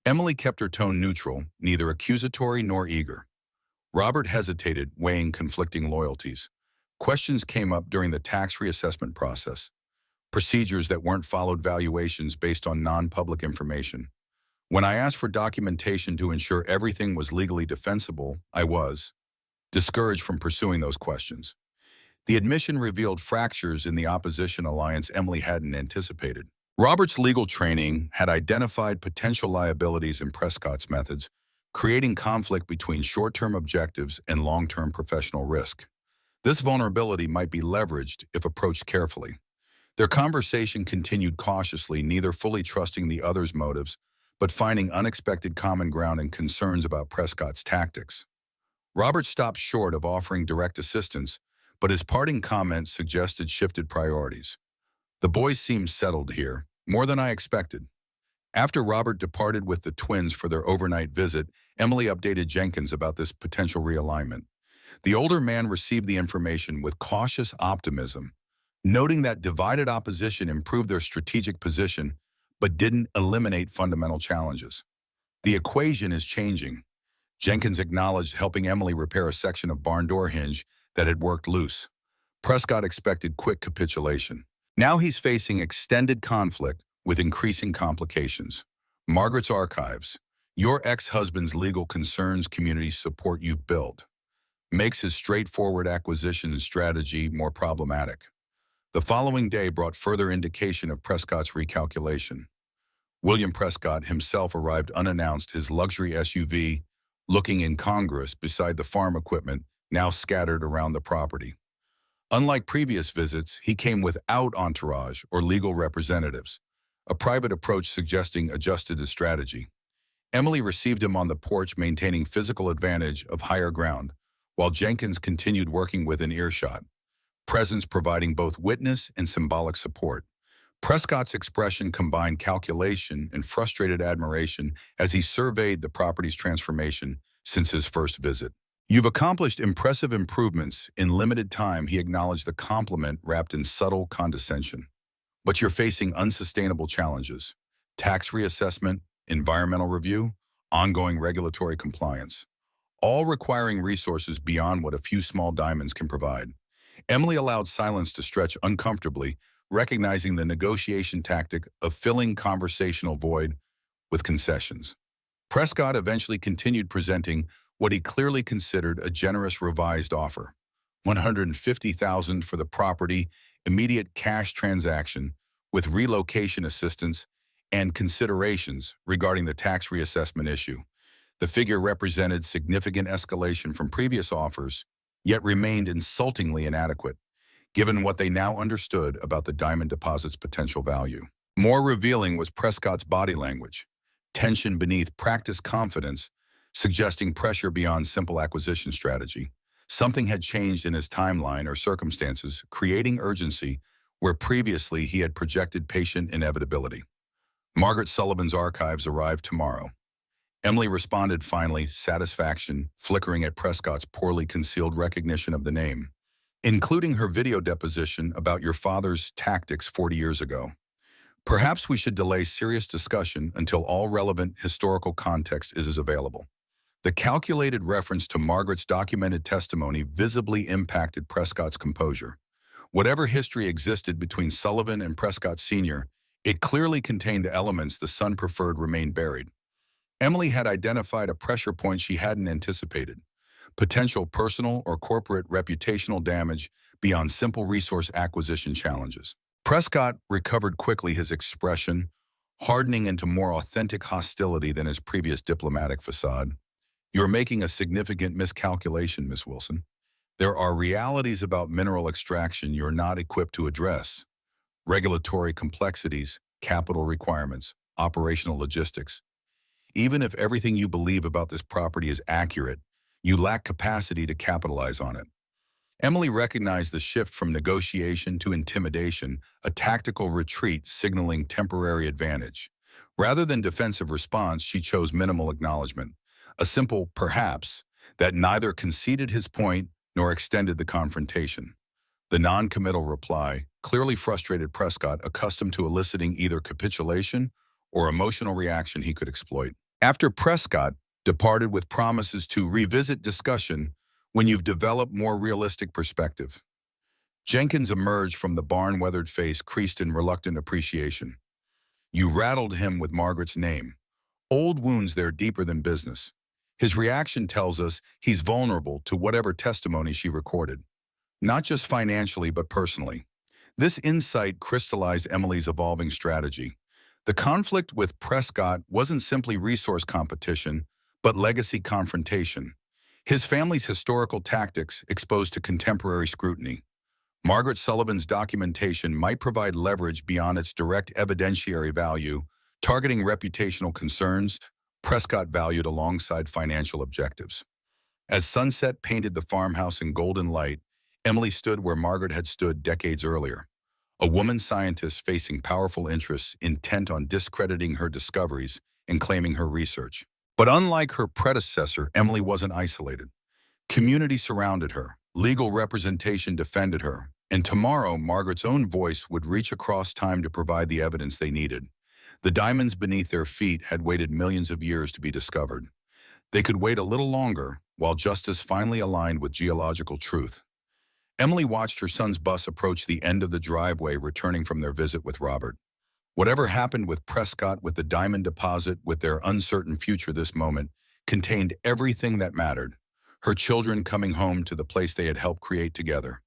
S1: Emily kept her tone neutral, neither accusatory nor eager. Robert hesitated, weighing conflicting loyalties. Questions came up during the tax reassessment process. Procedures that weren't followed, valuations based on non-public information. When I asked for documentation to ensure everything was legally defensible, I was discouraged from pursuing those questions. The admission revealed fractures in the opposition alliance Emily hadn't anticipated. Robert's legal training had identified potential liabilities in Prescott's methods, creating conflict between short-term objectives and long-term professional risk. This vulnerability might be leveraged if approached carefully. Their conversation continued cautiously, neither fully trusting the other's motives, but finding unexpected common ground in concerns about Prescott's tactics. Robert stopped short of offering direct assistance, but his parting comments suggested shifted priorities. "The boys seemed settled here, more than I expected." After Robert departed with the twins for their overnight visit, Emily updated Jenkins about this potential realignment. The older man received the information with cautious optimism, noting that divided opposition improved their strategic position but didn't eliminate fundamental challenges. "The equation is changing," Jenkins acknowledged, helping Emily repair a section of barn door hinge that had worked loose. Prescott expected quick capitulation. Now he's facing extended conflict with increasing complications. Margaret's archives, your ex-husband's legal concerns, community support you've built, makes his straightforward acquisition strategy more problematic. The following day brought further indication of Prescott's recalculation. William Prescott himself arrived unannounced, his luxury SUV looking incongruous beside the farm equipment now scattered around the property. Unlike previous visits, he came without entourage or legal representatives, a private approach suggesting adjusted his strategy. Emily received him on the porch, maintaining physical advantage of higher ground, while Jenkins continued working within earshot, presence providing both witness and symbolic support. Prescott's expression combined calculation and frustrated admiration as he surveyed the property's transformation since his first visit. "You've accomplished impressive improvements in limited time," he acknowledged, the compliment wrapped in subtle condescension. "But you're facing unsustainable challenges: tax reassessment, environmental review, ongoing regulatory compliance. all requiring resources beyond what a few small diamonds can provide. Emily allowed silence to stretch uncomfortably, recognizing the negotiation tactic of filling conversational void with concessions. Prescott eventually continued presenting what he clearly considered a generous revised offer: $150,000 for the property, immediate cash transaction with relocation assistance, and considerations regarding the tax reassessment issue. The figure represented significant escalation from previous offers, yet remained insultingly inadequate, given what they now understood about the diamond deposit's potential value. More revealing was Prescott's body language, tension beneath practiced confidence, suggesting pressure beyond simple acquisition strategy. Something had changed in his timeline or circumstances, creating urgency where previously he had projected patient inevitability. Margaret Sullivan's archives arrived tomorrow. Emily responded finally, satisfaction flickering at Prescott's poorly concealed recognition of the name, including her video deposition about your father's tactics 40 years ago. Perhaps we should delay serious discussion until all relevant historical context is available. The calculated reference to Margaret's documented testimony visibly impacted Prescott's composure. Whatever history existed between Sullivan and Prescott Sr., it clearly contained the elements the son preferred remain buried. Emily had identified a pressure point she hadn't anticipated: potential personal or corporate reputational damage beyond simple resource acquisition challenges. Prescott recovered quickly, his expression hardening into more authentic hostility than his previous diplomatic facade. "You're making a significant miscalculation, Miss Wilson. There are realities about mineral extraction you're not equipped to address: regulatory complexities, capital requirements, operational logistics. Even if everything you believe about this property is accurate, you lack capacity to capitalize on it." Emily recognized the shift from negotiation to intimidation, a tactical retreat signaling temporary advantage. Rather than defensive response, she chose minimal acknowledgement, a simple perhaps that neither conceded his point nor extended the confrontation. The non-committal reply clearly frustrated Prescott, accustomed to eliciting either capitulation or emotional reaction he could exploit. After Prescott departed with promises to revisit discussion when you've developed more realistic perspective, Jenkins emerged from the barn-weathered face creased in reluctant appreciation. "You rattled him with Margaret's name. Old wounds there deeper than business. His reaction tells us he's vulnerable to whatever testimony she recorded, not just financially but personally." This insight crystallized Emily's evolving strategy. The conflict with Prescott wasn't simply resource competition, but legacy confrontation. His family's historical tactics exposed to contemporary scrutiny. Margaret Sullivan's documentation might provide leverage beyond its direct evidentiary value, targeting reputational concerns Prescott valued alongside financial objectives. As sunset painted the farmhouse in golden light, Emily stood where Margaret had stood decades earlier, a woman scientist facing powerful interests intent on discrediting her discoveries and claiming her research. But unlike her predecessor, Emily wasn't isolated. Community surrounded her, legal representation defended her, and tomorrow Margaret's own voice would reach across time to provide the evidence they needed. The diamonds beneath their feet had waited millions of years to be discovered. They could wait a little longer while justice finally aligned with geological truth. Emily watched her son's bus approach the end of the driveway, returning from their visit with Robert. Whatever happened with Prescott, with the diamond deposit, with their uncertain future, this moment contained everything that mattered: her children coming home to the place they had helped create together.